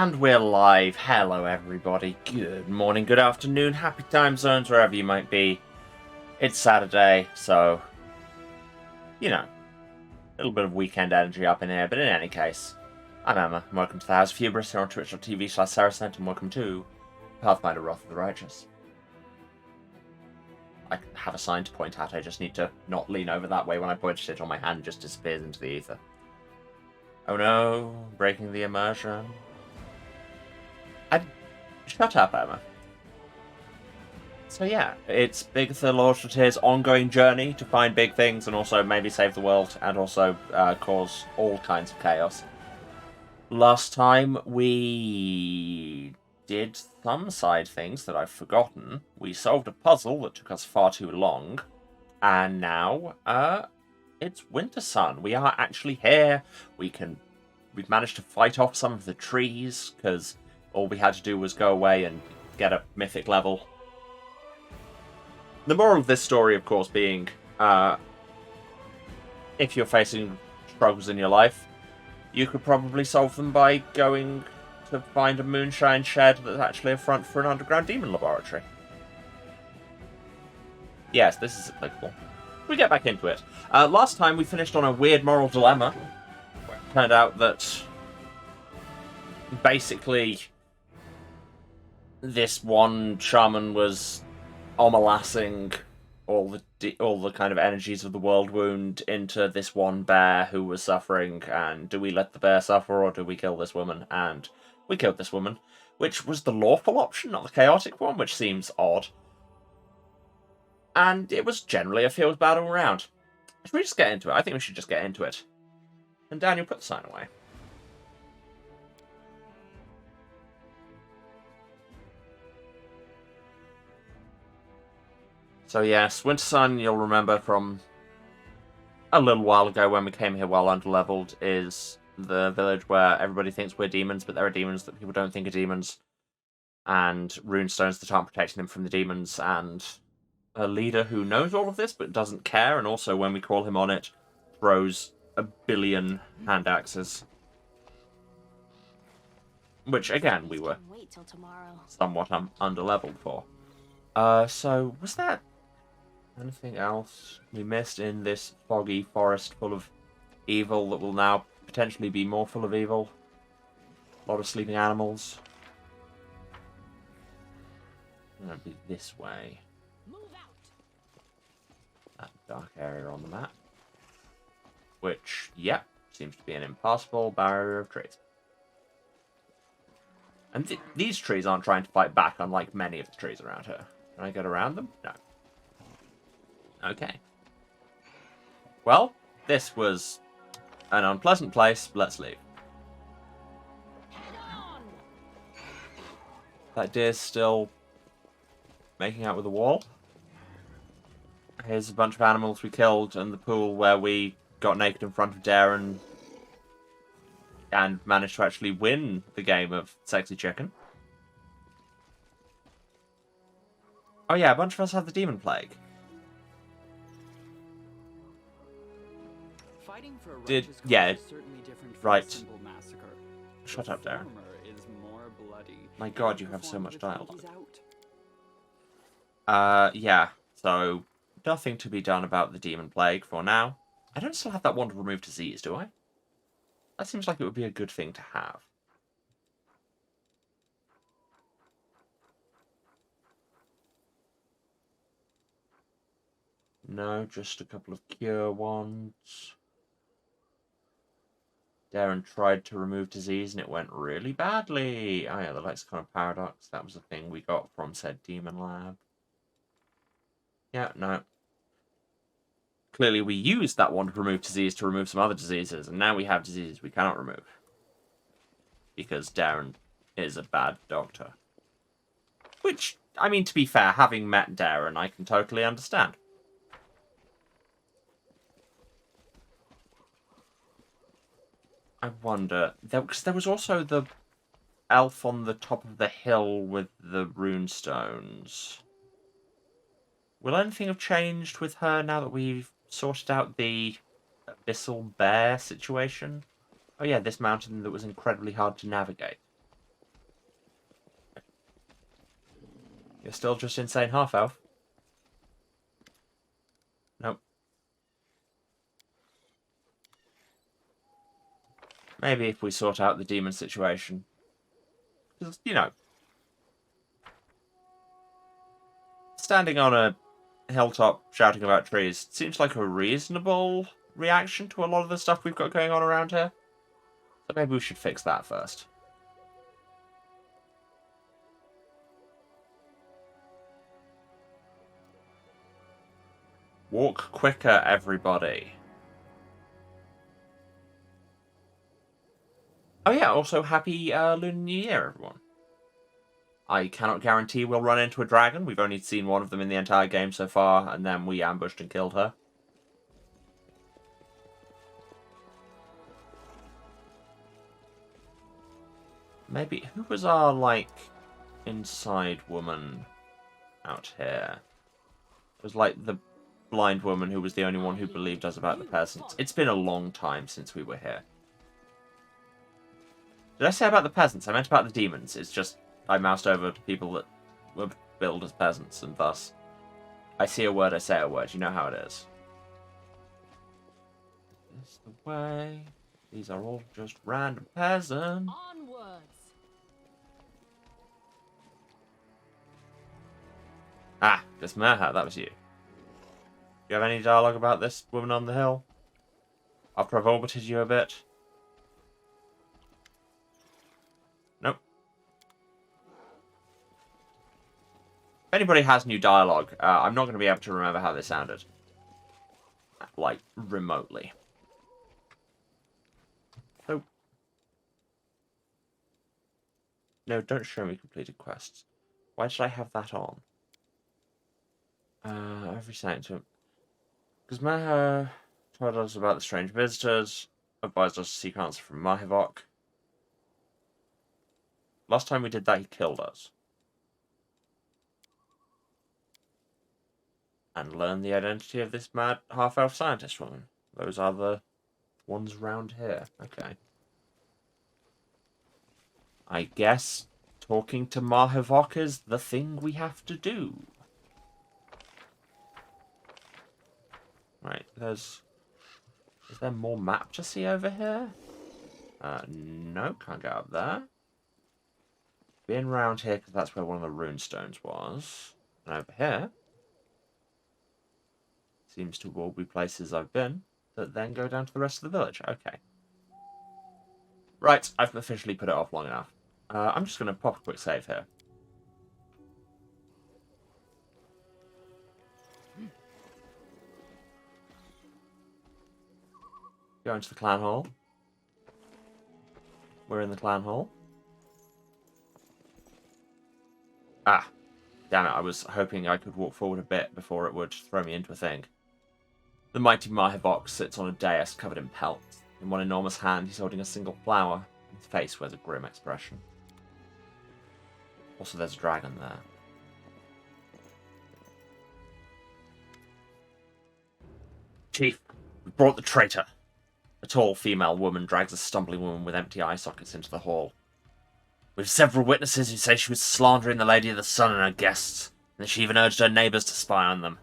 And we're live. Hello, everybody. Good morning, good afternoon, happy time zones, wherever you might be. It's Saturday, so, you know, a little bit of weekend energy up in here. But in any case, I'm Emma, and welcome to the House of Hubris here on twitch.tv/Saracent, and welcome to Pathfinder Wrath of the Righteous. I have a sign to point at, I just need to not lean over that way when I point at it, or my hand just disappears into the ether. Oh no, breaking the immersion. Shut up, Emma. So yeah, it's Bigitha Lord Strateer's ongoing journey to find big things and also maybe save the world and also cause all kinds of chaos. Last time we did some side things that I've forgotten. We solved a puzzle that took us far too long. And now, it's Winter Sun. We are actually here. We've managed to fight off some of the trees, because all we had to do was go away and get a mythic level. The moral of this story, of course, being, if you're facing struggles in your life, you could probably solve them by going to find a moonshine shed that's actually a front for an underground demon laboratory. Yes, this is applicable. We get back into it. Last time we finished on a weird moral dilemma. It turned out that basically this one shaman was omolassing all the kind of energies of the world wound into this one bear who was suffering, and do we let the bear suffer or do we kill this woman? And we killed this woman, which was the lawful option, not the chaotic one, which seems odd. And it was generally a field battle around. Should we just get into it? I think we should just get into it. And Daniel, put the sign away. So yes, Winter Sun, you'll remember from a little while ago when we came here well underleveled, is the village where everybody thinks we're demons, but there are demons that people don't think are demons. And runestones that aren't protecting them from the demons, and a leader who knows all of this but doesn't care, and also when we call him on it, throws a billion hand axes. Which, again, we were somewhat underleveled for. So, was that anything else we missed in this foggy forest full of evil that will now potentially be more full of evil? A lot of sleeping animals. Gonna be this way. That dark area on the map. Which, yep, seems to be an impassable barrier of trees. And these trees aren't trying to fight back, unlike many of the trees around here. Can I get around them? No. Okay. Well, this was an unpleasant place. Let's leave. That deer's still making out with the wall. Here's a bunch of animals we killed and the pool where we got naked in front of Darren and managed to actually win the game of Sexy Chicken. Oh yeah, a bunch of us have the Demon Plague. Yeah, right. Shut up, Darren. My god, you have so much dialogue. Yeah, so nothing to be done about the Demon Plague for now. I don't still have that one to remove disease, do I? That seems like it would be a good thing to have. No, just a couple of cure ones. Darren tried to remove disease and it went really badly. Oh yeah, the Lexicon of Paradox. That was the thing we got from said Demon Lab. Yeah, no. Clearly we used that one to remove disease to remove some other diseases, and now we have diseases we cannot remove. Because Darren is a bad doctor. Which, I mean, to be fair, having met Darren, I can totally understand. I wonder, because there was also the elf on the top of the hill with the runestones. Will anything have changed with her now that we've sorted out the abyssal bear situation? Oh yeah, this mountain that was incredibly hard to navigate. You're still just insane half-elf. Nope. Maybe if we sort out the demon situation. Because, you know, standing on a hilltop shouting about trees seems like a reasonable reaction to a lot of the stuff we've got going on around here. So maybe we should fix that first. Walk quicker, everybody. Oh yeah, also happy Lunar New Year, everyone. I cannot guarantee we'll run into a dragon. We've only seen one of them in the entire game so far, and then we ambushed and killed her. Maybe... Who was our, like, inside woman out here? It was, like, the blind woman who was the only one who believed us about the peasants. It's been a long time since we were here. Did I say about the peasants? I meant about the demons. It's just I moused over to people that were billed as peasants, and thus I see a word, I say a word. You know how it is. This is the way. These are all just random peasants. Onwards. Ah, this Merha, that was you. Do you have any dialogue about this woman on the hill? After I've orbited you a bit? Nope. If anybody has new dialogue, I'm not going to be able to remember how they sounded. Like, remotely. So... No, don't show me completed quests. Why should I have that on? Every second. Because Maha told us about the strange visitors, advised us to seek answer from Mahivok. Last time we did that, he killed us. And learned the identity of this mad half-elf scientist woman. Those are the ones round here. Okay. I guess talking to Mahivok is the thing we have to do. Right, is there more map to see over here? No, can't go up there. Been round here because that's where one of the rune stones was. And over here seems to all be places I've been that then go down to the rest of the village. Okay. Right, I've officially put it off long enough. I'm just going to pop a quick save here. Go into the clan hall. We're in the clan hall. Ah, damn it, I was hoping I could walk forward a bit before it would throw me into a thing. The mighty Mahivok sits on a dais covered in pelts. In one enormous hand, he's holding a single flower. His face wears a grim expression. Also, there's a dragon there. Chief, we brought the traitor. A tall female woman drags a stumbling woman with empty eye sockets into the hall. We have several witnesses who say she was slandering the Lady of the Sun and her guests, and that she even urged her neighbours to spy on them.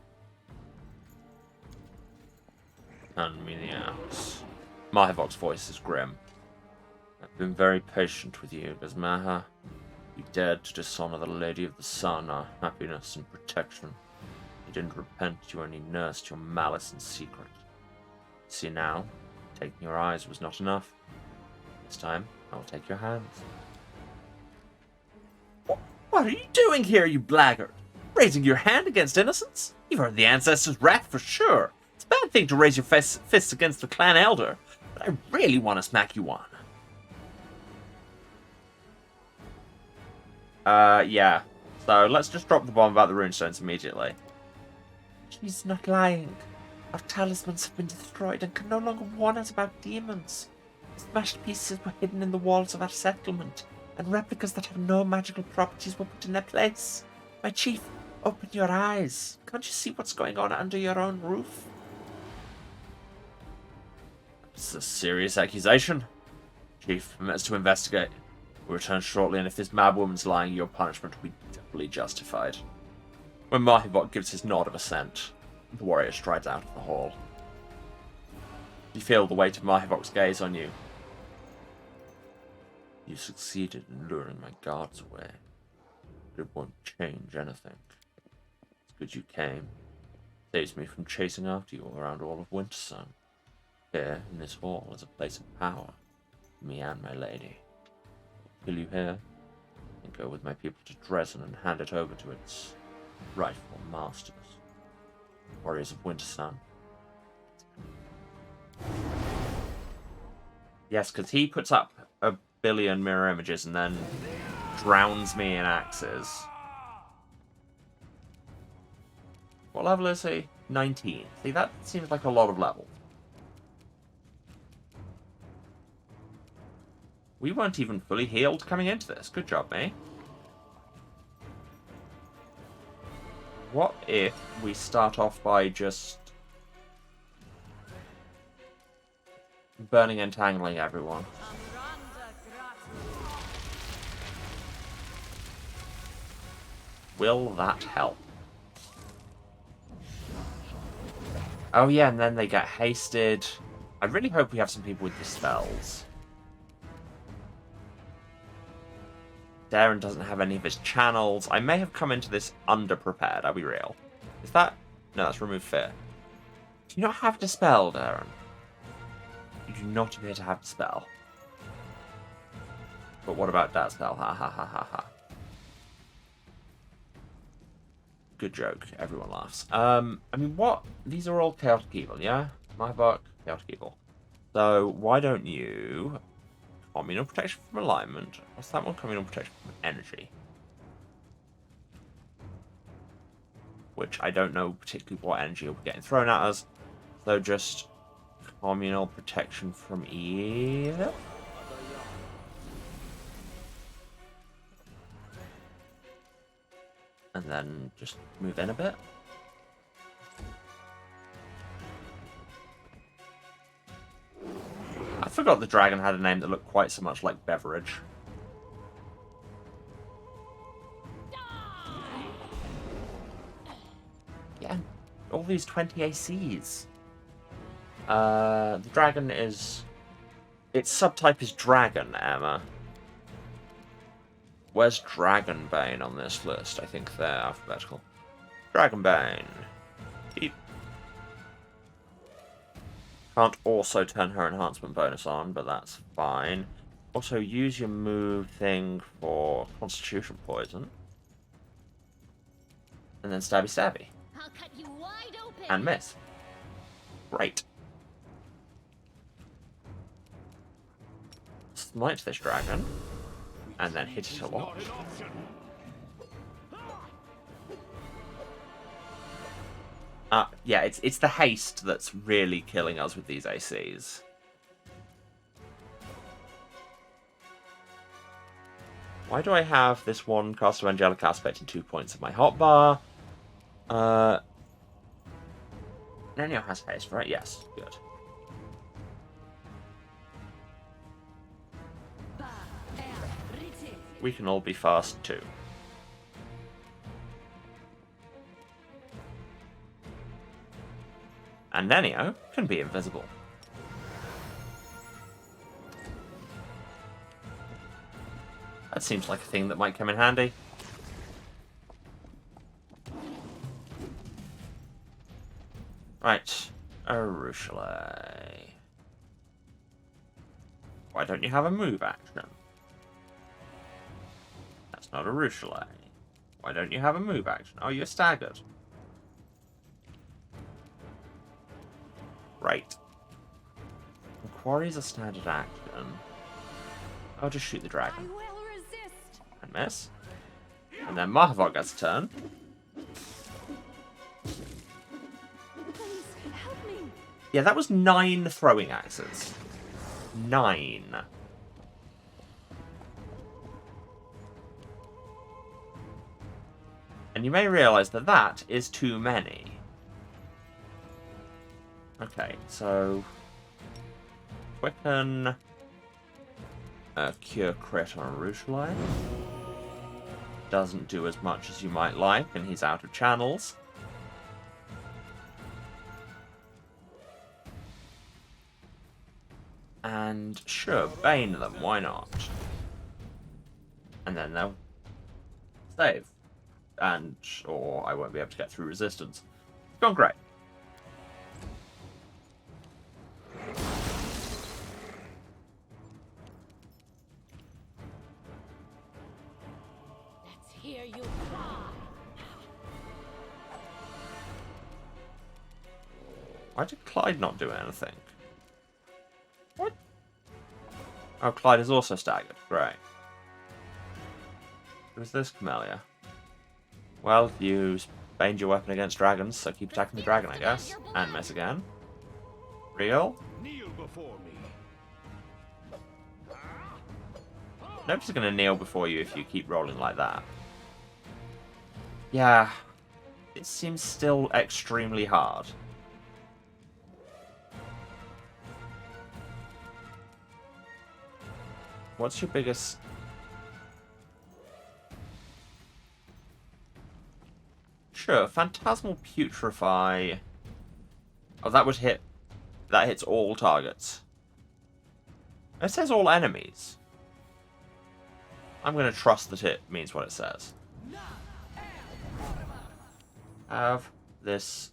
Hand me the axe. Mahivok's voice is grim. I've been very patient with you, Gazmaha. You dared to dishonour the Lady of the Sun, our happiness and protection. You didn't repent, you only nursed your malice in secret. See now, taking your eyes was not enough. This time, I will take your hands. What are you doing here, you blackguard? Raising your hand against innocents? You've earned the ancestors' wrath for sure. It's a bad thing to raise your fists against the clan elder, but I really want to smack you one. Yeah. So let's just drop the bomb about the runestones immediately. She's not lying. Our talismans have been destroyed and can no longer warn us about demons. Smashed pieces were hidden in the walls of our settlement, and replicas that have no magical properties were put in their place. My chief, open your eyes. Can't you see what's going on under your own roof? It's a serious accusation. Chief, permit us to investigate. We'll return shortly, and if this mad woman's lying, your punishment will be equally justified. When Mahibot gives his nod of assent, the warrior strides out of the hall. You feel the weight of Mahibot's gaze on you. You succeeded in luring my guards away. It won't change anything. It's good you came. Saves me from chasing after you around all of Wintersun. Here, in this hall, is a place of power. Me and my lady. Kill you here, and go with my people to Dresden and hand it over to its rightful masters. Warriors of Wintersun. Yes, because he puts up a billion mirror images and then drowns me in axes. What level is he? 19. See, that seems like a lot of level. We weren't even fully healed coming into this. Good job, mate. What if we start off by just burning and entangling everyone? Will that help? Oh yeah, and then they get hasted. I really hope we have some people with dispels. Darren doesn't have any of his channels. I may have come into this underprepared, I'll be real. Is that... No, that's remove fear. Do you not have dispel, Darren? You do not appear to have dispel. But what about that spell? Ha ha ha ha ha. Good joke. Everyone laughs. I mean, what? These are all chaotic evil, yeah? My book, chaotic evil. So, why don't you... Communal protection from alignment. What's that one? Communal protection from energy. Which I don't know particularly what energy will be getting thrown at us. So just communal protection from evil. And then just move in a bit. I forgot the dragon had a name that looked quite so much like beverage. Yeah, all these 20 ACs. The dragon is... Its subtype is dragon, Emma. Where's Dragonbane on this list? I think they're alphabetical. Dragonbane. Beep. Can't also turn her enhancement bonus on, but that's fine. Also, use your move thing for Constitution Poison. And then Stabby Stabby. I'll cut you wide open. And miss. Great. Smite this dragon. And then hit it a lot. Yeah, it's the haste that's really killing us with these ACs. Why do I have this one cast of Angelic Aspect and 2 points of my hotbar? Nenio has haste, right? Yes, good. We can all be fast too. And Nenio can be invisible. That seems like a thing that might come in handy. Right. Arushale. Why don't you have a move action? That's not Arushale. Why don't you have a move action? Oh, you're staggered. Right. Quarry's a standard action. I'll just shoot the dragon. I will resist. And miss. And then Mahavog gets a turn. Please help me. Yeah, that was 9 throwing axes. 9. And you may realize that that is too many. Okay, so... Quicken... Cure crit on Arushale. doesn't do as much as you might like, and he's out of channels. And sure, bane them, why not? And then they'll save. And, or I won't be able to get through resistance. It's gone great. Let's hear you cry. Why did Clyde not do anything? What? Oh, Clyde is also staggered. Great. Who's this Camellia? Well, you baned your weapon against dragons, so keep attacking the dragon, I guess. And miss again. Real? Kneel before me. Nobody's gonna kneel before you if you keep rolling like that. Yeah. It seems still extremely hard. What's your biggest... Sure, Phantasmal Putrefy... Oh, that would hit... That hits all targets. It says all enemies. I'm going to trust that it means what it says. Have this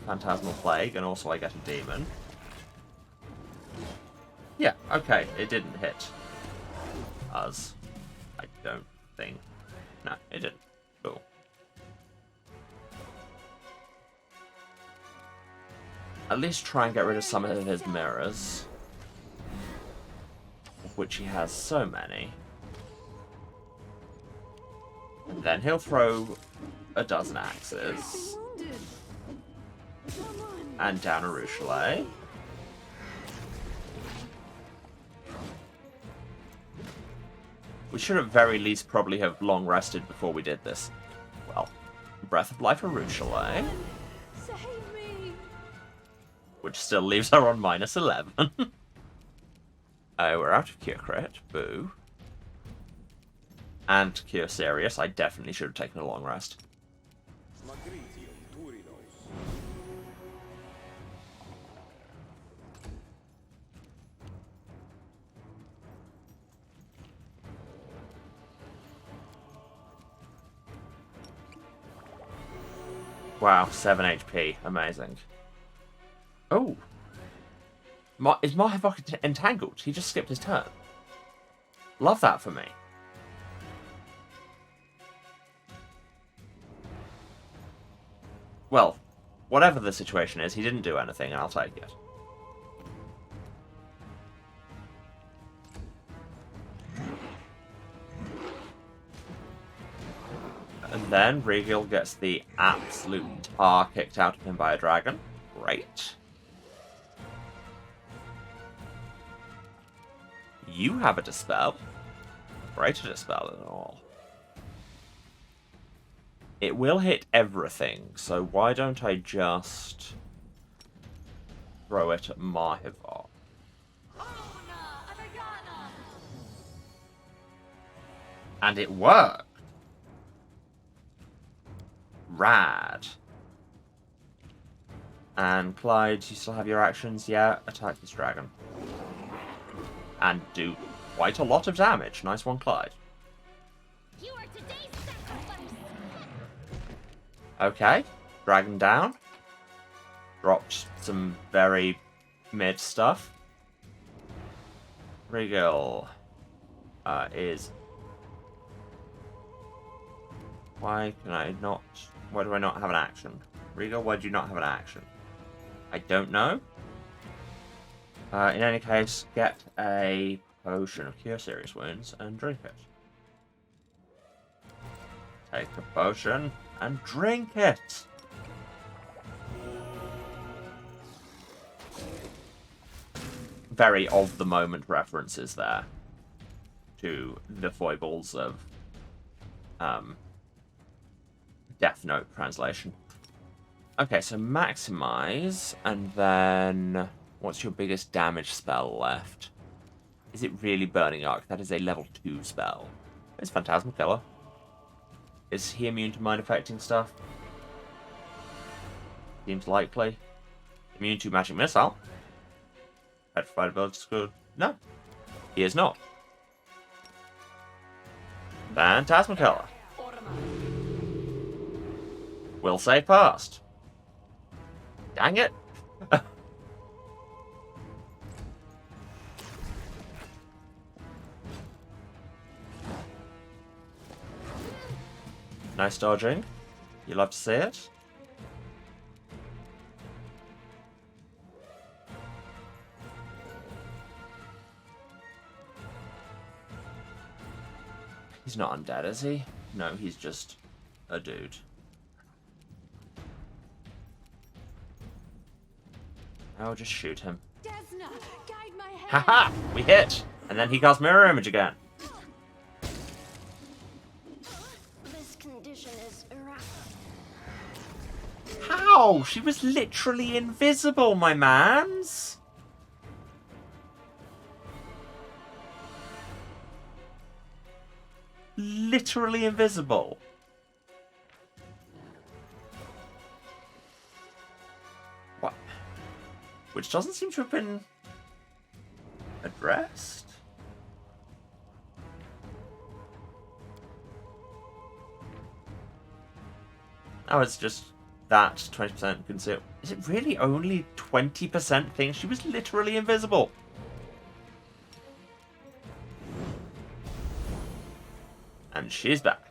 Phantasmal Plague, and also I get a demon. Yeah, okay, it didn't hit us. I don't think. No, it didn't. Cool. At least try and get rid of some of his mirrors, of which he has so many. And then he'll throw a dozen axes. And down a Ruchelet. We should at very least probably have long rested before we did this. Well, Breath of Life Ruchelet. Save me. Which still leaves her on -11. Oh, we're out of Cure Crit. Boo. And Cure Serious. I definitely should have taken a long rest. Wow, 7 HP. Amazing. Oh. Is Marhavok entangled? He just skipped his turn. Love that for me. Well, whatever the situation is, he didn't do anything, and I'll take it. And then Regal gets the absolute tar kicked out of him by a dragon. Great. You have a Dispel. Great a Dispel at all. It will hit everything, so why don't I just throw it at Marhavok? And it worked. Rad. And Clyde, you still have your actions? Yeah, attack this dragon. And do quite a lot of damage. Nice one, Clyde. You are today's sacrifice. Okay, dragon down. Dropped some very mid stuff. Regal is... Why can I not... Why do I not have an action? Regal, why do you not have an action? I don't know. In any case, get a potion of Cure Serious Wounds and drink it. Take a potion and drink it! Very of the moment references there to the foibles of Death Note translation. Okay, so maximize, and then what's your biggest damage spell left? Is it really Burning Arc? That is a level 2 spell. It's Phantasmal Killer. Is he immune to mind-affecting stuff? Seems likely. Immune to magic missile? Petrified ability good. No. He is not. Phantasma Killer. Will save past. Dang it. Nice dodging. You love to see it. He's not undead, is he? No, he's just a dude. I'll just shoot him. Desna, guide my hand. Haha! We hit! And then he casts Mirror Image again. This condition is erratic. How? She was literally invisible, my mans! Literally invisible. What? Which doesn't seem to have been addressed. Oh, it's just that 20% conceal. Is it really only 20% thing? She was literally invisible. And she's back.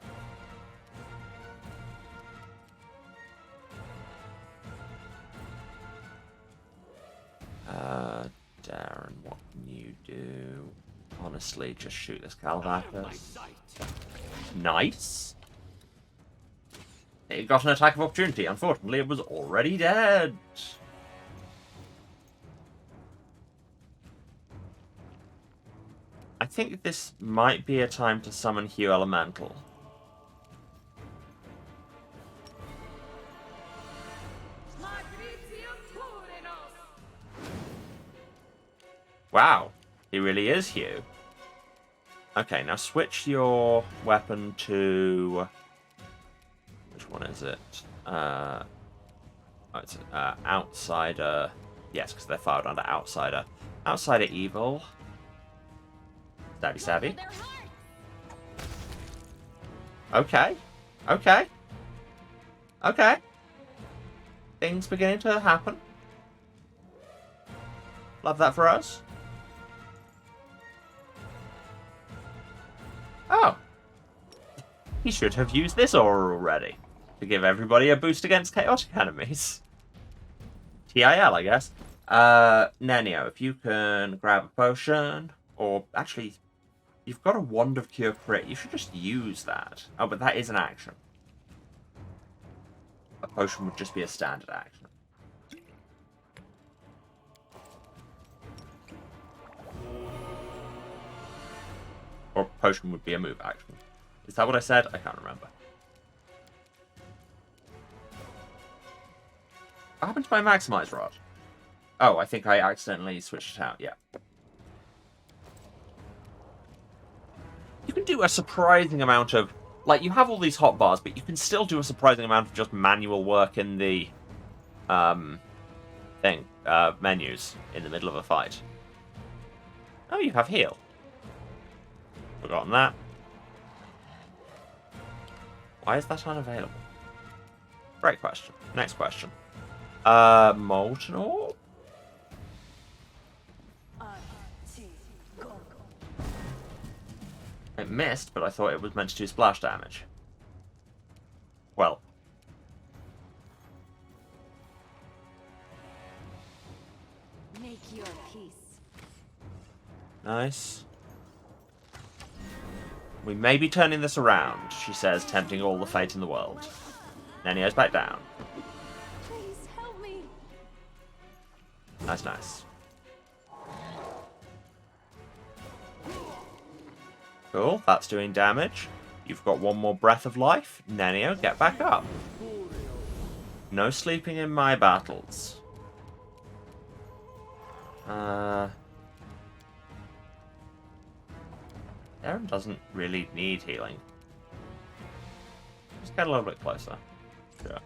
Darren, what can you do? Honestly, just shoot this Calvacus. Nice. It got an attack of opportunity. Unfortunately, it was already dead. I think this might be a time to summon Hugh Elemental. Wow, he really is Hugh. Okay, now switch your weapon to... Which one is it? It's Outsider. Yes, because they're filed under Outsider. Outsider Evil. Stabby stabby. Okay. Okay. Okay. Things beginning to happen. Love that for us. Oh. He should have used this aura already. To give everybody a boost against chaotic enemies. TIL, I guess. Nenio, if you can grab a potion. Or, actually, you've got a Wand of Cure Crit. You should just use that. Oh, but that is an action. A potion would just be a standard action. Or a potion would be a move action. Is that what I said? I can't remember. What happened to my Maximize Rod? Oh, I think I accidentally switched it out. Yeah. You can do a surprising amount of... Like, you have all these hotbars, but you can still do a surprising amount of just manual work in the... menus in the middle of a fight. Oh, you have heal. Forgotten that. Why is that unavailable? Great question. Next question. Molten Orb? It missed, but I thought it was meant to do splash damage. Well. Make your peace. Nice. We may be turning this around, she says, tempting all the fate in the world. Nenio's back down. Please help me. Nice, nice. Cool, that's doing damage. You've got one more breath of life. Nenio, get back up. No sleeping in my battles. Darren doesn't really need healing. get a little bit closer. Sure.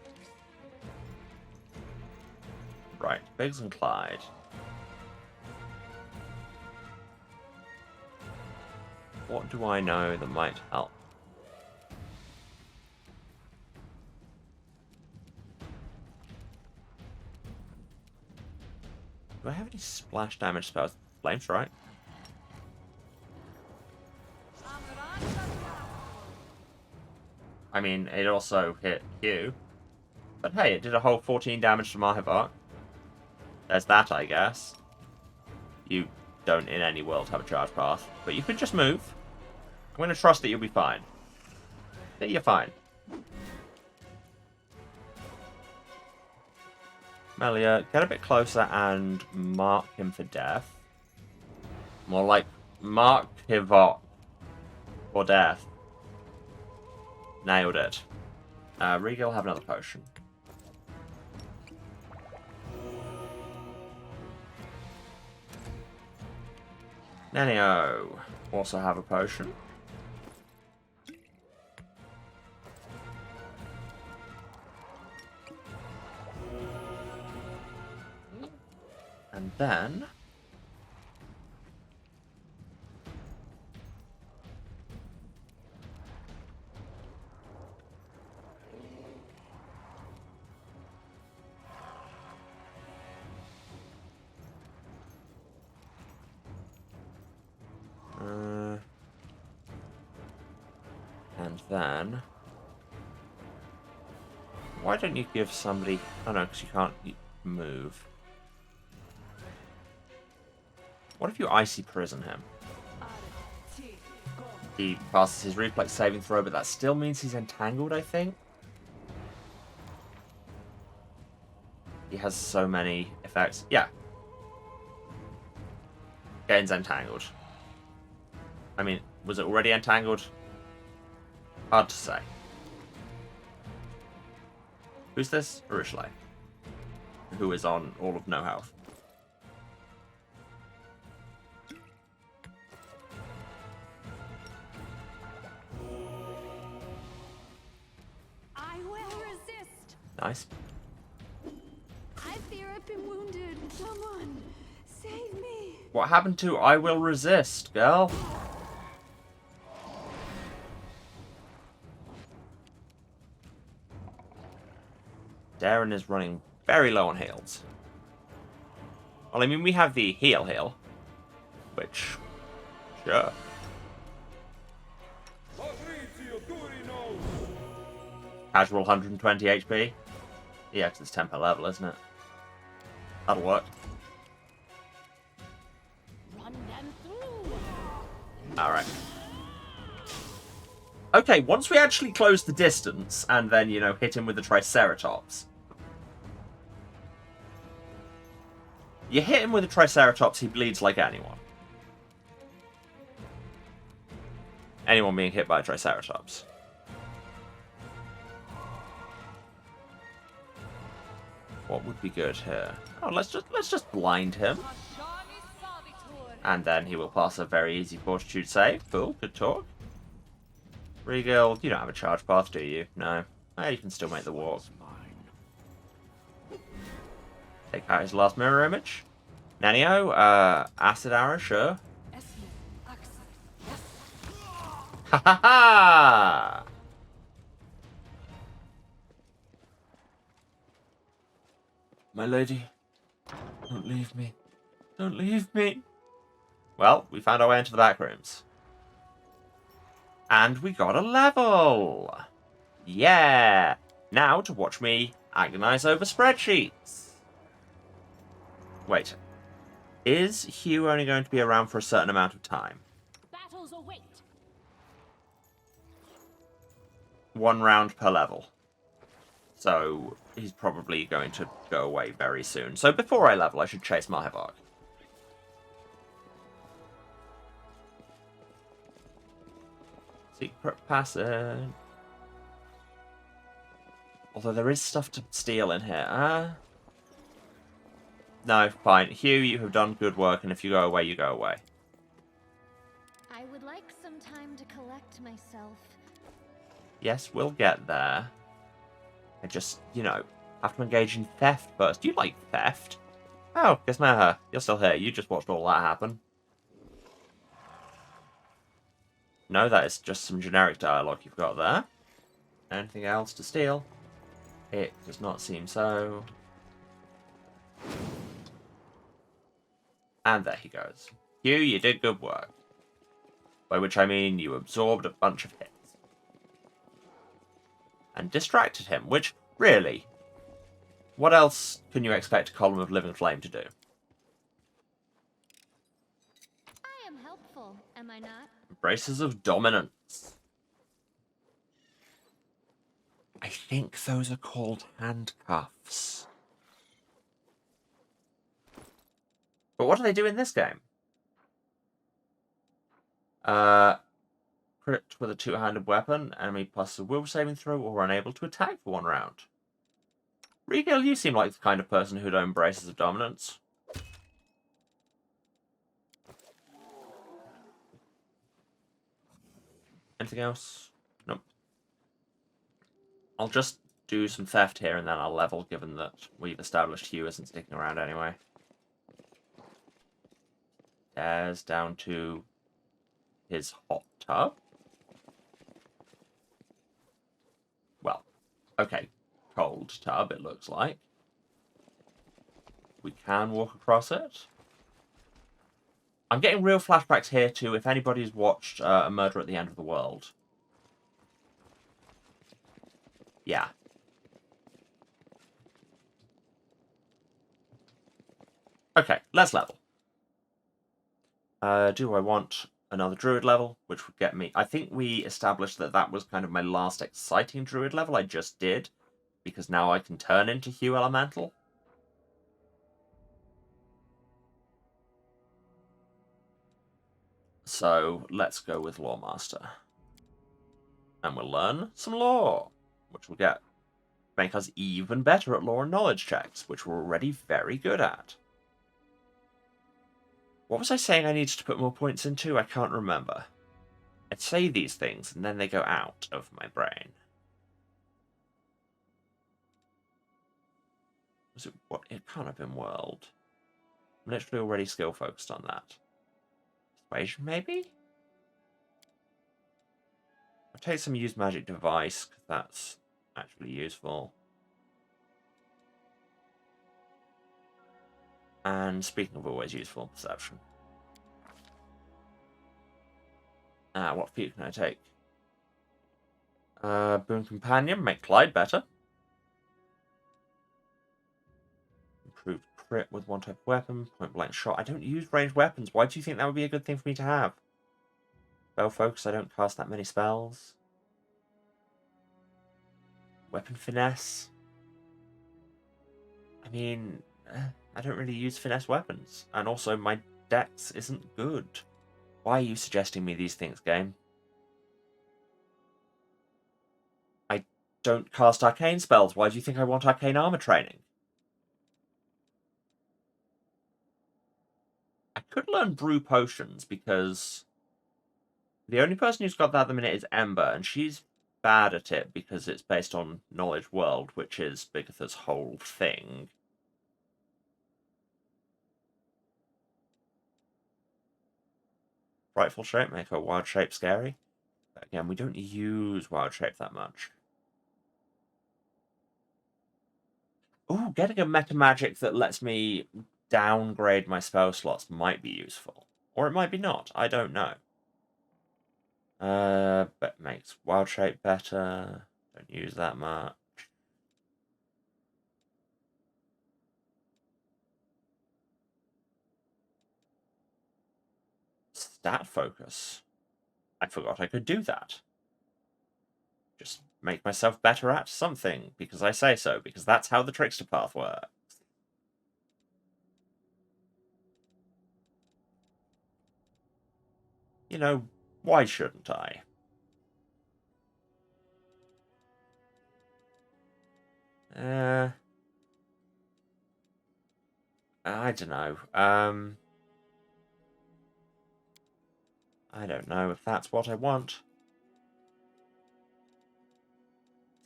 Right, Biggs and Clyde. What do I know that might help? Do I have any splash damage spells? Flame Strike? I mean, it also hit Hugh. But hey, it did a whole 14 damage to Mahibok. There's that, I guess. You don't in any world have a charge path. But you could just move. I'm going to trust that you'll be fine. Yeah, you're fine. Melia, get a bit closer and mark him for death. More like, mark Pivot for death. Nailed it. Regal, have another potion. Nenio, also have a potion. And then... why don't you give somebody... Oh no, because you can't move. What if you Icy Prison him? He passes his reflex saving throw, but that still means he's entangled, I think? He has so many effects. Yeah. Gains entangled. I mean, was it already entangled? Hard to say. Who's this? Urishle. Who is on all of no health. I will resist. Nice. I fear I've been wounded. Someone, save me. What happened to I will resist, girl? Darren is running very low on heals. Well, I mean, we have the heal, which, sure. Casual 120 HP. Yeah, because it's 10 per level, isn't it? That'll work. Run them through. Alright. Okay, once we actually close the distance, and then, you know, hit him with the Triceratops. You hit him with a Triceratops, he bleeds like anyone. Anyone being hit by a Triceratops. What would be good here? Oh, let's just blind him. And then he will pass a very easy fortitude save. Cool, good talk. Regal, you don't have a charge path, do you? No. Oh, you can still make the walk. Take out his last mirror image. Nenio, acid arrow, sure. Ha ha ha! My lady, don't leave me. Don't leave me. Well, we found our way into the back rooms. And we got a level! Yeah! Now to watch me agonize over spreadsheets. Wait. Is Hugh only going to be around for a certain amount of time? Battles await. 1 round per level. So he's probably going to go away very soon. So before I level, I should chase Mahibok. Secret passage. Although there is stuff to steal in here. No, fine. Hugh, you have done good work, and if you go away, you go away. I would like some time to collect myself. Yes, we'll get there. I just, have to engage in theft first. Do you like theft? Oh, guess not. You're still here. You just watched all that happen. No, that is just some generic dialogue you've got there. Anything else to steal? It does not seem so. And there he goes. Hugh, you did good work. By which I mean you absorbed a bunch of hits. And distracted him, which, really, what else can you expect a column of living flame to do? I am helpful, am I not? Braces of dominance. I think those are called handcuffs. But what do they do in this game? Crit with a two-handed weapon, enemy plus a will saving throw, or unable to attack for 1 round. Regal, you seem like the kind of person who'd own braces of dominance. Anything else? Nope. I'll just do some theft here and then I'll level, given that we've established Hugh isn't sticking around anyway. There's down to his hot tub. Well, okay, cold tub, it looks like. We can walk across it. I'm getting real flashbacks here to if anybody's watched A Murder at the End of the World. Yeah. Okay, let's level. Do I want another druid level, which would get me... I think we established that that was kind of my last exciting druid level I just did, because now I can turn into Hugh Elemental. So let's go with Lawmaster. And we'll learn some lore, which will make us even better at lore and knowledge checks, which we're already very good at. What was I saying I needed to put more points into? I can't remember. I'd say these things, and then they go out of my brain. Was it what? It can't have been world. I'm literally already skill focused on that. Persuasion, maybe? I'll take some use magic device, because that's actually useful. And speaking of always useful, perception. What feat can I take? Boon Companion, make Clyde better. Improved crit with one type of weapon, point blank shot. I don't use ranged weapons. Why do you think that would be a good thing for me to have? Spell focus, I don't cast that many spells. Weapon finesse. I mean, I don't really use finesse weapons. And also, my dex isn't good. Why are you suggesting me these things, game? I don't cast arcane spells. Why do you think I want arcane armor training? I could learn brew potions, because the only person who's got that at the minute is Ember, and she's bad at it because it's based on Knowledge World, which is Bigitha's whole thing. Frightful shape, make her wild shape scary. But again, we don't use wild shape that much. Ooh, getting a meta magic that lets me downgrade my spell slots might be useful. Or it might be not, I don't know. But makes wild shape better. Don't use that much. Stat focus. I forgot I could do that. Just make myself better at something, because I say so, because that's how the trickster path works. You know, why shouldn't I? I don't know. I don't know if that's what I want.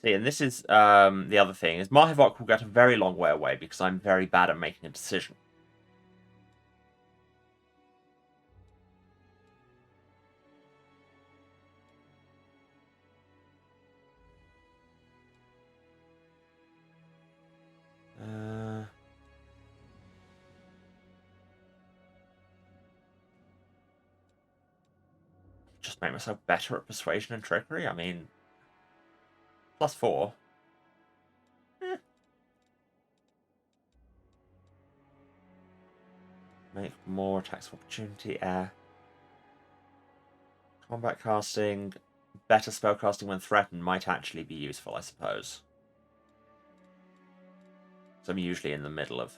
See, and this is the other thing, is Mahivok will get a very long way away because I'm very bad at making a decision. Just make myself better at persuasion and trickery. I mean, +4. Make more attacks of opportunity. Combat casting, better spellcasting when threatened might actually be useful, I suppose. So I'm usually in the middle of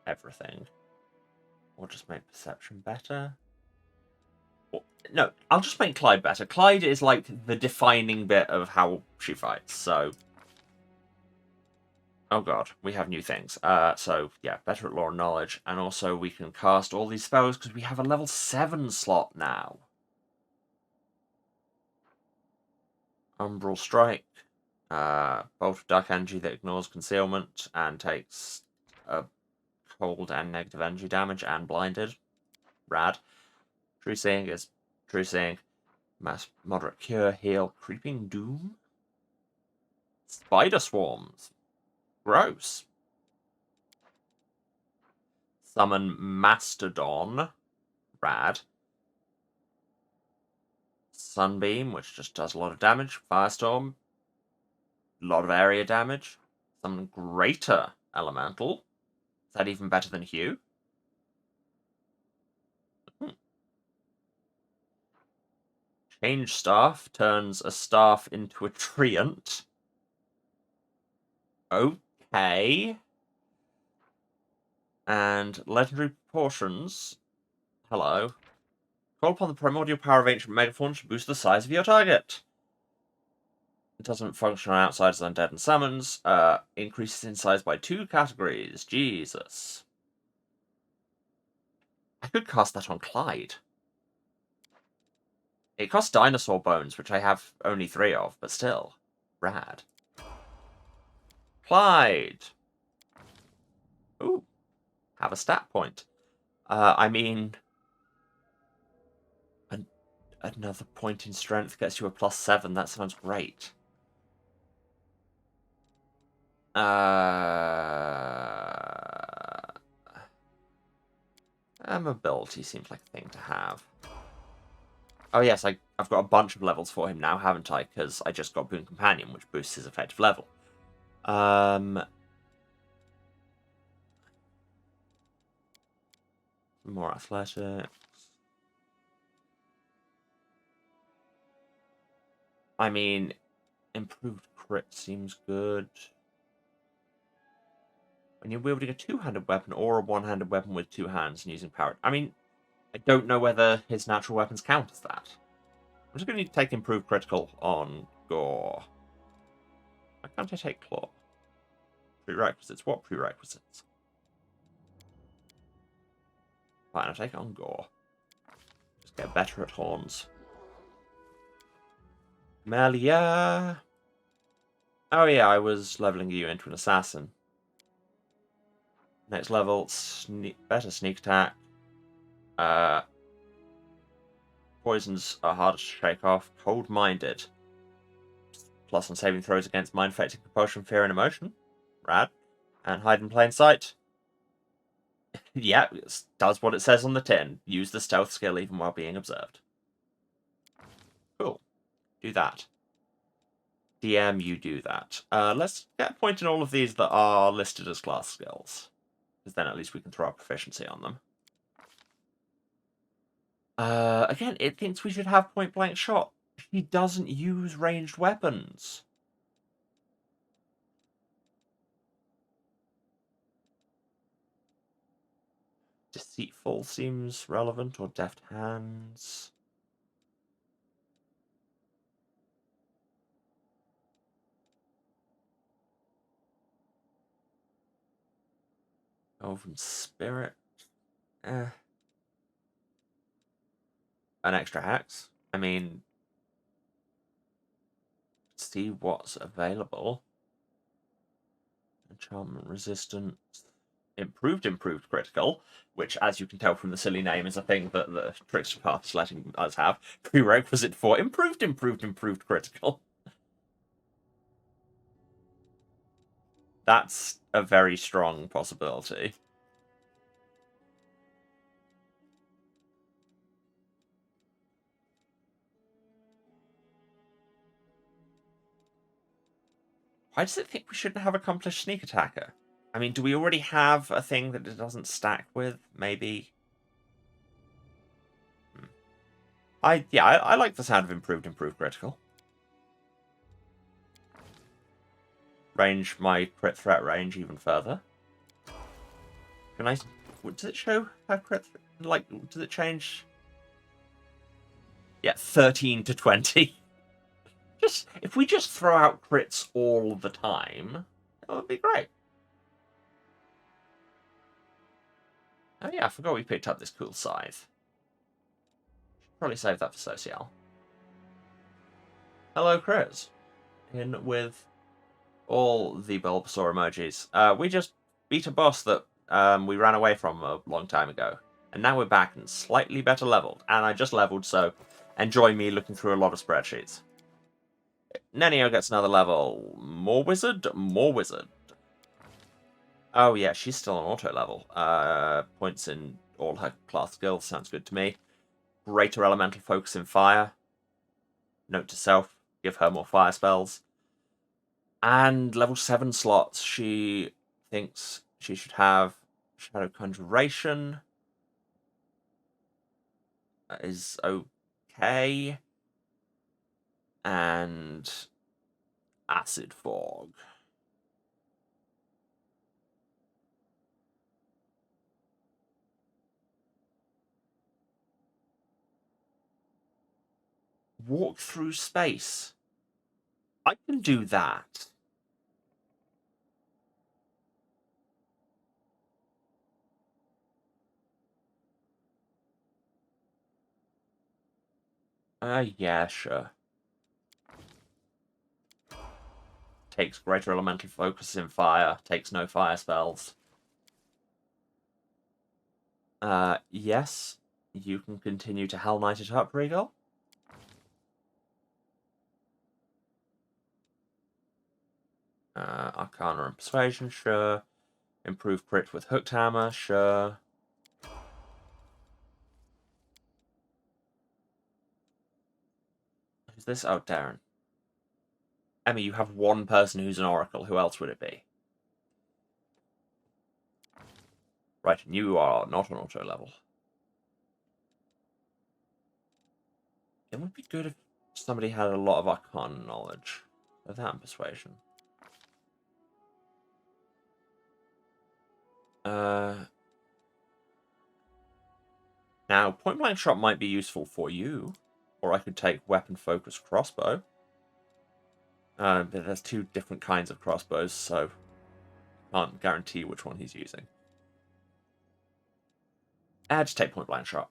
everything. Or just make perception better. No, I'll just make Clyde better. Clyde is like the defining bit of how she fights, so... Oh god, we have new things. So, yeah, better at lore and knowledge. And also we can cast all these spells because we have a level 7 slot now. Umbral Strike. Bolt of Dark Energy that ignores concealment and takes cold and negative energy damage and blinded. Rad. True Seeing is True Seeing. Mass Moderate Cure, Heal, Creeping Doom. Spider Swarms. Gross. Summon Mastodon. Rad. Sunbeam, which just does a lot of damage. Firestorm. A lot of area damage. Summon Greater Elemental. Is that even better than Hue? Change Staff turns a staff into a treant. Okay. And Legendary Proportions. Hello. Call upon the primordial power of ancient megaforms to boost the size of your target. It doesn't function on outsiders, undead, and summons. Increases in size by 2 categories. Jesus. I could cast that on Clyde. It costs dinosaur bones, which I have only 3 of, but still. Rad. Clyde! Ooh. Have a stat point. I mean... Another point in strength gets you a +7. That sounds great. Mobility seems like a thing to have. Oh yes, I've got a bunch of levels for him now, haven't I? Because I just got Boon Companion, which boosts his effective level. More athletics. I mean, improved crit seems good. When you're wielding a 2-handed weapon or a 1-handed weapon with 2 hands and using power... I mean, I don't know whether his natural weapons count as that. I'm just going to need to take improved critical on Gore. Why can't I take Claw? Prerequisites. What prerequisites? Fine, I'll take it on Gore. Just get better at horns. Melia. Oh yeah, I was leveling you into an assassin. Next level, better sneak attack. Poisons are harder to shake off. Cold-minded. Plus on saving throws against mind-affecting compulsion, fear, and emotion. Rad. And hide in plain sight. Yeah, it does what it says on the tin. Use the stealth skill even while being observed. Cool. Do that. DM, you do that. Let's get a point in all of these that are listed as class skills. Because then at least we can throw our proficiency on them. Again, it thinks we should have point-blank shot. He doesn't use ranged weapons. Deceitful seems relevant, or deft hands. Elven Spirit. An extra hex. I mean, see what's available. Enchantment resistance. Improved critical, which, as you can tell from the silly name, is a thing that the Trickster Path is letting us have. Prerequisite for improved critical. That's a very strong possibility. Why does it think we shouldn't have accomplished sneak attacker? I mean, do we already have a thing that it doesn't stack with? Maybe. I like the sound of improved critical. Range my crit threat range even further. Can I? Does it show how crit? Like, does it change? Yeah, 13 to 20. Just if we just throw out crits all the time, that would be great. Oh yeah, I forgot we picked up this cool scythe. Probably save that for Social. Hello, Chris. In with all the Bulbasaur emojis. We just beat a boss that we ran away from a long time ago. And now we're back and slightly better leveled. And I just leveled, so enjoy me looking through a lot of spreadsheets. Nenio gets another level. More wizard? More wizard. Oh yeah, she's still on auto level. Points in all her class skills. Sounds good to me. Greater elemental focus in fire. Note to self, give her more fire spells. And level 7 slots, she thinks she should have Shadow Conjuration. That is okay. And Acid Fog. Walk through space. I can do that. Yeah, sure. Takes greater elemental focus in fire. Takes no fire spells. Yes. You can continue to Hell Knight it up, Regal. Arcana and Persuasion, sure. Improve crit with Hooked Hammer, sure. Who's this? Oh, Darren. Emmy, you have one person who's an Oracle. Who else would it be? Right, and you are not on auto level. It would be good if somebody had a lot of Arcana knowledge. That and Persuasion. Now, point blank shot might be useful for you, or I could take weapon focused crossbow. But there's two different kinds of crossbows, so can't guarantee which one he's using. Just take point blank shot.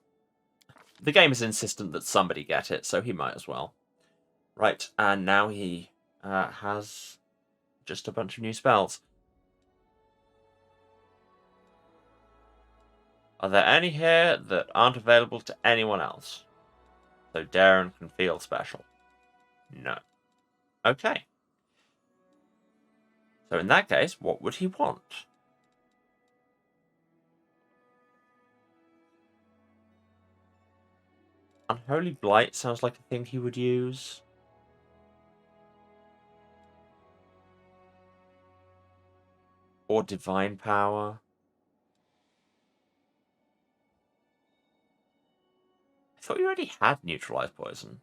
The game is insistent that somebody get it, so he might as well. Right, and now he has just a bunch of new spells. Are there any here that aren't available to anyone else? So Darren can feel special. No. Okay. So in that case, what would he want? Unholy Blight sounds like a thing he would use. Or Divine Power. I thought you already had Neutralize Poison.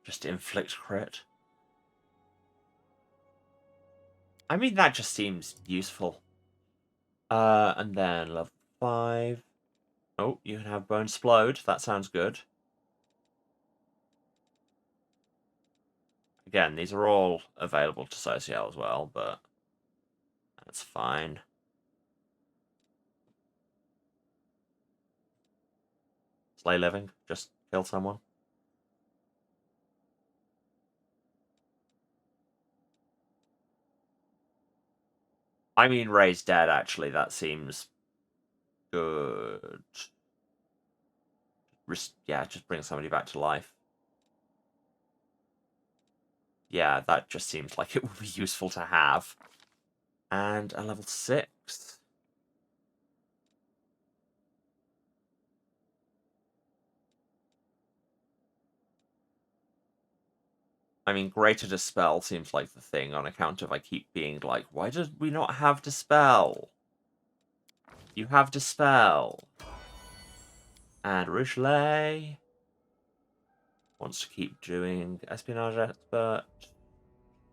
Just inflict crit. I mean, that just seems useful. And then level 5. Oh, you can have Bone Explode. That sounds good. Again, these are all available to Social as well, but that's fine. Slay living, just kill someone. I mean, raise dead, actually, that seems good. Yeah, just bring somebody back to life. Yeah, that just seems like it would be useful to have. And a level 6. I mean, Greater Dispel seems like the thing on account of I keep being like, why did we not have Dispel? You have Dispel. And Rochelet wants to keep doing Espionage Expert.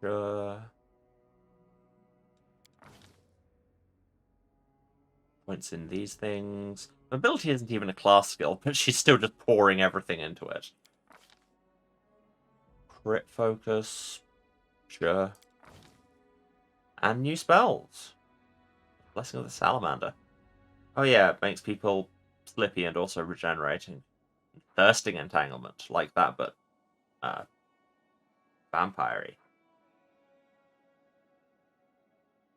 Sure. Points in these things. Mobility isn't even a class skill, but she's still just pouring everything into it. Crit focus. Sure. And new spells. Blessing of the Salamander. Oh yeah, it makes people slippy and also regenerating. Thirsting Entanglement, like that, but vampire-y.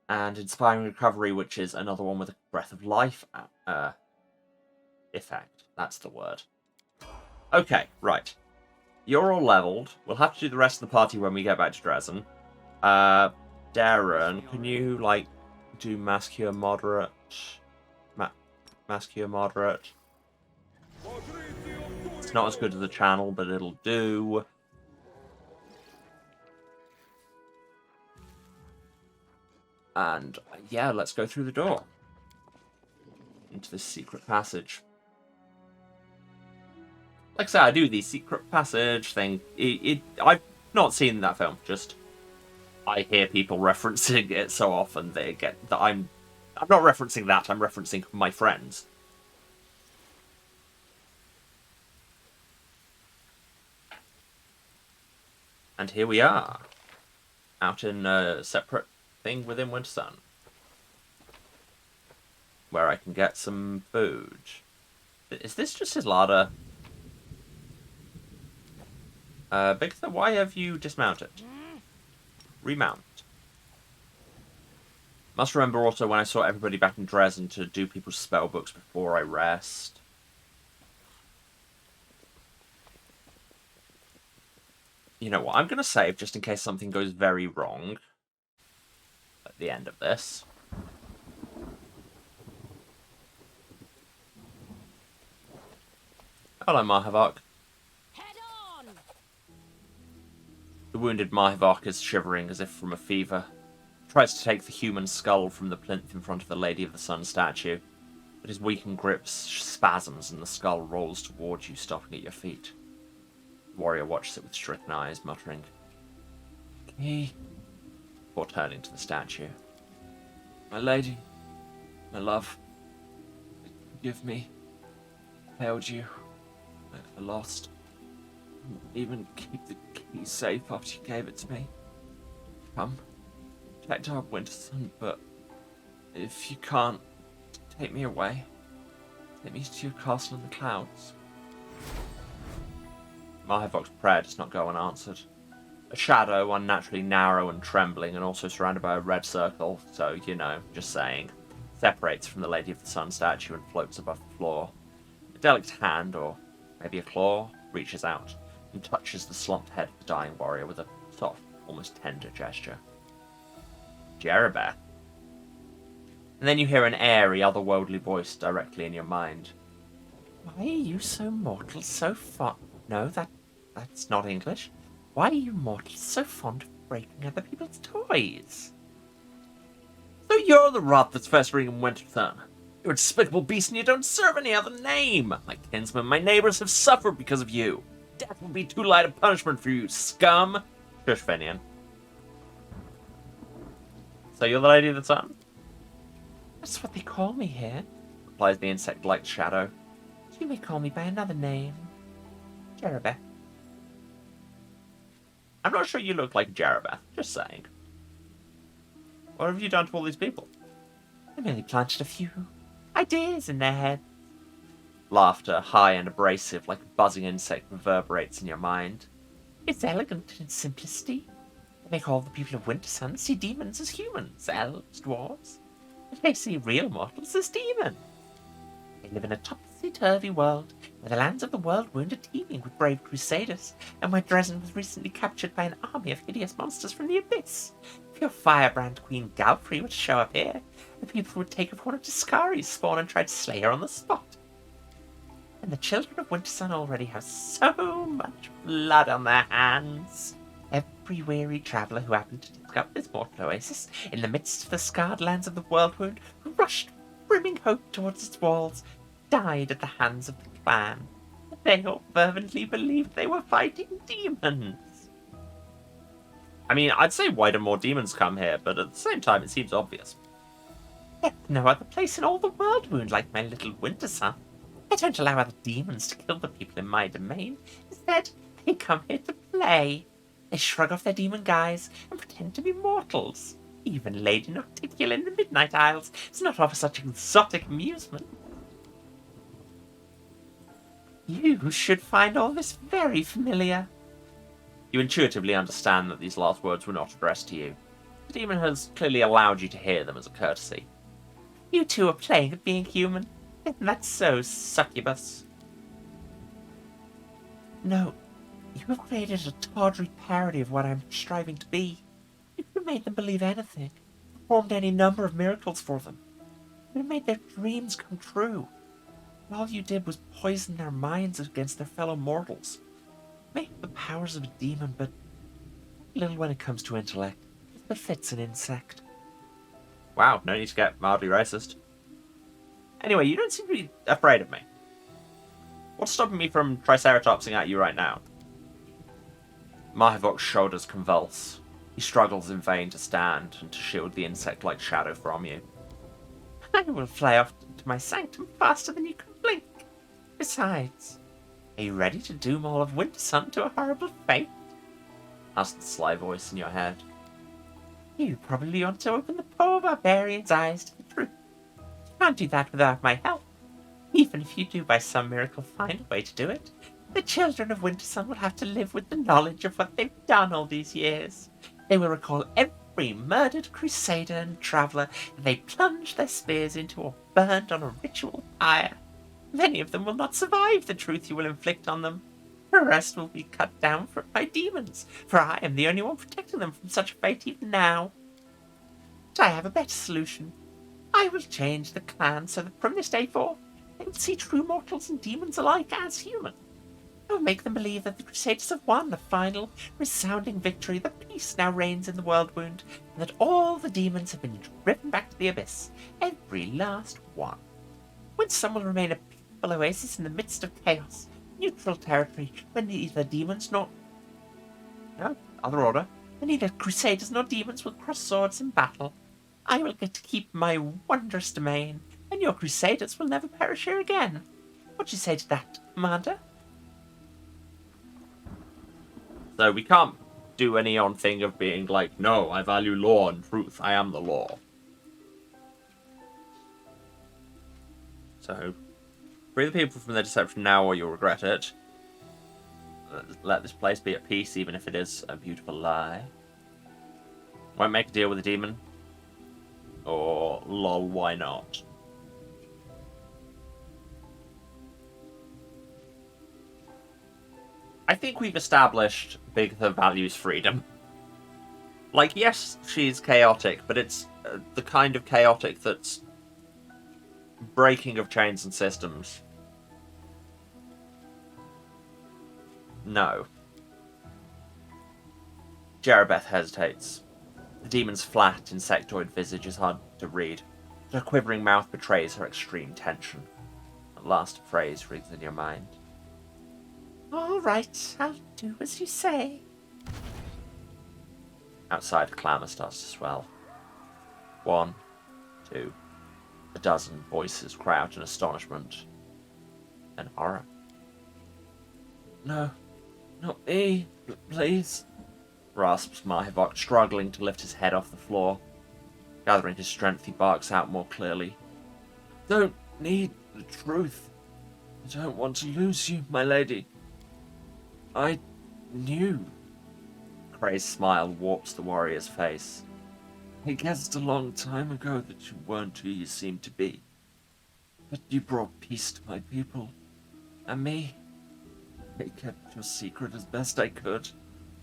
And Inspiring Recovery, which is another one with a Breath of Life effect. That's the word. Okay, right. You're all leveled. We'll have to do the rest of the party when we get back to Dresden. Darren, can you, like, do Mass Cure Moderate? Mass Cure Moderate. It's not as good as the channel, but it'll do. And, yeah, let's go through the door. Into this secret passage. Like I say, I do the secret passage thing. I've not seen that film, just I hear people referencing it so often they get that I'm not referencing that, I'm referencing my friends. And here we are. Out in a separate thing within Winter Sun. Where I can get some food. Is this just his larder? Bigitha, why have you dismounted? Remount. Must remember also when I saw everybody back in Dresden to do people's spell books before I rest. You know what, I'm going to save just in case something goes very wrong at the end of this. Hello, Mahavok. Head on! The wounded Mahavok is shivering as if from a fever. Tries to take the human skull from the plinth in front of the Lady of the Sun statue, but his weakened grip spasms and the skull rolls towards you, stopping at your feet. The warrior watches it with stricken eyes, muttering, "Key," before turning to the statue. "My lady, my love, forgive me. I failed you. I lost. Even keep the key safe after you gave it to me. Come, protect our Winter Sun, but if you can't, take me away. Take me to your castle in the clouds." Mahavok's prayer does not go unanswered. A shadow, unnaturally narrow and trembling, and also surrounded by a red circle, so, you know, just saying, separates from the Lady of the Sun statue and floats above the floor. A delicate hand, or maybe a claw, reaches out and touches the slumped head of the dying warrior with a soft, almost tender gesture. Jerabeth. And then you hear an airy, otherworldly voice directly in your mind. "Why are you so mortal, so fond..." No, that's not English. "Why are you mortals so fond of breaking other people's toys?" "So you're the rot that's festering in Winter Sun. You're a despicable beast and you don't serve any other name. My kinsmen, my neighbors have suffered because of you. Death will be too light a punishment for you, scum." Shush, Finian. "So you're the Lady of the Sun?" "That's what they call me here," replies the insect-like shadow. "You may call me by another name. Jerabeth." I'm not sure you look like Jerabeth, just saying. What have you done to all these people? I merely planted a few ideas in their head. Laughter, high and abrasive, like a buzzing insect, reverberates in your mind. It's elegant in its simplicity. They make all the people of Wintersun see demons as humans, elves, dwarves. And they see real mortals as demons. They live in a topsy-turvy world, where the lands of the world wound are teeming with brave crusaders, and where Dresden was recently captured by an army of hideous monsters from the abyss. If your firebrand Queen Galfrey were to show up here, the people would take upon a Tiscari's spawn and try to slay her on the spot. And the children of Wintersun already have so much blood on their hands. Every weary traveller who happened to discover this mortal oasis in the midst of the scarred lands of the Worldwound, who rushed brimming hope towards its walls, died at the hands of the clan. They all fervently believed they were fighting demons. I mean, I'd say why do more demons come here, but at the same time it seems obvious. There's no other place in all the Worldwound like my little Wintersun. I don't allow other demons to kill the people in my domain. Instead, they come here to play. They shrug off their demon guise and pretend to be mortals. Even Lady Nocticula in the Midnight Isles does not offer such exotic amusement. You should find all this very familiar. You intuitively understand that these last words were not addressed to you. The demon has clearly allowed you to hear them as a courtesy. You two are playing at being human. Isn't that so, succubus? No, you have created a tawdry parody of what I'm striving to be. You could have made them believe anything, performed any number of miracles for them. You could have made their dreams come true. All you did was poison their minds against their fellow mortals. Make the powers of a demon, but little when it comes to intellect. It befits an insect. Wow, no need to get mildly racist. Anyway, you don't seem to be afraid of me. What's stopping me from triceratopsing at you right now? Mahivok's shoulders convulse. He struggles in vain to stand and to shield the insect-like shadow from you. I will fly off to my sanctum faster than you can blink. Besides, are you ready to doom all of Wintersun to a horrible fate? Asked the sly voice in your head. You probably want to open the poor barbarian's eyes to the truth. You can't do that without my help. Even if you do by some miracle find a way to do it, the children of Wintersun will have to live with the knowledge of what they've done all these years. They will recall every murdered crusader and traveller that they plunged their spears into or burned on a ritual pyre. Many of them will not survive the truth you will inflict on them. The rest will be cut down by demons, for I am the only one protecting them from such a fate even now. But I have a better solution. I will change the clan so that from this day forth, they will see true mortals and demons alike as human. I will make them believe that the Crusaders have won a final, resounding victory, that peace now reigns in the Worldwound, and that all the demons have been driven back to the abyss, every last one. Wintersun will remain a peaceful oasis in the midst of chaos, neutral territory, where neither demons nor... No, other order. Where neither Crusaders nor demons will cross swords in battle. I will get to keep my wondrous domain, and your Crusaders will never perish here again. What do you say to that, Commander? So we can't do any on thing of being like, no, I value law and truth. I am the law. So, free the people from their deception now or you'll regret it. Let this place be at peace, even if it is a beautiful lie. Won't make a deal with a demon. Or, lol, why not? I think we've established Bigitha values freedom. Like, yes, she's chaotic, but it's the kind of chaotic that's breaking of chains and systems. No. Jerabeth hesitates. The demon's flat, insectoid visage is hard to read. Her quivering mouth betrays her extreme tension. The last phrase rings in your mind. All right, I'll do as you say. Outside, a clamour starts to swell. 1, 2, a dozen voices cry out in astonishment and horror. No, not me, please. rasps Mahivok, struggling to lift his head off the floor. Gathering his strength, he barks out more clearly. Don't need the truth. I don't want to lose you, my lady. I knew. Cray's smile warps the warrior's face. I guessed a long time ago that you weren't who you seemed to be. But you brought peace to my people. And me. I kept your secret as best I could.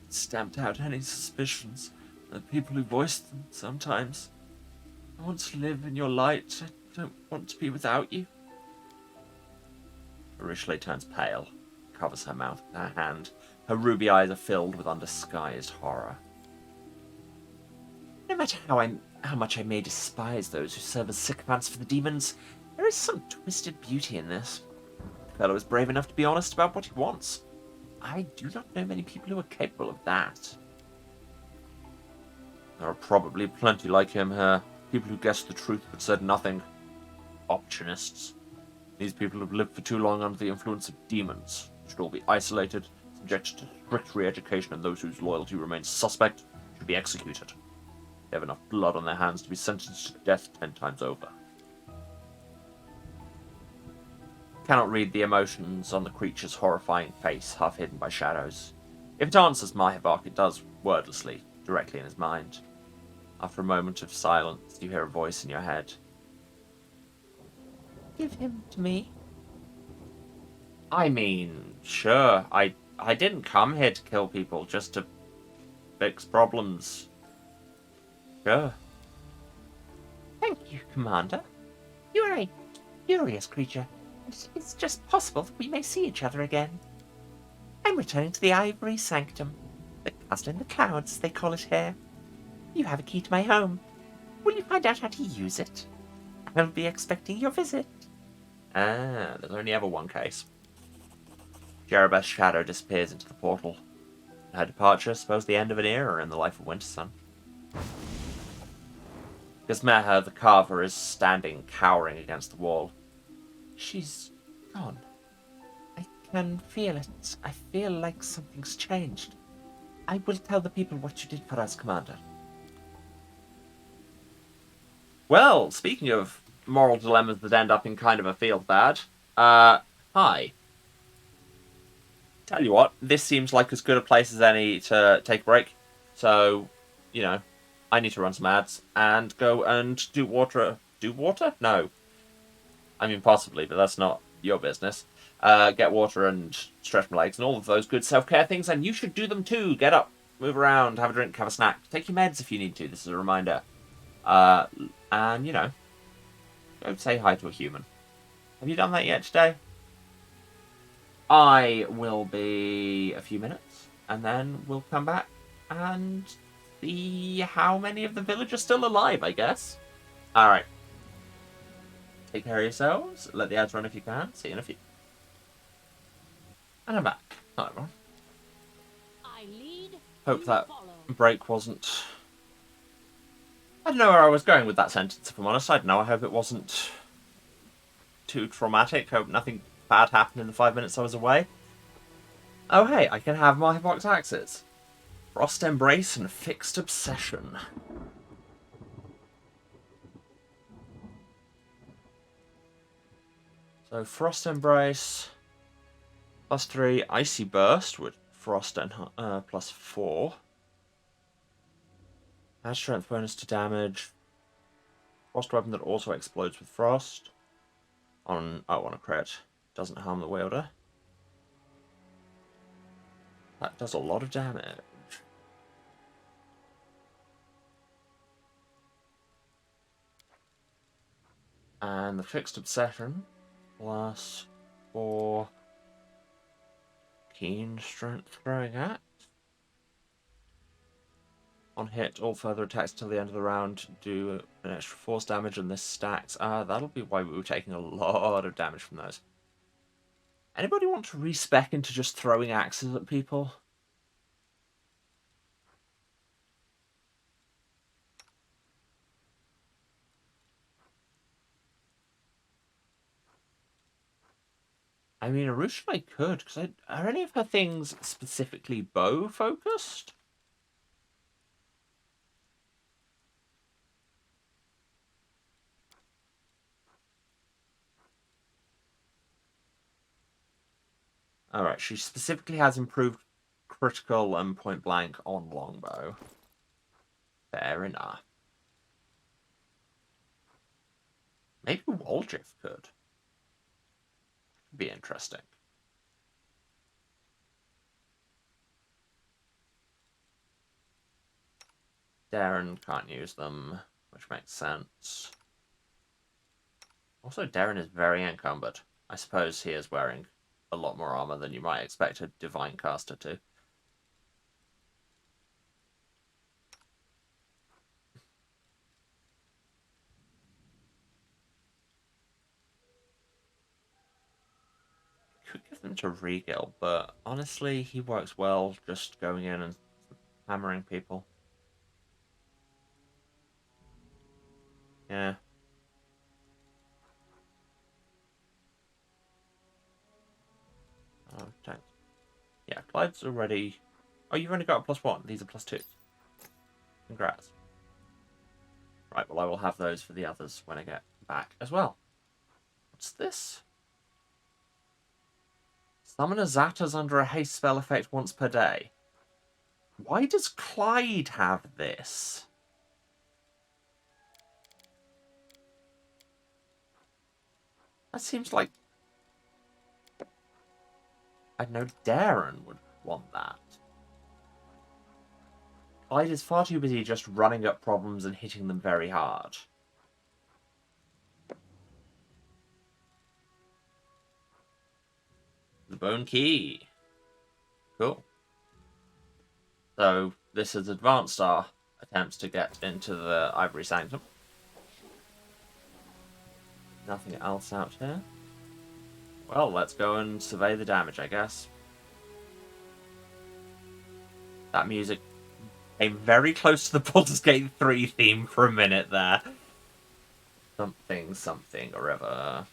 Stamped out any suspicions. The people who voiced them, sometimes. I want to live in your light. I don't want to be without you. Rishley turns pale, covers her mouth with her hand. Her ruby eyes are filled with undisguised horror. No matter how much I may despise those who serve as sycophants for the demons, there is some twisted beauty in this. The fellow is brave enough to be honest about what he wants. I do not know many people who are capable of that. There are probably plenty like him here. People who guessed the truth but said nothing. Opportunists. These people have lived for too long under the influence of demons. Should all be isolated, subjected to strict re-education, and those whose loyalty remains suspect should be executed. They have enough blood on their hands to be sentenced to death 10 times over. Cannot read the emotions on the creature's horrifying face, half hidden by shadows. If it answers Mahivok, it does wordlessly, directly in his mind. After a moment of silence, you hear a voice in your head. Give him to me. I mean, sure. I didn't come here to kill people, just to fix problems. Sure. Thank you, Commander. You are a curious creature, and it's just possible that we may see each other again. I'm returning to the Ivory Sanctum, the castle in the clouds, they call it here. You have a key to my home. Will you find out how to use it? I'll be expecting your visit. Ah, there's only ever one case. Jerebeth's shadow disappears into the portal. Her departure spells the end of an era in the life of Wintersun. Gizmeha, the carver, is standing, cowering against the wall. She's gone. I can feel it. I feel like something's changed. I will tell the people what you did for us, Commander. Well, speaking of moral dilemmas that end up in kind of a field bad, hi. Tell you what, this seems like as good a place as any to take a break. So, you know, I need to run some ads and go and do water. Do water? No. I mean, possibly, but that's not your business. Get water and stretch my legs and all of those good self-care things, and you should do them too. Get up, move around, have a drink, have a snack. Take your meds if you need to. This is a reminder. And, you know, go say hi to a human. Have you done that yet today? I will be a few minutes, and then we'll come back and see how many of the village are still alive, I guess. Alright. Take care of yourselves. Let the ads run if you can. See you in a few. And I'm back. Hi, everyone. I lead, Hope you that follow. break wasn't... I don't know where I was going with that sentence, if I'm honest. I don't know. I hope it wasn't too traumatic. Hope nothing bad happened in the 5 minutes I was away. Oh, hey, I can have my box axes. Frost Embrace and Fixed Obsession. So, Frost Embrace, +3, Icy Burst with Frost and +4. Add strength bonus to damage. Frost weapon that also explodes with frost. On a crit. Doesn't harm the wielder. That does a lot of damage. And the Fixed Obsession +4 Keen Strength Throwing Axe. On hit, all further attacks till the end of the round do an extra force damage, and this stacks. That'll be why we were taking a lot of damage from those. Anybody want to respec into just throwing axes at people? I mean, Arusha I could, because are any of her things specifically bow focused? Alright, she specifically has improved critical and point blank on longbow. Fair enough. Maybe Waldriff could. Be interesting. Darren can't use them, which makes sense. Also, Darren is very encumbered. I suppose he is wearing a lot more armor than you might expect a divine caster to. Could give them to Regal, but honestly, he works well just going in and hammering people. Yeah. Oh, thanks. Yeah, Clyde's already... Oh, you've only got a +1. These are +2. Congrats. Right, well, I will have those for the others when I get back as well. What's this? Summon a Zatas under a haste spell effect once per day. Why does Clyde have this? That seems like... I know Darren would want that. Clyde is far too busy just running up problems and hitting them very hard. The Bone Key. Cool. So, this is advanced our attempts to get into the Ivory Sanctum. Nothing else out here. Well, let's go and survey the damage, I guess. That music came very close to the Baldur's Gate 3 theme for a minute there. Something, something, or other.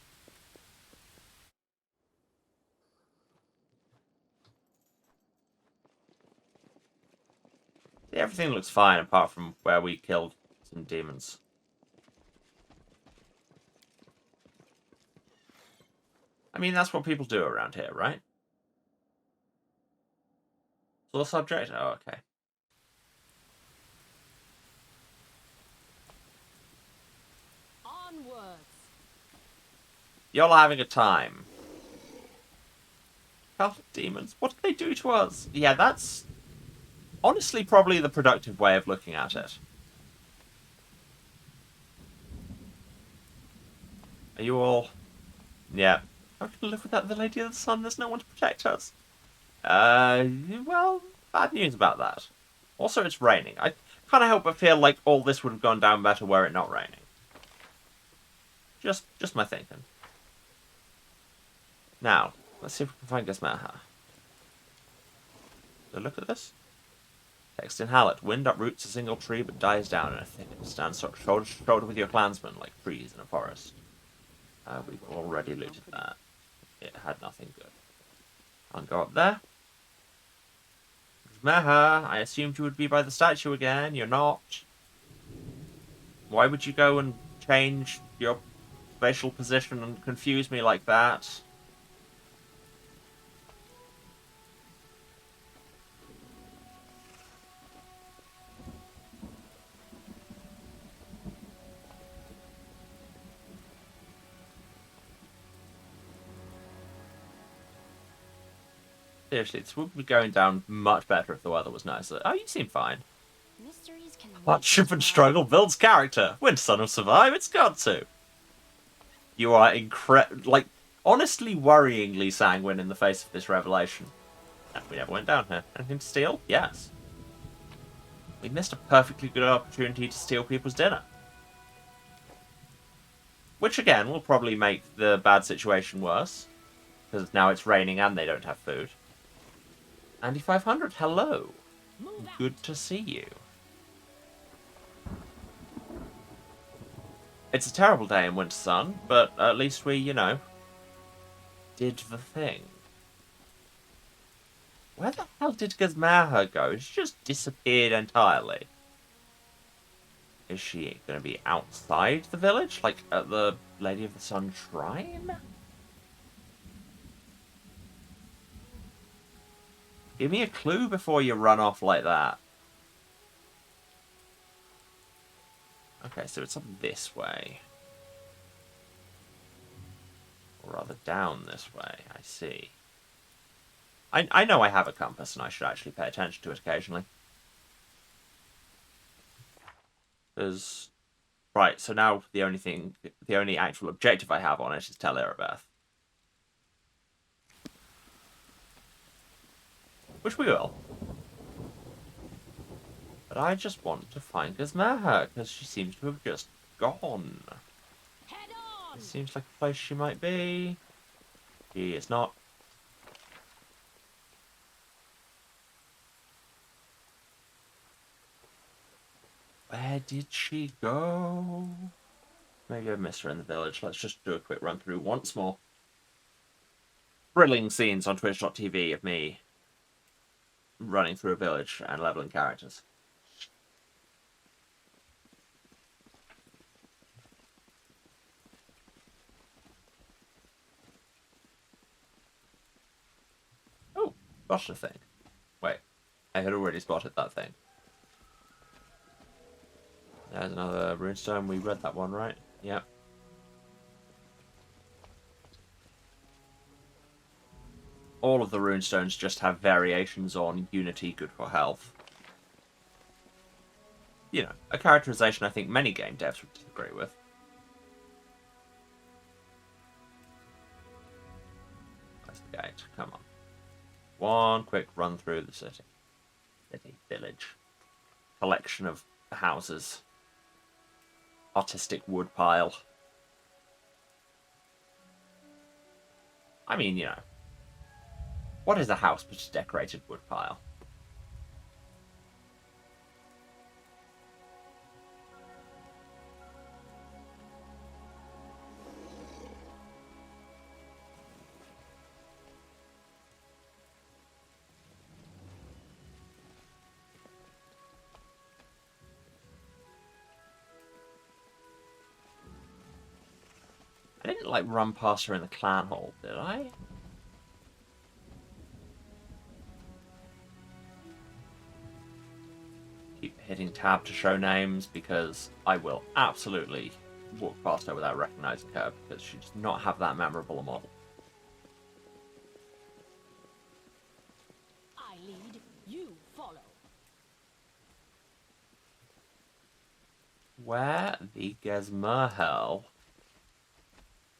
Everything looks fine apart from where we killed some demons. I mean, that's what people do around here, right? Source subject? Oh, okay. Onwards. Y'all are having a time. Hell, demons. What did they do to us? Yeah, that's honestly probably the productive way of looking at it. Are you all... Yeah. How can we live without the Lady of the Sun? There's no one to protect us. Well, bad news about that. Also, it's raining. I can't help but feel like all this would have gone down better were it not raining. Just my thinking. Now, let's see if we can find Gizmaha. So look at this. Text in Hallett. Wind uproots a single tree but dies down in a thicket. Stand shoulder to shoulder with your clansmen like trees in a forest. We've already looted that. It had nothing good. I'll go up there. Gizmaha, I assumed you would be by the statue again. You're not. Why would you go and change your spatial position and confuse me like that? Seriously, this would be going down much better if the weather was nicer. Oh, you seem fine. Mysteries can Hardship and struggle builds character. When Sun will survive, it's got to. You are like, honestly worryingly sanguine in the face of this revelation. And we never went down here. Anything to steal? Yes. We missed a perfectly good opportunity to steal people's dinner. Which, again, will probably make the bad situation worse. Because now it's raining and they don't have food. Andy 500, hello. Good to see you. It's a terrible day in Winter Sun, but at least we, you know, did the thing. Where the hell did Gizmaha go? She just disappeared entirely. Is she going to be outside the village? Like at the Lady of the Sun Shrine? Give me a clue before you run off like that. Okay, so it's up this way. Or rather down this way, I see. I know I have a compass and I should actually pay attention to it occasionally. Because, right, so now the only actual objective I have on it is tell Erebeth. Which we will. But I just want to find Gizmaha, because she seems to have just gone. Head on! It seems like a place she might be. She is not. Where did she go? Maybe I missed her in the village. Let's just do a quick run through once more. Thrilling scenes on Twitch.tv of me running through a village and leveling characters. Oh, spotted a thing. Wait, I had already spotted that thing. There's another runestone. We read that one, right? Yep. All of the runestones just have variations on Unity, good for health. You know, a characterization I think many game devs would disagree with. Where's the gate? Come on. One quick run through the city. City, village. Collection of houses. Artistic woodpile. I mean, you know. What is a house but a decorated woodpile? I didn't, like, run past her in the clan hall, did I? Keep hitting tab to show names, because I will absolutely walk past her without recognizing her, because she does not have that memorable a model. I lead, you follow. Where the Gizmaha?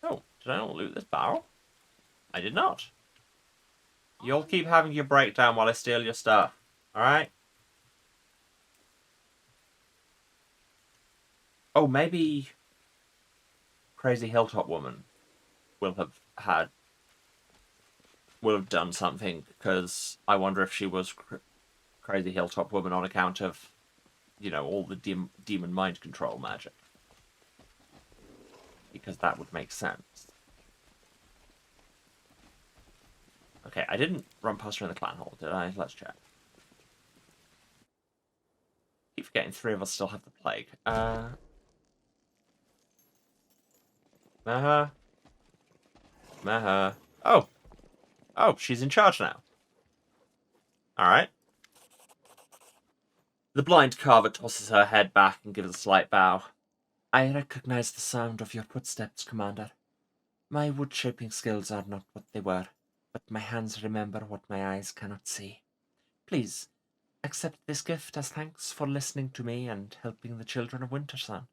Oh, did I not loot this barrel? I did not. You'll keep having your breakdown while I steal your stuff. Alright? Oh, maybe Crazy Hilltop Woman will have done something, because I wonder if she was Crazy Hilltop Woman on account of, you know, all the demon mind control magic. Because that would make sense. Okay, I didn't run past her in the clan hall, did I? Let's check. Keep forgetting 3 of us still have the plague. Maha. Oh! Oh, she's in charge now. Alright. The blind carver tosses her head back and gives a slight bow. I recognize the sound of your footsteps, Commander. My wood-shaping skills are not what they were, but my hands remember what my eyes cannot see. Please, accept this gift as thanks for listening to me and helping the children of Wintersun.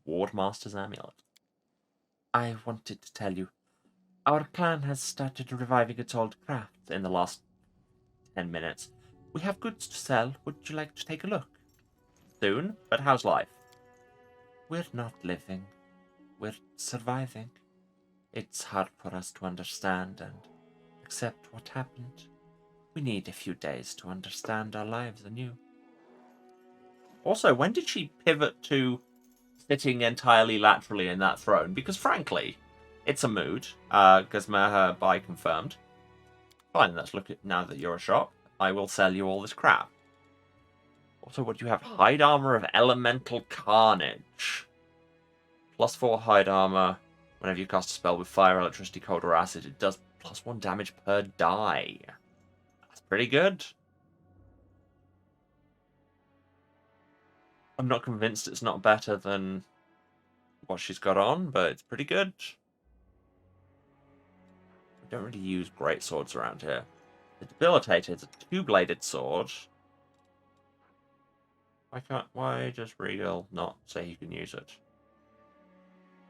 Wardmaster's amulet. I wanted to tell you, our clan has started reviving its old crafts in the last 10 minutes. We have goods to sell. Would you like to take a look? Soon, but how's life? We're not living. We're surviving. It's hard for us to understand and accept what happened. We need a few days to understand our lives anew. Also, when did she pivot to sitting entirely laterally in that throne? Because frankly, it's a mood. Gizmaha by confirmed. Fine, let's look at now that you're a shop. I will sell you all this crap. Also, what do you have? Hide armor of elemental carnage. +4 hide armor. Whenever you cast a spell with fire, electricity, cold, or acid, it does +1 damage per die. That's pretty good. I'm not convinced it's not better than what she's got on, but it's pretty good. We don't really use great swords around here. The Debilitator is a two-bladed sword. Why does Regal not say he can use it?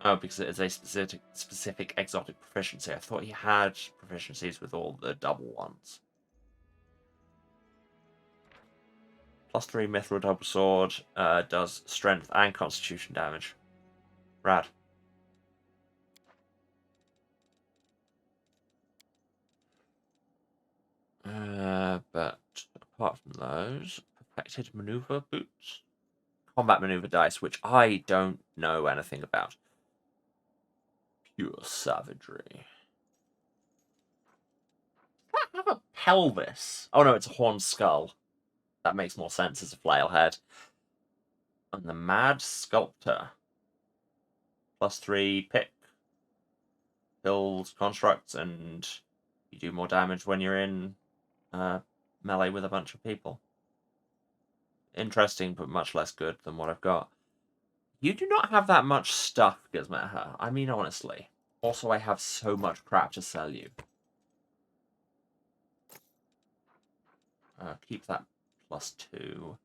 Oh, because it is a specific exotic proficiency. I thought he had proficiencies with all the double ones. +3 Mithril Double Sword does strength and constitution damage. Rad. But apart from those, perfected maneuver boots, combat maneuver dice, which I don't know anything about. Pure savagery. Does that have a pelvis? Oh no, it's a horned skull. That makes more sense as a flail head. And the Mad Sculptor. +3 pick. Builds constructs, and you do more damage when you're in melee with a bunch of people. Interesting, but much less good than what I've got. You do not have that much stuff, Gizmeha. I mean, honestly. Also, I have so much crap to sell you. Keep that +2.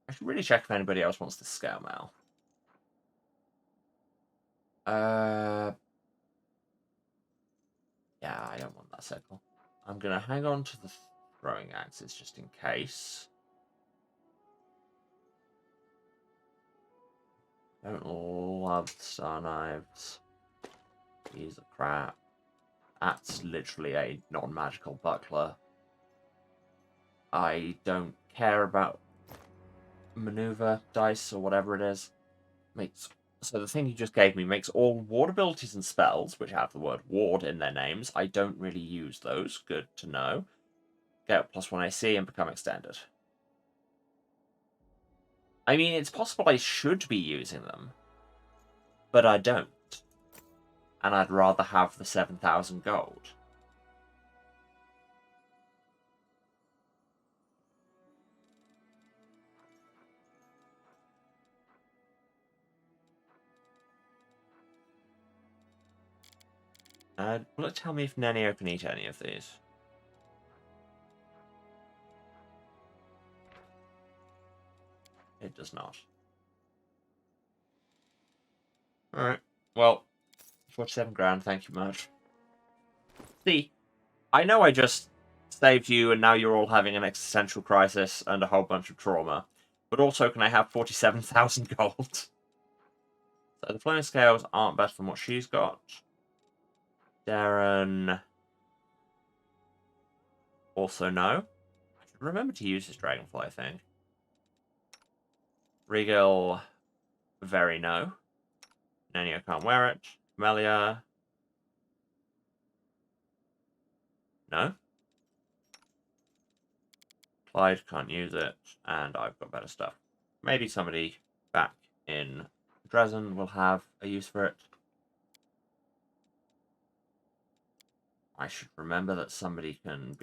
I should really check if anybody else wants this scale mail. Yeah, I don't want that circle. I'm gonna hang on to the throwing axes just in case. I don't love star knives. These are crap. That's literally a non-magical buckler. I don't care about maneuver dice or whatever it is. So the thing you just gave me makes all ward abilities and spells, which have the word ward in their names. I don't really use those. Good to know. Get +1 AC and become extended. I mean, it's possible I should be using them, but I don't. And I'd rather have the 7,000 gold. Will it tell me if Nenio can eat any of these? It does not. Alright. Well, 47 grand, thank you much. See, I know I just saved you and now you're all having an existential crisis and a whole bunch of trauma. But also, can I have 47,000 gold? So the flaming scales aren't better than what she's got. Darren... also no. I should remember to use his dragonfly thing. Regal... very no. Nenio can't wear it. Melia... no. Clyde can't use it, and I've got better stuff. Maybe somebody back in Dresden will have a use for it. I should remember that somebody can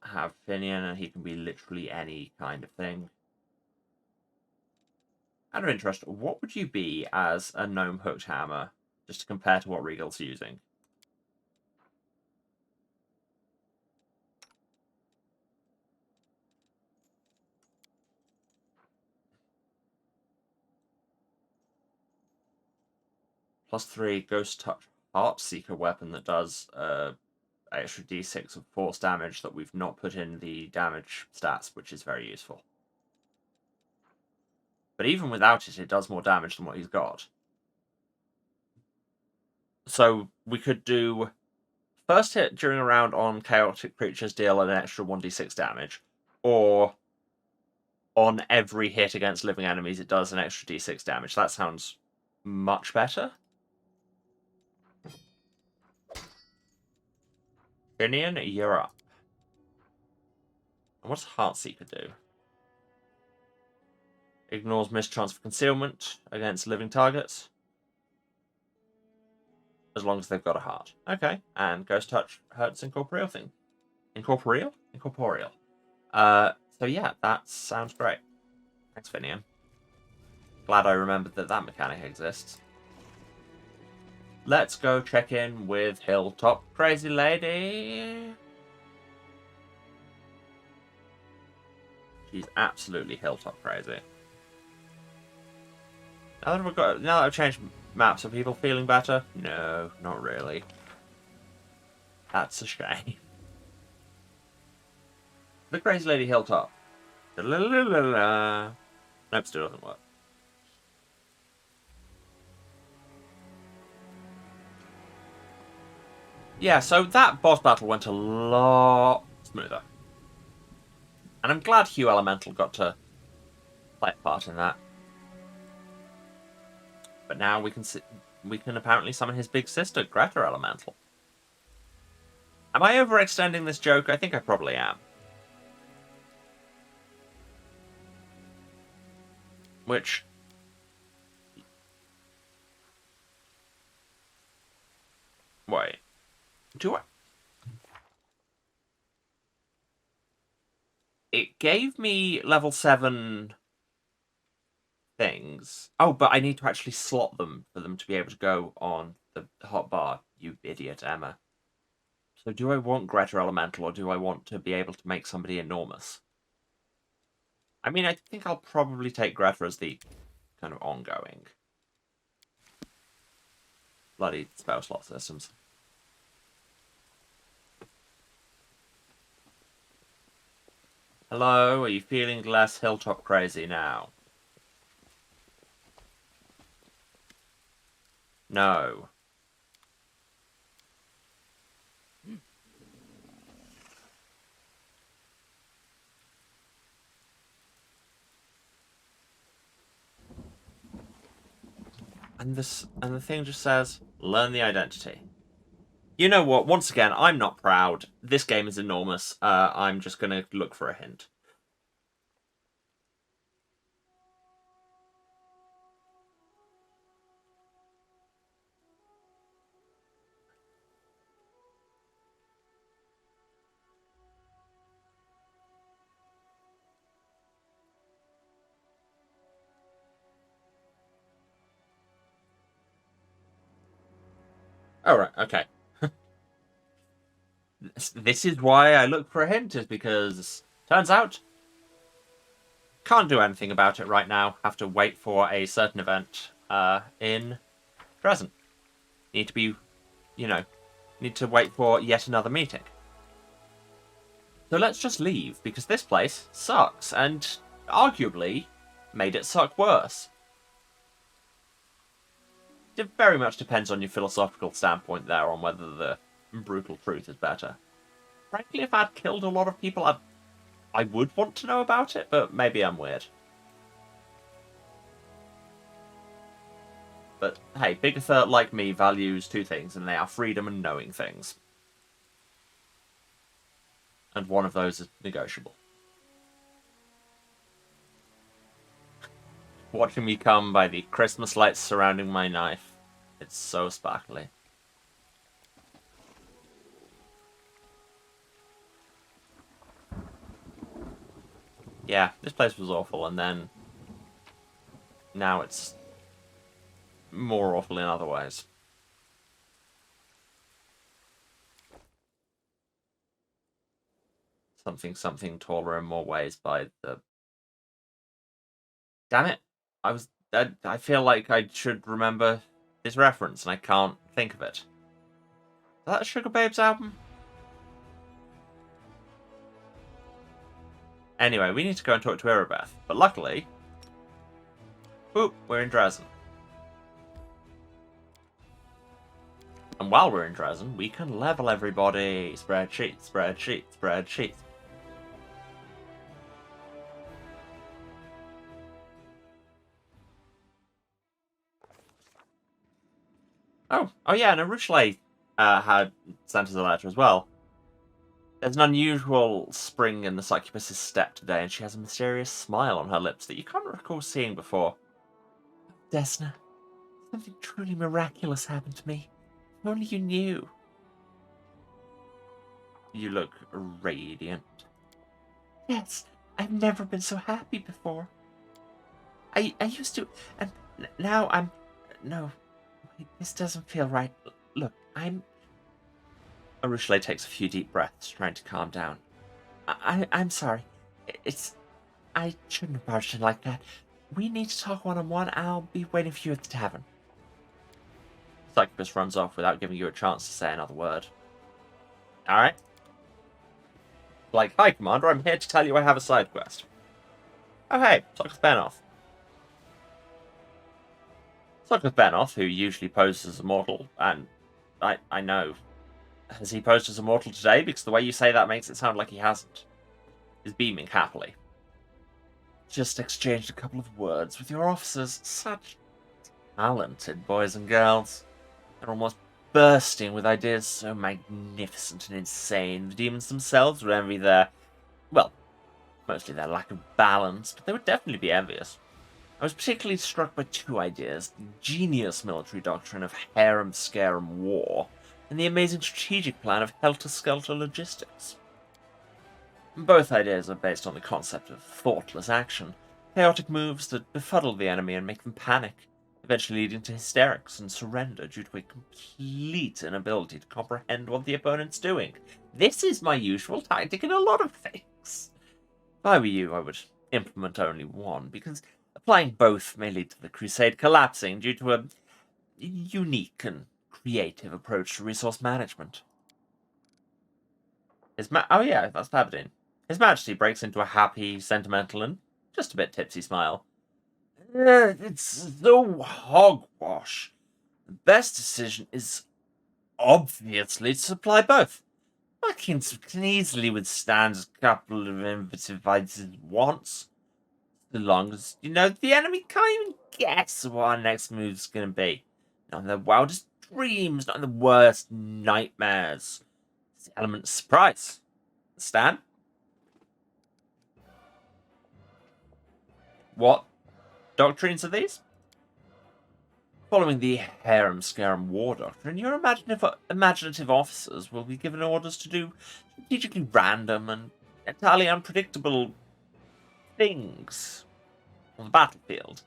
have Finian, and he can be literally any kind of thing. Out of interest, what would you be as a gnome hooked hammer, just to compare to what Regal's using? +3 Ghost Touch Heartseeker weapon that does extra d6 of force damage that we've not put in the damage stats, which is very useful. But even without it, it does more damage than what he's got. So we could do first hit during a round on chaotic creatures deal an extra 1d6 damage, or on every hit against living enemies it does an extra d6 damage. That sounds much better. Finian, you're up. And what's Heartseeker do? Ignores mischance for concealment against living targets. As long as they've got a heart. Okay. And Ghost Touch hurts incorporeal thing. Incorporeal? Incorporeal. So yeah, that sounds great. Thanks, Finian. Glad I remembered that that mechanic exists. Let's go check in with Hilltop Crazy Lady. She's absolutely Hilltop crazy. Now that I've changed maps, are people feeling better? No, not really. That's a shame. The Crazy Lady Hilltop. Nope, still doesn't work. Yeah, so that boss battle went a lot smoother. And I'm glad Hugh Elemental got to play a part in that. But now we can apparently summon his big sister, Greta Elemental. Am I overextending this joke? I think I probably am. Which... Wait. Do I... It gave me level 7 things. Oh, but I need to actually slot them for them to be able to go on the hotbar, you idiot, Emma. So do I want Greta Elemental, or do I want to be able to make somebody enormous? I mean, I think I'll probably take Greta as the kind of ongoing. Bloody spell slot systems. Hello, are you feeling less Hilltop crazy now? No. And the thing just says, learn the identity. You know what? Once again, I'm not proud. This game is enormous. I'm just going to look for a hint. Alright, okay. This is why I look for a hint, is because turns out can't do anything about it right now. Have to wait for a certain event in Dresden. Need to be, need to wait for yet another meeting. So let's just leave, because this place sucks, and arguably made it suck worse. It very much depends on your philosophical standpoint there on whether the brutal truth is better. Frankly, if I'd killed a lot of people, I would want to know about it, but maybe I'm weird. But hey, Bigitha, like me, values two things, and they are freedom and knowing things. And one of those is negotiable. Watching me come by the Christmas lights surrounding my knife. It's so sparkly. Yeah, this place was awful, and then now it's more awful in other ways. Something taller in more ways by the... Damn it! I feel like I should remember this reference, and I can't think of it. Is that a Sugar Babes album? Anyway, we need to go and talk to Irabeth. But luckily... Boop, we're in Dresden. And while we're in Dresden, we can level everybody. Spreadsheet, spreadsheet, spreadsheet. Oh yeah, and Arushale had sent us a letter as well. There's an unusual spring in the succubus's step today, and she has a mysterious smile on her lips that you can't recall seeing before. Desna, something truly miraculous happened to me. If only you knew. You look radiant. Yes, I've never been so happy before. I used to, and now I'm... No, wait, this doesn't feel right. Look, Arushale takes a few deep breaths, trying to calm down. I'm sorry. I shouldn't have barged in like that. We need to talk one-on-one. I'll be waiting for you at the tavern. Succubus runs off without giving you a chance to say another word. Alright. Like, hi, Commander, I'm here to tell you I have a side quest. Oh, hey, talk with Benoth. Talk with Benoth, who usually poses as a mortal, and I know. Has he posed as a mortal today? Because the way you say that makes it sound like he hasn't. He's beaming happily. Just exchanged a couple of words with your officers. Such talented boys and girls. They're almost bursting with ideas so magnificent and insane. The demons themselves would envy their, well, mostly their lack of balance, but they would definitely be envious. I was particularly struck by two ideas: the genius military doctrine of harem, scarum, war, and the amazing strategic plan of helter-skelter logistics. Both ideas are based on the concept of thoughtless action, chaotic moves that befuddle the enemy and make them panic, eventually leading to hysterics and surrender due to a complete inability to comprehend what the opponent's doing. This is my usual tactic in a lot of things. If I were you, I would implement only one, because applying both may lead to the crusade collapsing due to a unique and creative approach to resource management. Oh yeah, that's Paladin. His Majesty breaks into a happy, sentimental, and just a bit tipsy smile. It's so hogwash. The best decision is obviously to supply both. My kings can easily withstand a couple of invited wants. So long as, the enemy can't even guess what our next move's going to be. Not in their wildest dreams, not in the worst nightmares. It's the element of surprise. Stan? What doctrines are these? Following the harem scarum war doctrine, your imaginative officers will be given orders to do strategically random and entirely unpredictable things on the battlefield.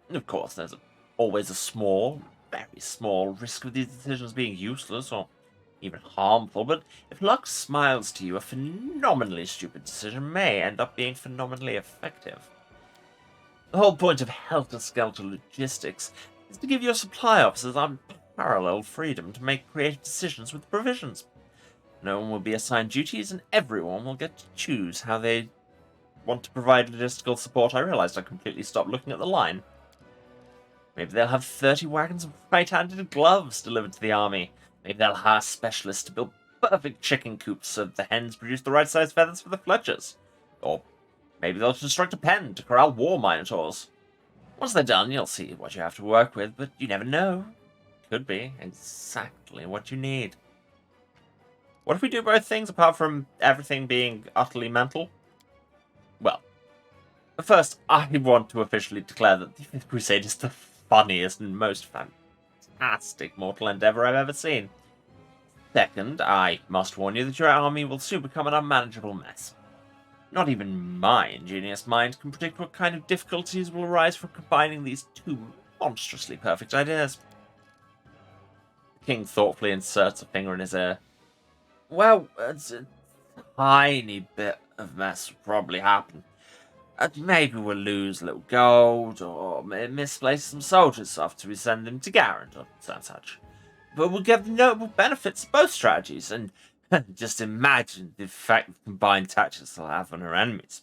And of course, there's always a small, very small risk of these decisions being useless or even harmful, but if luck smiles to you, a phenomenally stupid decision may end up being phenomenally effective. The whole point of helter-skelter logistics is to give your supply officers unparalleled freedom to make creative decisions with provisions. No one will be assigned duties, and everyone will get to choose how they want to provide logistical support. I realized I completely stopped looking at the line. Maybe they'll have 30 wagons of right-handed gloves delivered to the army. Maybe they'll hire specialists to build perfect chicken coops so that the hens produce the right size feathers for the fletchers. Or maybe they'll construct a pen to corral war minotaurs. Once they're done, you'll see what you have to work with, but you never know. Could be exactly what you need. What if we do both things apart from everything being utterly mental? Well, first, I want to officially declare that the Fifth Crusade is the funniest and most fantastic mortal endeavor I've ever seen. Second, I must warn you that your army will soon become an unmanageable mess. Not even my ingenious mind can predict what kind of difficulties will arise from combining these two monstrously perfect ideas. The king thoughtfully inserts a finger in his ear. Well, a tiny bit of mess will probably happen. Maybe we'll lose a little gold, or misplace some soldiers after we send them to Garand, or such. But we'll get the notable benefits of both strategies, and just imagine the effect of combined tactics they'll have on our enemies.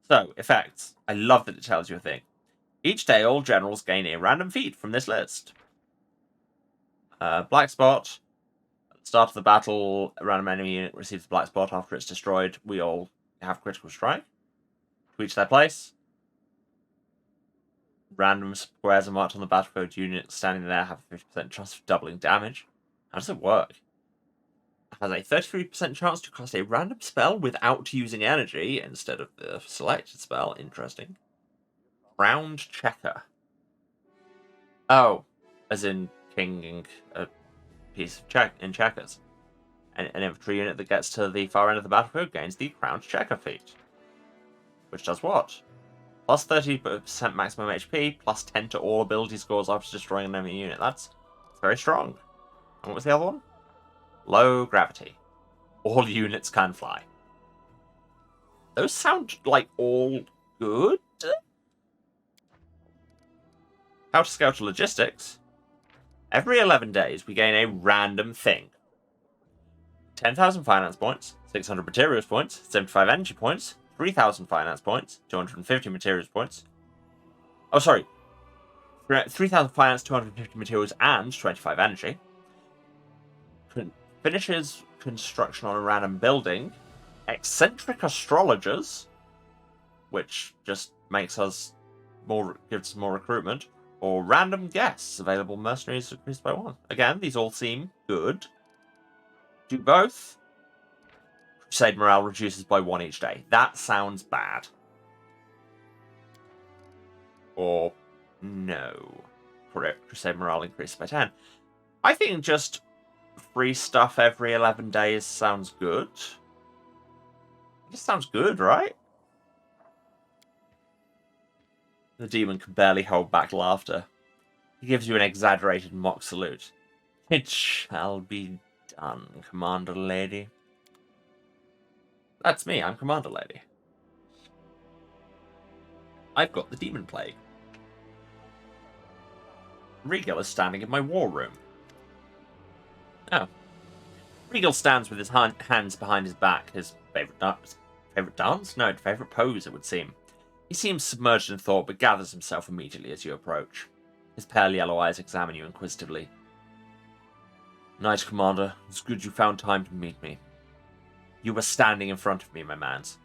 So, effects. I love that it tells you a thing. Each day, all generals gain a random feat from this list. Black spot. At the start of the battle, a random enemy unit receives a black spot. After it's destroyed, we all have critical strike. To each their place. Random squares are marked on the battlefield. Units standing there have a 50% chance of doubling damage. How does it work? has a 33% chance to cast a random spell without using energy instead of the selected spell. Interesting. Round checker. Oh, as in kinging a piece of checkers. An infantry unit that gets to the far end of the battlefield gains the crowned checker feat. Which does what? Plus 30% maximum HP, plus 10 to all ability scores after destroying an enemy unit. That's very strong. And what was the other one? Low gravity. All units can fly. Those sound like all good. How to scout logistics. Every 11 days, we gain a random thing. 10,000 finance points, 600 materials points, 75 energy points, 3,000 finance points, 250 materials points. Oh, sorry. 3,000 finance, 250 materials, and 25 energy. Finishes construction on a random building. Eccentric astrologers, which just makes us gives us more recruitment. Or random guests. Available mercenaries increased by 1. Again, these all seem good. Do both. Crusade morale reduces by 1 each day. That sounds bad. Or no. Crusade morale increased by 10. I think just free stuff every 11 days sounds good. This sounds good, right? The demon can barely hold back laughter. He gives you an exaggerated mock salute. It shall be done, Commander Lady. That's me, I'm Commander Lady. I've got the demon plague. Regal is standing in my war room. Oh. Regal stands with his hands behind his back, his favourite dance? No, favourite pose, it would seem. He seems submerged in thought, but gathers himself immediately as you approach. His pale yellow eyes examine you inquisitively. Knight Commander, it's good you found time to meet me. You were standing in front of me, my mans.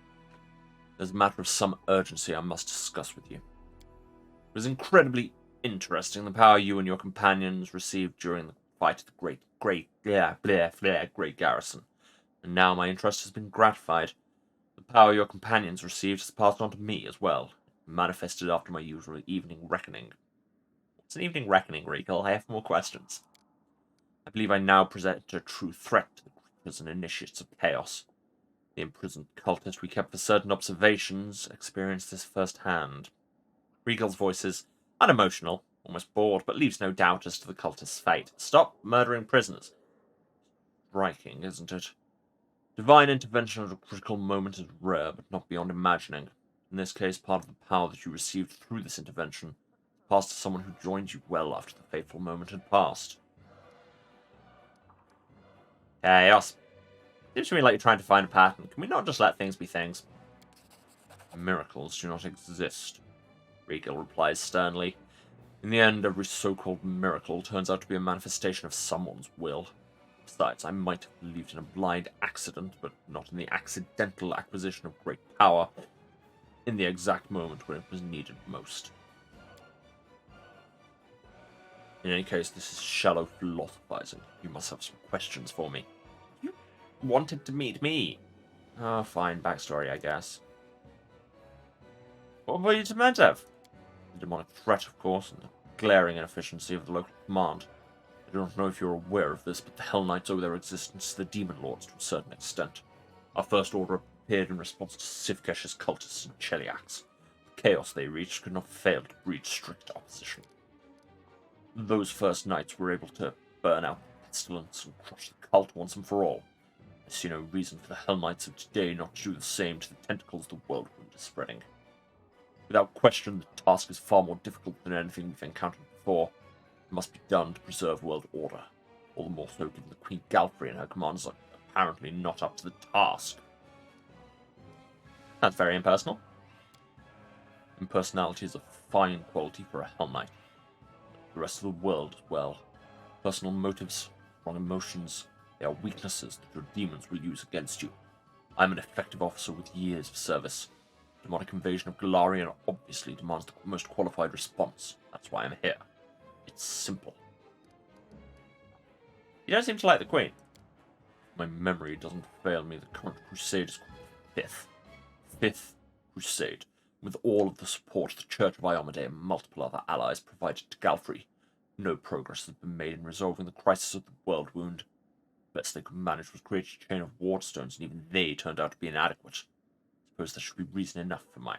There's a matter of some urgency I must discuss with you. It was incredibly interesting the power you and your companions received during the fight of the Great Garrison. And now my interest has been gratified. The power your companions received has passed on to me as well, manifested after my usual evening reckoning. What's an evening reckoning, Regal? I have more questions. I believe I now present a true threat to the creatures and initiates of chaos. The imprisoned cultist we kept for certain observations experienced this firsthand. Regal's voice is unemotional, almost bored, but leaves no doubt as to the cultist's fate. Stop murdering prisoners. Striking, isn't it? Divine intervention at a critical moment is rare, but not beyond imagining. In this case, part of the power that you received through this intervention passed to someone who joined you well after the fateful moment had passed. Chaos. Seems to me like you're trying to find a pattern. Can we not just let things be things? Miracles do not exist, Regal replies sternly. In the end, every so-called miracle turns out to be a manifestation of someone's will. Besides, I might have believed in a blind accident, but not in the accidental acquisition of great power in the exact moment when it was needed most. In any case, this is shallow philosophizing. You must have some questions for me. You wanted to meet me. Oh, fine, backstory, I guess. What were you to meant of? The demonic threat, of course, and the glaring inefficiency of the local command. I don't know if you're aware of this, but the Hell Knights owe their existence to the Demon Lords to a certain extent. Our First Order appeared in response to Sivkesh's cultists and Cheliacs. The chaos they reached could not fail to breed strict opposition. Those first Knights were able to burn out the pestilence and crush the cult once and for all. I see no reason for the Hell Knights of today not to do the same to the tentacles the whirlwind is spreading. Without question, the task is far more difficult than anything we've encountered before. It must be done to preserve world order. All the more so given the Queen Galfrey and her commanders are apparently not up to the task. That's very impersonal. Impersonality is a fine quality for a Hell Knight. The rest of the world as well. Personal motives, strong emotions, they are weaknesses that your demons will use against you. I'm an effective officer with years of service. The demonic invasion of Galarian obviously demands the most qualified response. That's why I'm here. It's simple. You don't seem to like the Queen. my memory doesn't fail me, the current crusade is called the Fifth Crusade, with all of the support the Church of Iomedae and multiple other allies provided to Galfrey. No progress has been made in resolving the crisis of the world wound. Best they could manage was create a chain of wardstones, and even they turned out to be inadequate. Suppose there should be reason enough for my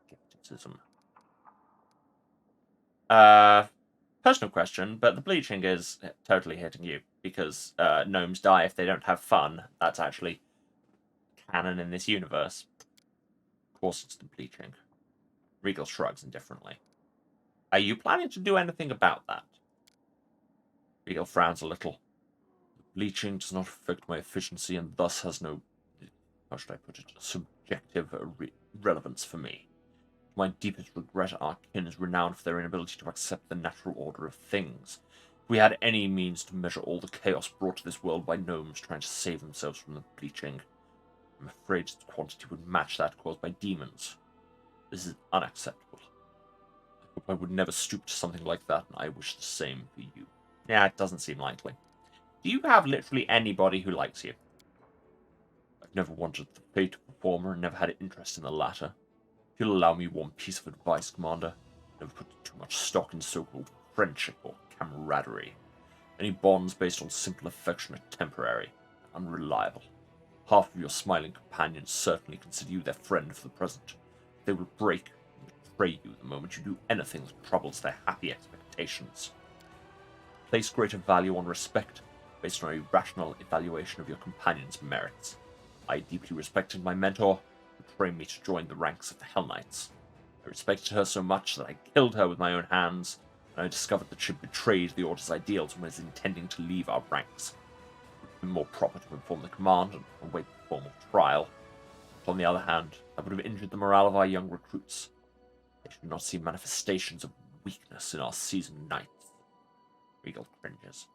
skepticism. Personal question, but the bleaching is totally hitting you, because gnomes die if they don't have fun. That's actually canon in this universe. Of course it's the bleaching. Regal shrugs indifferently. Are you planning to do anything about that? Regal frowns a little. Bleaching does not affect my efficiency and thus has no, how should I put it, subjective relevance for me. To my deepest regret, our kin is renowned for their inability to accept the natural order of things. If we had any means to measure all the chaos brought to this world by gnomes trying to save themselves from the bleaching, I'm afraid its quantity would match that caused by demons. This is unacceptable. I hope I would never stoop to something like that, and I wish the same for you. Yeah, it doesn't seem likely. Do you have literally anybody who likes you? I've never wanted the fate of performer and never had an interest in the latter. If you'll allow me one piece of advice, Commander, never put too much stock in so-called friendship or camaraderie. Any bonds based on simple affection are temporary and unreliable. Half of your smiling companions certainly consider you their friend for the present. They will break and betray you the moment you do anything that troubles their happy expectations. Place greater value on respect based on a rational evaluation of your companion's merits. I deeply respected my mentor, who trained me to join the ranks of the Hell Knights. I respected her so much that I killed her with my own hands, and I discovered that she betrayed the Order's ideals when it was intending to leave our ranks. It would have been more proper to inform the command and await the formal trial. But on the other hand, that would have injured the morale of our young recruits. They should not see manifestations of weakness in our seasoned knights. Regal cringes.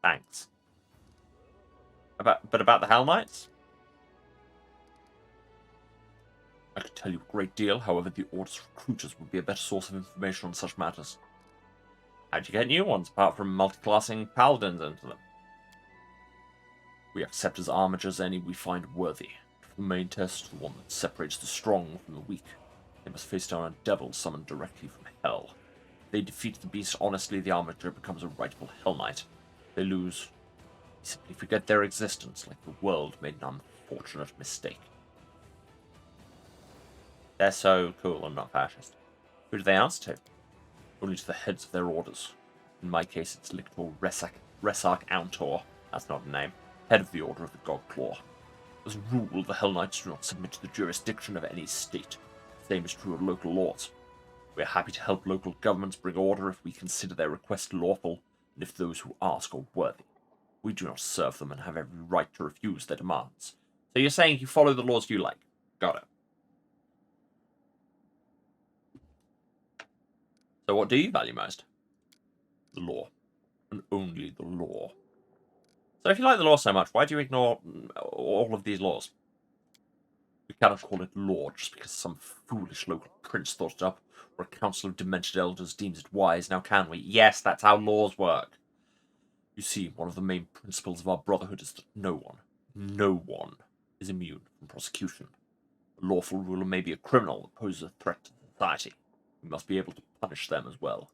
Thanks. But about the Hell Knights? I could tell you a great deal, however the Order's recruiters would be a better source of information on such matters. How'd you get new ones, apart from multiclassing paladins into them? We accept as armigers any we find worthy. The main test, the one that separates the strong from the weak. They must face down a devil summoned directly from hell. If they defeat the beast honestly, the armiger becomes a rightful Hell Knight. If they lose, they simply forget their existence, like the world made an unfortunate mistake. They're so cool and not fascist. Who do they answer to? Only to the heads of their orders. In my case, it's Lictor Resak Auntor. That's not a name. Head of the Order of the Godclaw. As a rule, the Hell Knights do not submit to the jurisdiction of any state. The same is true of local laws. We are happy to help local governments bring order if we consider their request lawful, and if those who ask are worthy. We do not serve them and have every right to refuse their demands. So you're saying you follow the laws you like? Got it. So what do you value most? The law. And only the law. So if you like the law so much, why do you ignore all of these laws? We cannot call it law just because some foolish local prince thought it up, or a council of demented elders deems it wise, now can we? Yes, that's how laws work. You see, one of the main principles of our brotherhood is that no one is immune from prosecution. A lawful ruler may be a criminal that poses a threat to society. We must be able to punish them as well.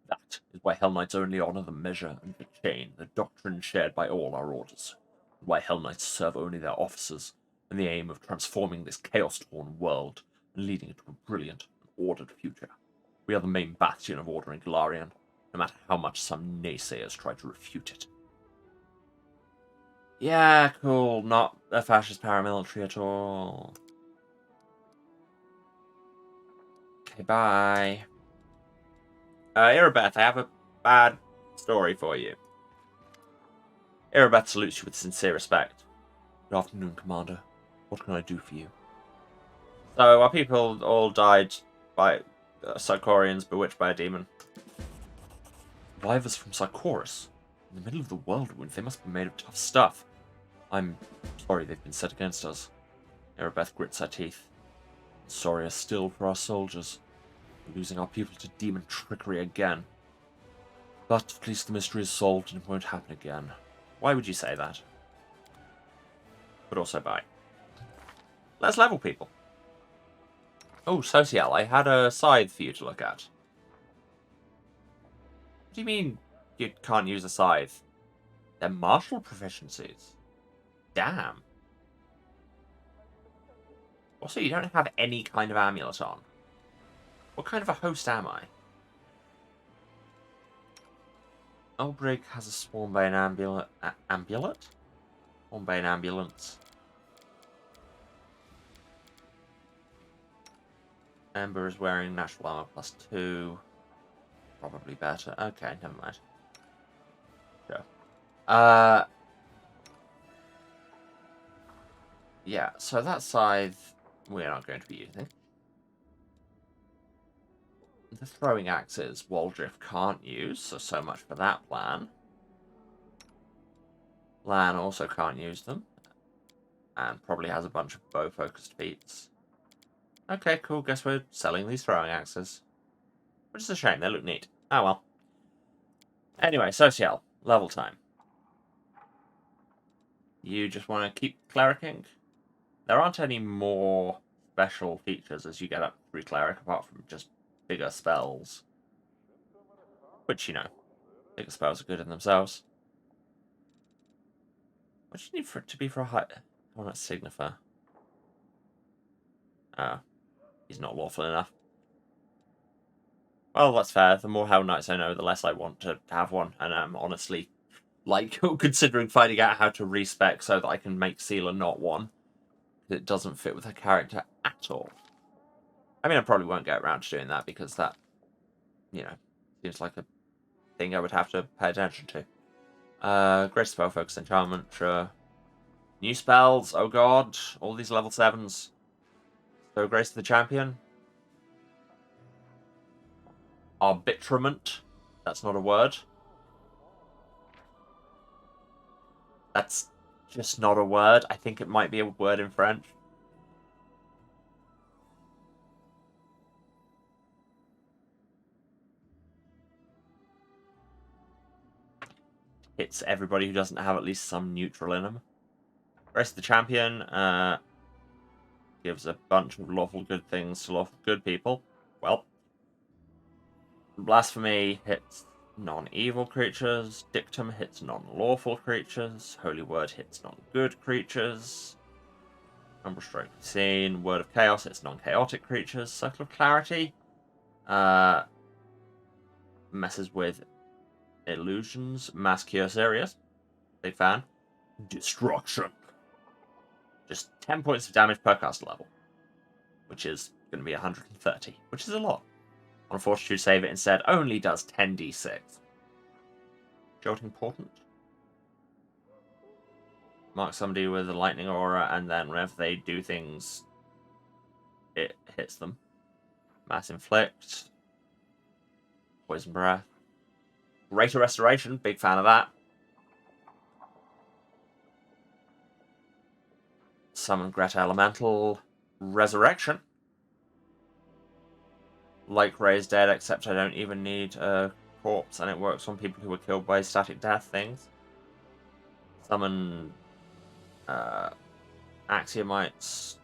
That is why Hell Knights only honor the measure and the chain, the doctrine shared by all our orders. And why Hell Knights serve only their officers, in the aim of transforming this chaos-torn world and leading it to a brilliant and ordered future. We are the main bastion of order in Galarian, no matter how much some naysayers try to refute it. Yeah, cool. Not a fascist paramilitary at all. Okay, bye. Irabeth, I have a bad story for you. Irabeth salutes you with sincere respect. Good afternoon, Commander. What can I do for you? So, our people all died by Psychorians bewitched by a demon. Survivors from Psychorus? In the middle of the whirlwind, they must be made of tough stuff. I'm sorry they've been set against us. Irabeth grits her teeth. Sorrier still for our soldiers. We're losing our people to demon trickery again. But at least the mystery is solved and it won't happen again. Why would you say that? but also bite. Let's level people. Oh, Social, I had a scythe for you to look at. What do you mean you can't use a scythe? They're martial proficiencies. Damn. Also, you don't have any kind of amulet on. What kind of a host am I? Ulbrig has a Swarmbane amulet? Swarmbane ambulance. Ember is wearing natural armor +2. Probably better. Okay, never mind. Sure. Yeah, so that scythe we're not going to be using. The throwing axes Waldriff can't use, so much for that plan. Lan also can't use them. And probably has a bunch of bow-focused feats. Okay, cool. Guess we're selling these throwing axes. Which is a shame. They look neat. Oh well. Anyway, Social. Level time. You just want to keep clericing? There aren't any more special features as you get up through cleric, apart from just bigger spells. Which, you know, bigger spells are good in themselves. What do you need for it to be for a high... Oh, that's Signifer. Oh. He's not lawful enough. Well, that's fair. The more Hell Knights I know, the less I want to have one. And I'm honestly, like, considering finding out how to respec so that I can make Sealer not one. It doesn't fit with her character at all. I mean, I probably won't get around to doing that because that, you know, seems like a thing I would have to pay attention to. Great spell focus enchantment, sure. New spells, oh god, all these level 7s. So Grace of the Champion. Arbitrament. That's not a word. That's just not a word. I think it might be a word in French. Hits everybody who doesn't have at least some neutral in them. Rest of the Champion gives a bunch of lawful good things to lawful good people. Well, Blasphemy hits non-evil creatures. Dictum hits non-lawful creatures. Holy Word hits non-good creatures. Umbral Stroke Scene. Word of Chaos hits non-chaotic creatures. Circle of Clarity messes with illusions. Mass Cure Serious. Big fan. Destruction. Just 10 points of damage per caster level. Which is going to be 130. Which is a lot. On a Fortitude save, it instead only does 10d6. Jolt important. Mark somebody with a lightning aura, and then whenever they do things, it hits them. Mass Inflict. Poison Breath. Greater Restoration, big fan of that. Summon Greta Elemental. Resurrection. Like Raise Dead, except I don't even need a corpse, and it works on people who were killed by static death things. Summon Axiomites,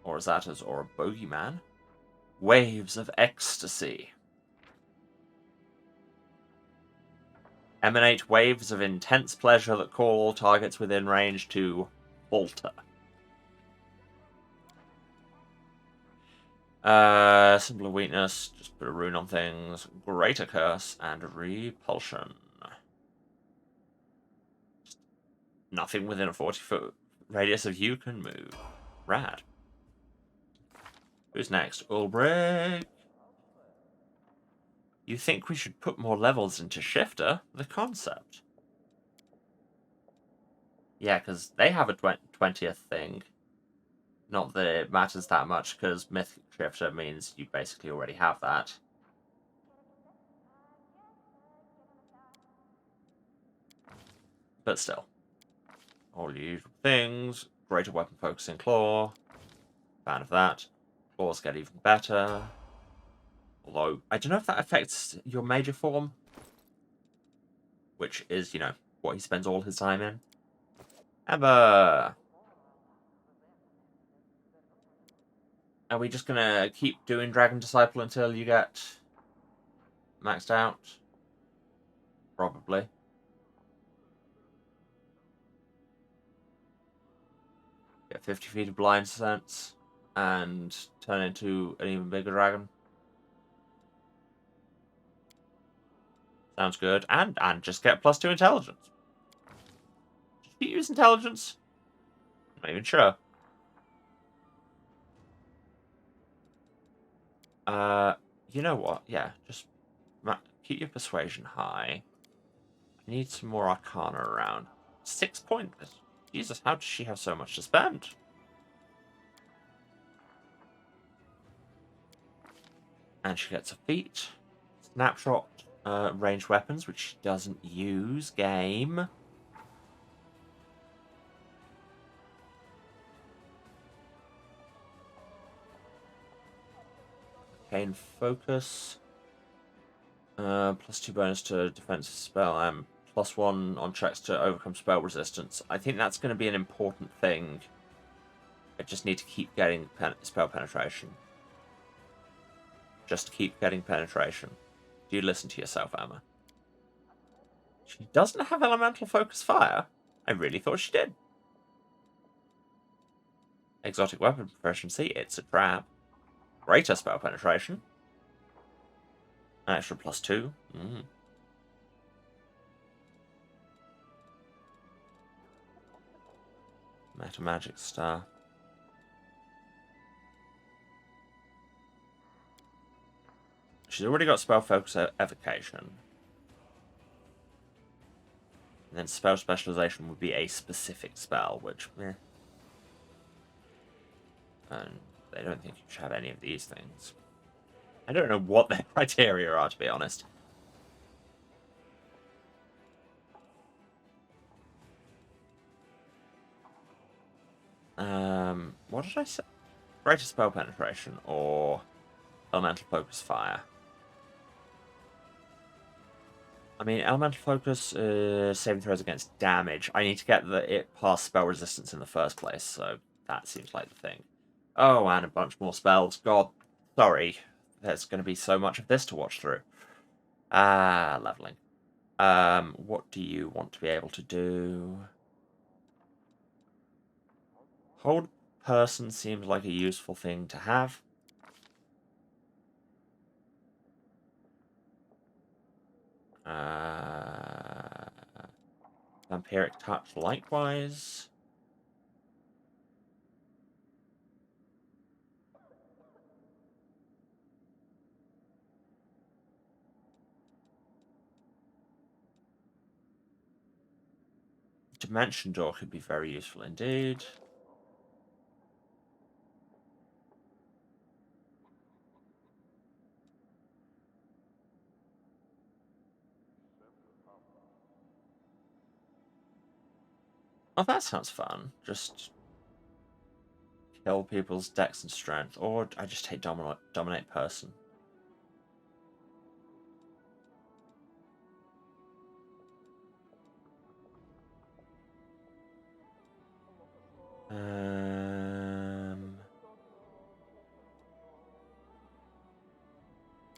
or Zatas, or a Bogeyman. Waves of Ecstasy. Emanate waves of intense pleasure that call all targets within range to falter. Symbol of Weakness, just put a rune on things. Greater Curse and Repulsion. Nothing within a 40-foot radius of you can move. Rad. Who's next? Ulbrich. You think we should put more levels into Shifter? The concept. Yeah, because they have a 20th thing. Not that it matters that much, because Mythic Shifter means you basically already have that. But still. All the usual things. Greater weapon focusing claw. Fan of that. Claws get even better. Although, I don't know if that affects your major form. Which is, you know, what he spends all his time in. Amber! Are we just gonna keep doing Dragon Disciple until you get maxed out? Probably. Get 50 feet of blind sense and turn into an even bigger dragon. Sounds good. And just get +2 intelligence. Did you use intelligence? Not even sure. You know what? Yeah, just keep your persuasion high. I need some more arcana around. 6 points. Jesus, how does she have so much to spend? And she gets a feat. Snapshot, ranged weapons, which she doesn't use. Game. Gain focus. +2 bonus to defensive spell. +1 on checks to overcome spell resistance. I think that's going to be an important thing. I just need to keep getting spell penetration. Just keep getting penetration. Do you listen to yourself, Emma? She doesn't have elemental focus fire. I really thought she did. Exotic weapon proficiency. It's a trap. Greater spell penetration. An extra +2. Meta magic star. She's already got spell focus evocation. And then spell specialization would be a specific spell, which, and I don't think you should have any of these things. I don't know what their criteria are, to be honest. What did I say? Greater spell penetration or elemental focus fire? I mean, elemental focus saving throws against damage. I need to get it past spell resistance in the first place, so that seems like the thing. Oh, and a bunch more spells. God, sorry. There's going to be so much of this to watch through. Leveling. What do you want to be able to do? Hold person seems like a useful thing to have. Vampiric touch likewise. Dimension door could be very useful indeed. Oh, that sounds fun. Just kill people's dex and strength. Or I just take dominate person.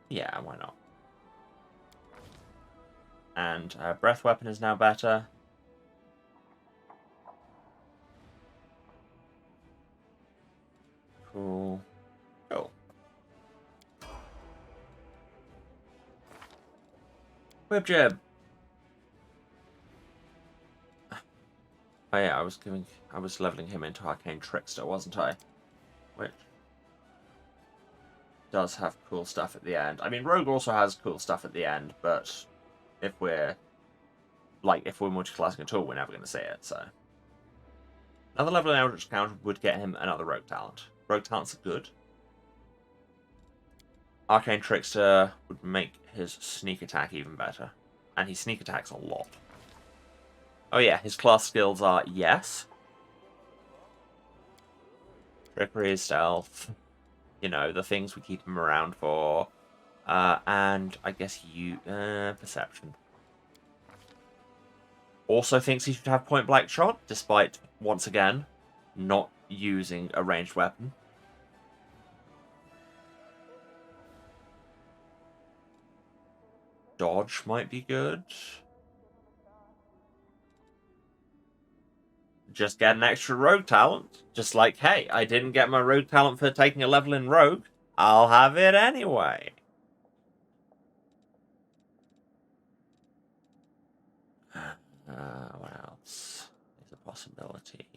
Yeah, why not? And breath weapon is now better. Cool. Cool. Whip jab. Oh yeah, I was leveling him into Arcane Trickster, wasn't I? Which does have cool stuff at the end. I mean, Rogue also has cool stuff at the end, but if we're multiclassing at all, we're never going to see it. So another level in Eldritch Counter would get him another Rogue talent. Rogue talents are good. Arcane Trickster would make his sneak attack even better, and he sneak attacks a lot. Oh yeah, his class skills are yes, trickery, stealth, you know, the things we keep him around for, and I guess perception. Also thinks he should have point blank shot, despite, once again, not using a ranged weapon. Dodge might be good. Just get an extra rogue talent. Just like, hey, I didn't get my rogue talent for taking a level in rogue. I'll have it anyway. What else is a possibility?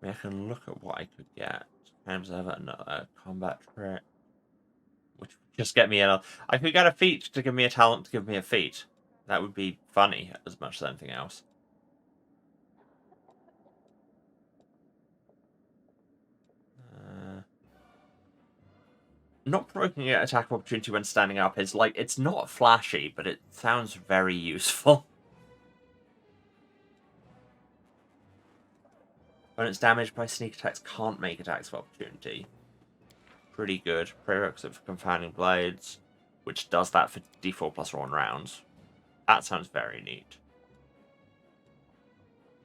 I can look at what I could get. Times ever another combat trick. Which would just get me a... I could get a feat to give me a talent to give me a feat. That would be funny as much as anything else. Not provoking an attack opportunity when standing up is like, it's not flashy, but it sounds very useful. When it's damaged by sneak attacks, can't make attacks of opportunity. Pretty good. Prerequisite for confounding blades, which does that for d4 plus 1 rounds. That sounds very neat.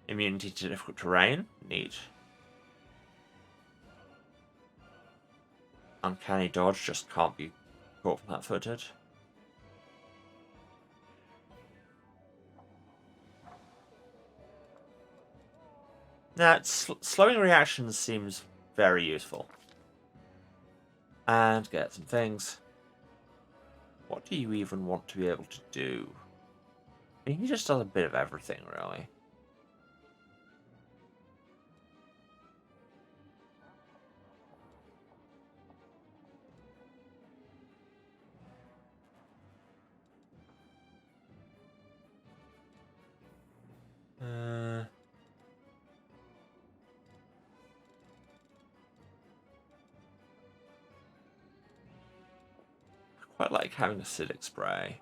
Immunity to difficult terrain, neat. Uncanny dodge, just can't be caught flat-footed. Now, slowing reactions seems very useful. And get some things. What do you even want to be able to do? I mean, he just does a bit of everything, really. I quite like having acidic spray.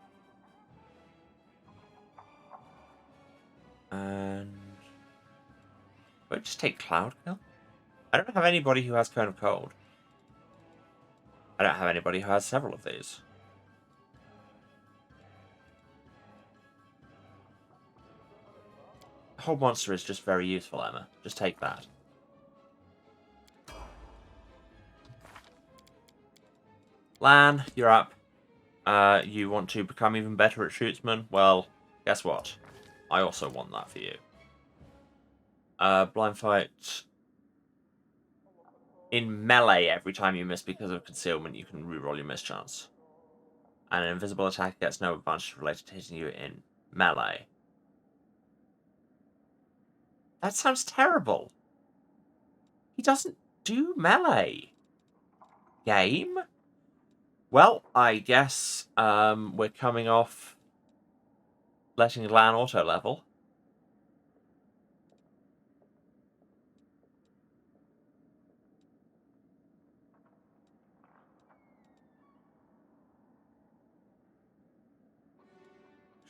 And... would I just take Cloud Kill? I don't have anybody who has Cone of Cold. I don't have anybody who has several of these. The whole monster is just very useful, Emma. Just take that. Lan, you're up. You want to become even better at Shootsman? Well, guess what? I also want that for you. Blind Fight. In melee, every time you miss because of concealment, you can reroll your mischance. And an invisible attack gets no advantage related to hitting you in melee. That sounds terrible. He doesn't do melee. Game? Well, I guess we're coming off letting Lan auto level.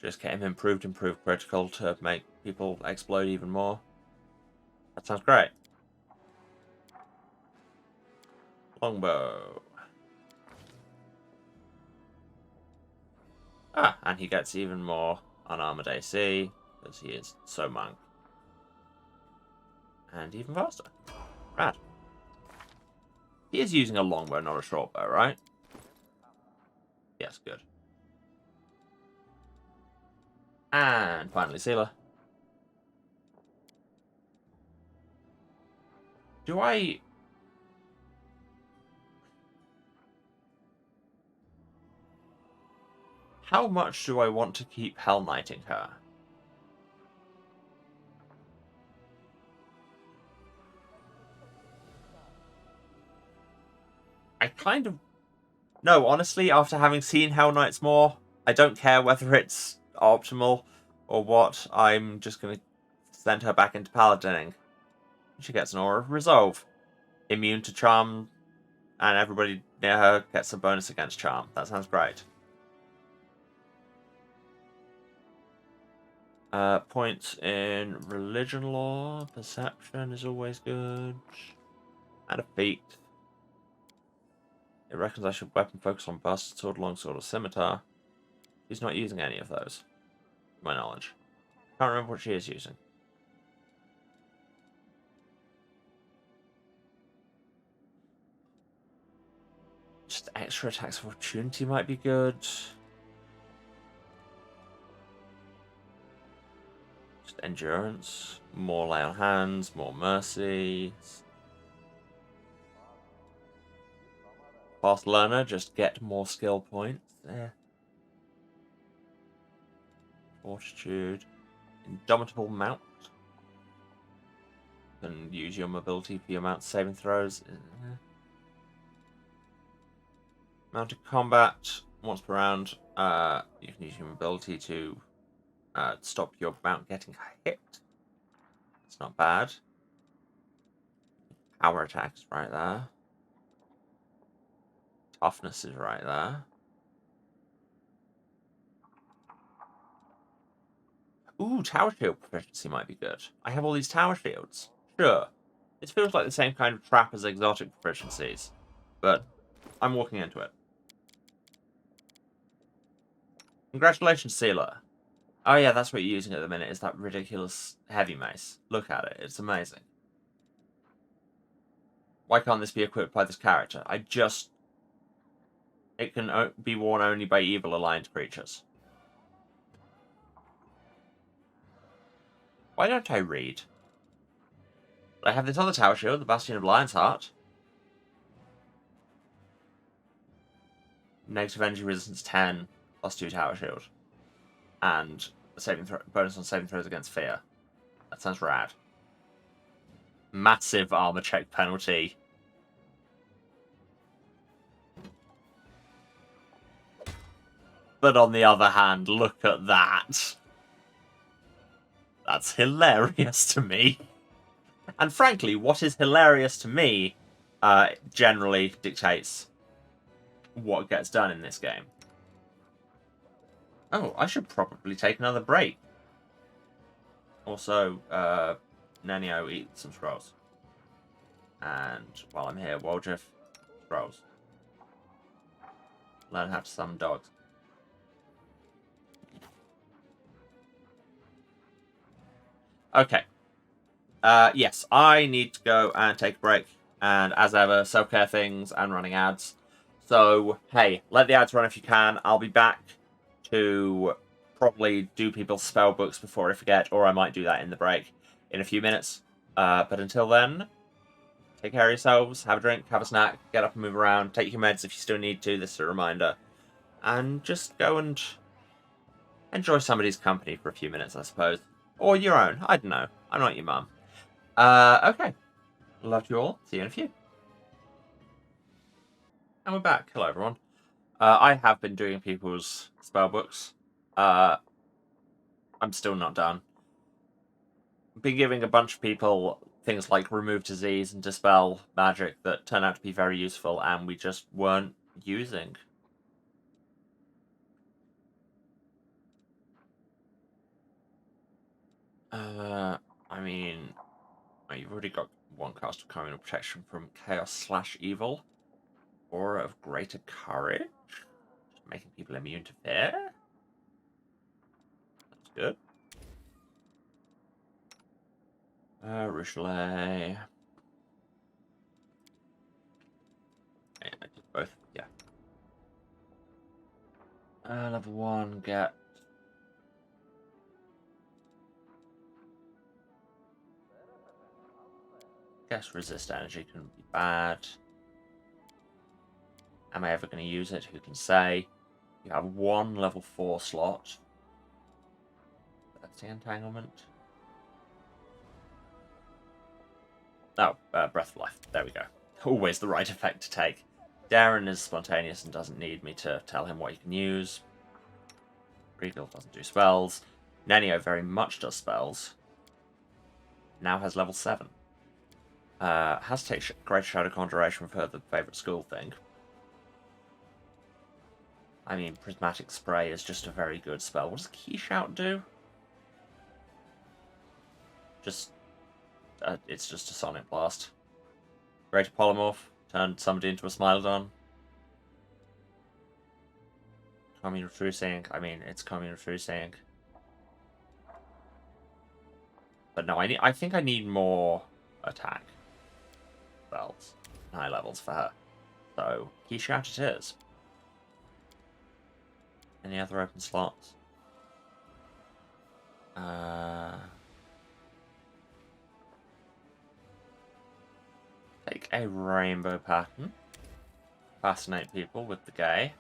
Just get him improved critical to make people explode even more. That sounds great. Longbow. Ah, and he gets even more unarmored AC, because he is so monk. And even faster. Rad. He is using a longbow, not a shortbow, right? Yes, good. And finally, Sealer. Do I... how much do I want to keep Hell Knighting her? I kind of... no, honestly, after having seen Hell Knights more, I don't care whether it's optimal or what. I'm just going to send her back into Paladining. She gets an Aura of Resolve. Immune to Charm, and everybody near her gets a bonus against Charm. That sounds great. Points in religion law, perception is always good, and a feat. It reckons I should weapon focus on bastard sword, longsword, or scimitar. She's not using any of those, to my knowledge. Can't remember what she is using. Just extra attacks of opportunity might be good. Just endurance, more lay on hands, more mercy. Fast learner, just get more skill points. Yeah. Fortitude. Indomitable mount. Can use your mobility for your mount saving throws. Mounted combat. Once per round, you can use your mobility to stop your mount getting hit. It's not bad. Power attacks right there. Toughness is right there. Ooh, tower shield proficiency might be good. I have all these tower shields. Sure. It feels like the same kind of trap as exotic proficiencies, but I'm walking into it. Congratulations, Sealer. Oh yeah, that's what you're using at the minute, is that ridiculous heavy mace. Look at it, it's amazing. Why can't this be equipped by this character? It can be worn only by evil aligned creatures. Why don't I read? I have this other tower shield, the Bastion of Lion's Heart. Negative energy resistance 10, +2 tower shield. And a bonus on saving throws against fear. That sounds rad. Massive armor check penalty. But on the other hand, look at that. That's hilarious to me. And frankly, what is hilarious to me generally dictates what gets done in this game. Oh, I should probably take another break. Also, Nenio, eat some scrolls. And while I'm here, Woljif, scrolls. Learn how to summon dogs. Okay. Yes, I need to go and take a break. And as ever, self-care things and running ads. So, hey, let the ads run if you can. I'll be back to probably do people's spell books before I forget, or I might do that in the break in a few minutes. But until then, take care of yourselves, have a drink, have a snack, get up and move around, take your meds if you still need to, this is a reminder. And just go and enjoy somebody's company for a few minutes, I suppose. Or your own, I don't know. I'm not your mum. Okay. Love you all. See you in a few. And we're back. Hello, everyone. I have been doing people's spell books. I'm still not done. Been giving a bunch of people things like remove disease and dispel magic that turn out to be very useful, and we just weren't using. I mean, you've already got one cast of Communal Protection from Chaos/Evil. Aura of Greater Courage? Making people immune to fear? That's good. Rochelet. Yeah, I did both, yeah. Level 1, get... Guess resist energy couldn't be bad. Am I ever going to use it? Who can say? You have one level 4 slot. That's the entanglement. Oh, Breath of Life. There we go. Always the right effect to take. Darren is spontaneous and doesn't need me to tell him what he can use. Regal doesn't do spells. Nenio very much does spells. Now has level 7. Has to take Greater Shadow Conjuration for the favourite school thing. I mean, Prismatic Spray is just a very good spell. What does Key Shout do? Just it's just a sonic blast. Greater polymorph. Turned somebody into a Smilodon. Commune retracing. I mean, it's commune retracing. But no, I think I need more attack spells, high levels for her. So key shout it is. Any other open slots? Take a rainbow pattern. Fascinate people with the gay.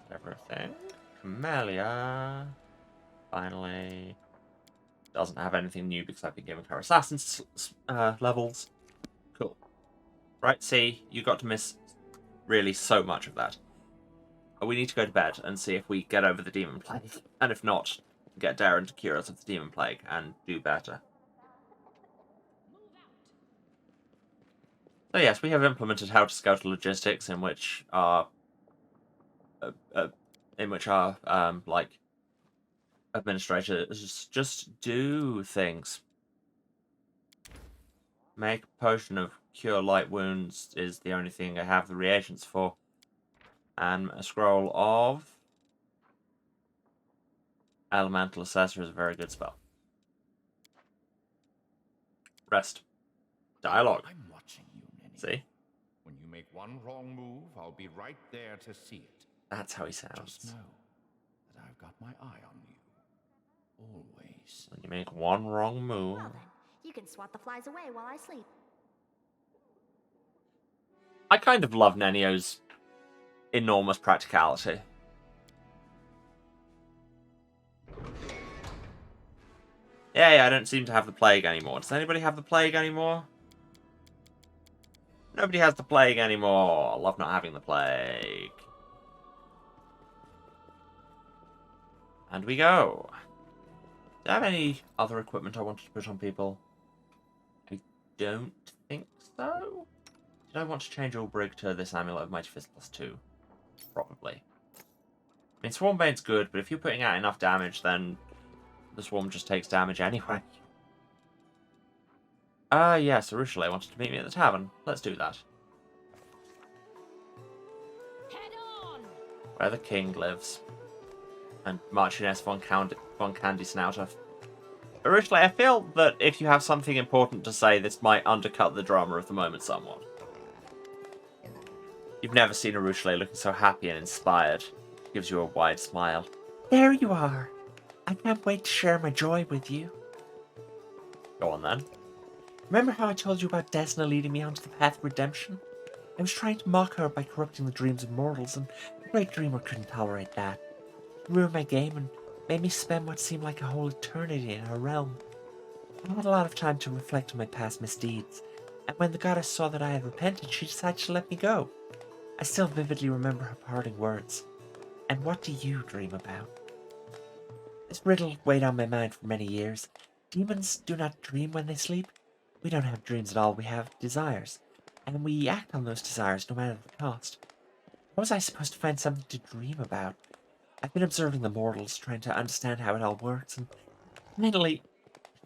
Everything. Camellia. Finally. Doesn't have anything new because I've been giving her assassin's levels. Cool. Right, see, you got to miss really so much of that. We need to go to bed and see if we get over the demon plague. And if not, get Darren to cure us of the demon plague and do better. So yes, we have implemented how to scout logistics in which our like administrators just do things. Make a potion of cure light wounds is the only thing I have the reagents for. And a scroll of elemental assessor is a very good spell. Rest. Dialogue. I'm watching you, Ninny. See? When you make one wrong move, I'll be right there to see it. That's how he sounds. Just know that I've got my eye on you. Always. When you make one wrong move. Well then, you can swat the flies away while I sleep. I kind of love Nenio's enormous practicality. Yay, I don't seem to have the plague anymore. Does anybody have the plague anymore? Nobody has the plague anymore. I love not having the plague. And we go. Do I have any other equipment I wanted to put on people? I don't think so. Did I want to change Ulbrig to this Amulet of Mighty Fist +2? Probably. I mean, Swarmbane's good, but if you're putting out enough damage, then the Swarm just takes damage anyway. Yes, Urushalei wanted to meet me at the tavern. Let's do that. Head on! Where the king lives. And Marchioness von Candy Snouter. Urushalei, I feel that if you have something important to say, this might undercut the drama of the moment somewhat. You've never seen Urushalei looking so happy and inspired. Gives you a wide smile. There you are. I can't wait to share my joy with you. Go on then. Remember how I told you about Desna leading me onto the path of redemption? I was trying to mock her by corrupting the dreams of mortals, and the Great Dreamer couldn't tolerate that. He ruined my game and made me spend what seemed like a whole eternity in her realm. I had a lot of time to reflect on my past misdeeds, and when the goddess saw that I had repented, she decided to let me go. I still vividly remember her parting words. And what do you dream about? This riddle weighed on my mind for many years. Demons do not dream when they sleep. We don't have dreams at all, we have desires. And we act on those desires no matter the cost. How was I supposed to find something to dream about? I've been observing the mortals, trying to understand how it all works, and finally...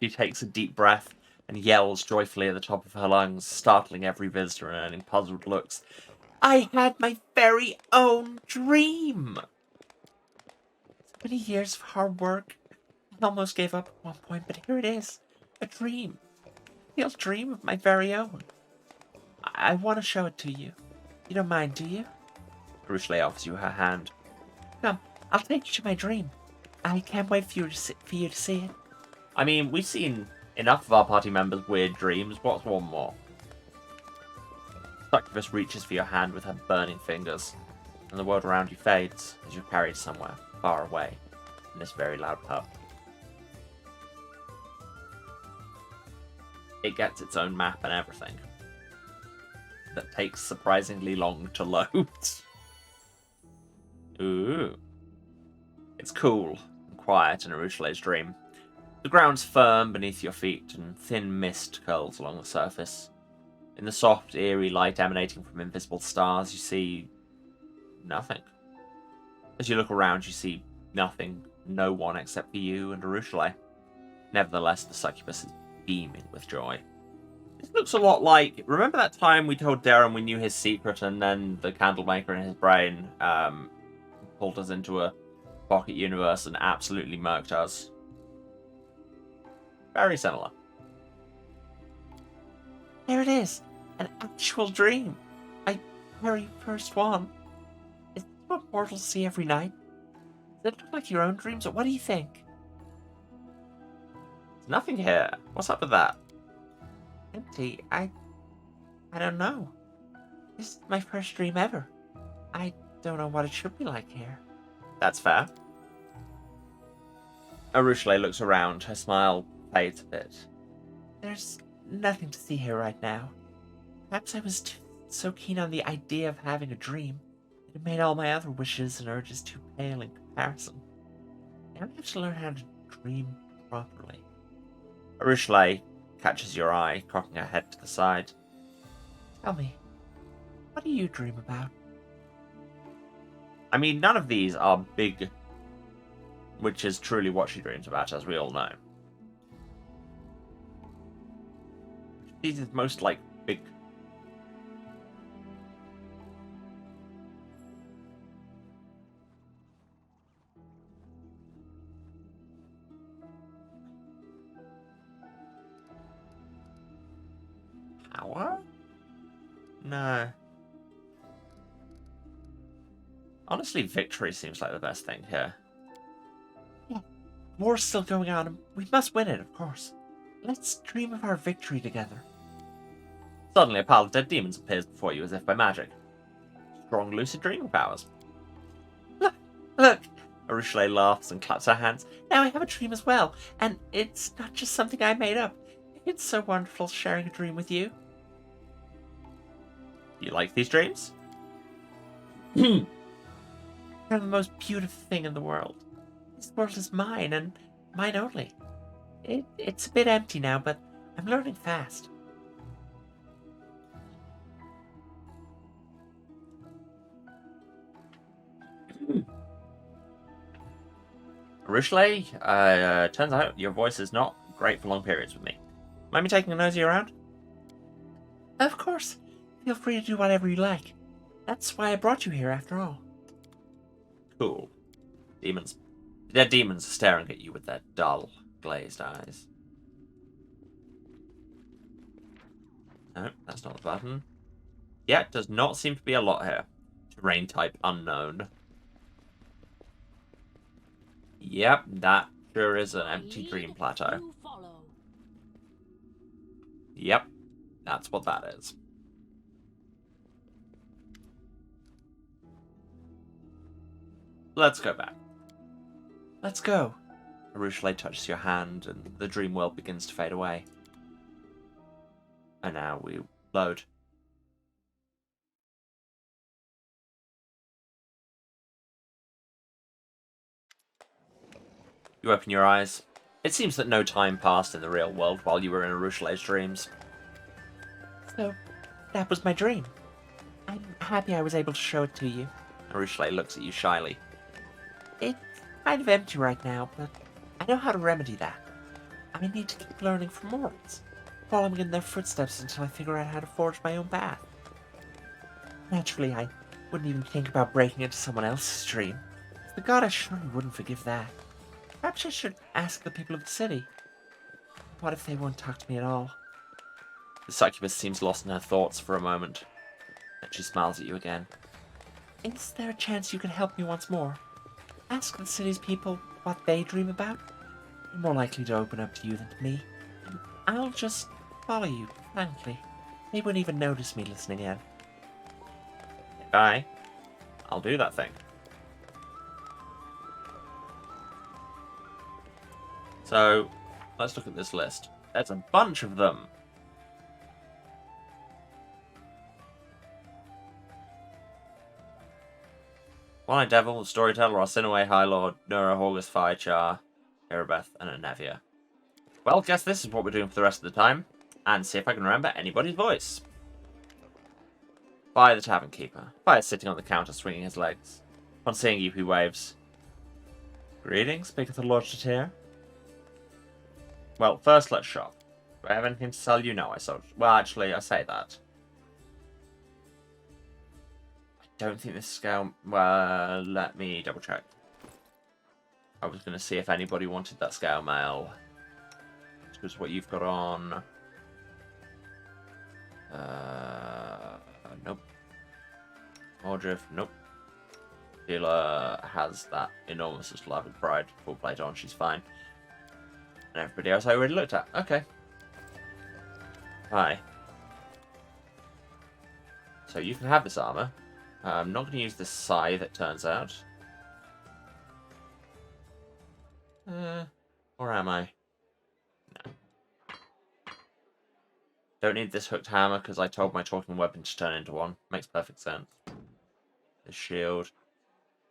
She takes a deep breath and yells joyfully at the top of her lungs, startling every visitor and earning puzzled looks. I had my very own dream! So many years of hard work. I almost gave up at one point, but here it is. A dream. A real dream of my very own. I want to show it to you. You don't mind, do you? Urushalei offers you her hand. Come, I'll take you to my dream. I can't wait for you to see it. I mean, we've seen enough of our party members' weird dreams. What's one more? Succubus reaches for your hand with her burning fingers, and the world around you fades as you're carried somewhere far away in this very loud pub. It gets its own map and everything. That takes surprisingly long to load. Ooh. It's cool and quiet in Urushalei's dream. The ground's firm beneath your feet, and thin mist curls along the surface. In the soft, eerie light emanating from invisible stars, you see nothing. As you look around, you see nothing, no one except for you and Urushalei. Nevertheless, the succubus is beaming with joy. This looks a lot like... Remember that time we told Darren we knew his secret and then the candlemaker in his brain pulled us into a pocket universe and absolutely murked us? Very similar. There it is. An actual dream. My very first one. Is this what mortals see every night? Does it look like your own dreams, or what do you think? There's nothing here. What's up with that? Empty. I don't know. This is my first dream ever. I don't know what it should be like here. That's fair. Arushale looks around. Her smile fades a bit. There's nothing to see here right now. Perhaps I was so keen on the idea of having a dream that it made all my other wishes and urges too pale in comparison. Now I have to learn how to dream properly. Arushale catches your eye, cocking her head to the side. Tell me, what do you dream about? I mean, none of these are big, which is truly what she dreams about, as we all know. These are most like big. Power? No. Honestly, victory seems like the best thing here. Yeah, war's still going on, and we must win it, of course. Let's dream of our victory together. Suddenly, a pile of dead demons appears before you as if by magic. Strong lucid dreaming powers. Look! Arushale laughs and claps her hands. Now I have a dream as well, and it's not just something I made up. It's so wonderful sharing a dream with you. You like these dreams? They're the most beautiful thing in the world. This world is mine, and mine only. It's a bit empty now, but I'm learning fast. Arushale, turns out your voice is not great for long periods with me. Mind me taking a nosy around? Of course. Feel free to do whatever you like. That's why I brought you here, after all. Cool. Demons. The dead demons are staring at you with their dull, glazed eyes. No, that's not the button. Yeah, does not seem to be a lot here. Terrain type unknown. Yep, that sure is an empty dream plateau. Yep, that's what that is. Let's go back. Let's go. Arushale touches your hand, and the dream world begins to fade away. And now we load. You open your eyes. It seems that no time passed in the real world while you were in Arushale's dreams. So, that was my dream. I'm happy I was able to show it to you. Arushale looks at you shyly. It's kind of empty right now, but I know how to remedy that. I need to keep learning from mortals, following in their footsteps until I figure out how to forge my own path. Naturally, I wouldn't even think about breaking into someone else's dream. The goddess surely wouldn't forgive that. Perhaps I should ask the people of the city. What if they won't talk to me at all? The succubus seems lost in her thoughts for a moment. Then she smiles at you again. Is there a chance you can help me once more? Ask the city's people what they dream about. They're more likely to open up to you than to me. And I'll just follow you, frankly. They wouldn't even notice me listening in. Bye. I'll do that thing. So, let's look at this list. There's a bunch of them. One-Eyed Devil, the Storyteller, Arsinoe, High Lord, Nura, Horgus, Firechar, Irabeth, and Anevia. Well, guess this is what we're doing for the rest of the time, and see if I can remember anybody's voice. Fire the Tavern Keeper. Fire sitting on the counter, swinging his legs. On seeing you, he waves. Greetings, Bigitha Lord Shatir. Well, first let's shop. Do I have anything to sell you? No, I sold. Well, actually, I say that. I don't think this scale. Well, let me double check. I was going to see if anybody wanted that scale mail. Because what you've got on. Nope. Mordriff, nope. Dealer has that enormous level pride full plate on. She's fine. And everybody else I already looked at. Okay. Hi. So you can have this armor. I'm not going to use this scythe, it turns out. Or am I? No. Don't need this hooked hammer because I told my talking weapon to turn into one. Makes perfect sense. The shield.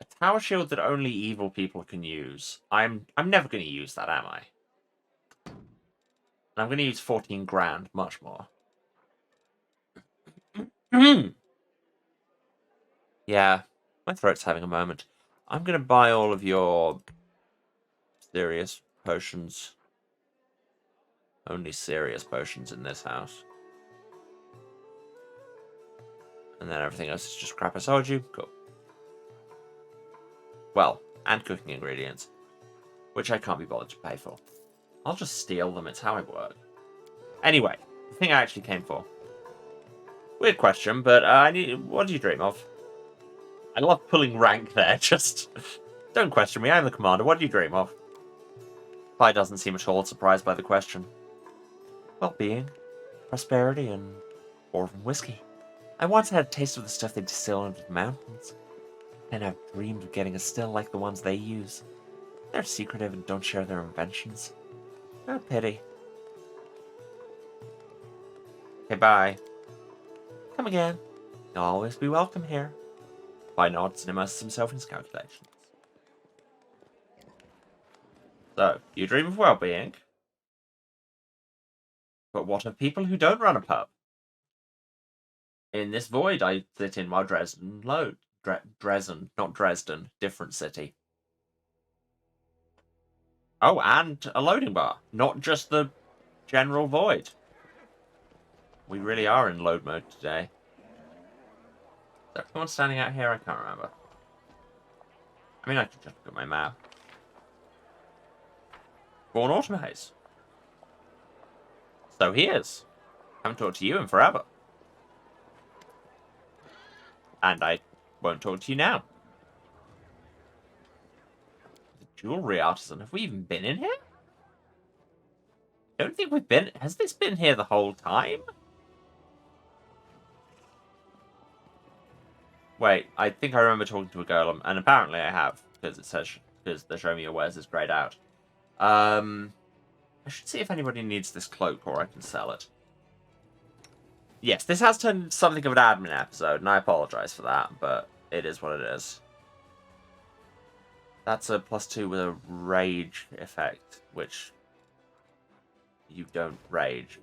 A tower shield that only evil people can use. I'm never going to use that, am I? And I'm going to use 14 grand, much more. Yeah, my throat's having a moment. I'm going to buy all of your serious potions. Only serious potions in this house. And then everything else is just crap I sold you. Cool. Well, and cooking ingredients. Which I can't be bothered to pay for. I'll just steal them, it's how I work. Anyway, the thing I actually came for. Weird question, but what do you dream of? I love pulling rank there, just... Don't question me, I'm the commander, what do you dream of? Pi doesn't seem at all surprised by the question. Well-being, prosperity, and dwarven whiskey. I once had a taste of the stuff they distill under the mountains, and I've dreamed of getting a still like the ones they use. They're secretive and don't share their inventions. No pity. Okay, bye. Come again. You'll always be welcome here. Pi nods and immerses himself in his calculations. So, you dream of well-being. But what of people who don't run a pub? In this void I sit in while Dresden load. Dresden, not Dresden. Different city. Oh, and a loading bar. Not just the general void. We really are in load mode today. Is everyone standing out here? I can't remember. I mean, I could just look at my map. Born Autumn Haze. So he is. Haven't talked to you in forever. And I won't talk to you now. The jewelry artisan. Have we even been in here? I don't think we've been... Has this been here the whole time? Wait, I think I remember talking to a girl, and apparently I have, because it says... Because the Show Me Your Wares is grayed out. I should see if anybody needs this cloak, or I can sell it. Yes, this has turned into something of an admin episode, and I apologize for that, but it is what it is. That's a +2 with a rage effect, which you don't rage,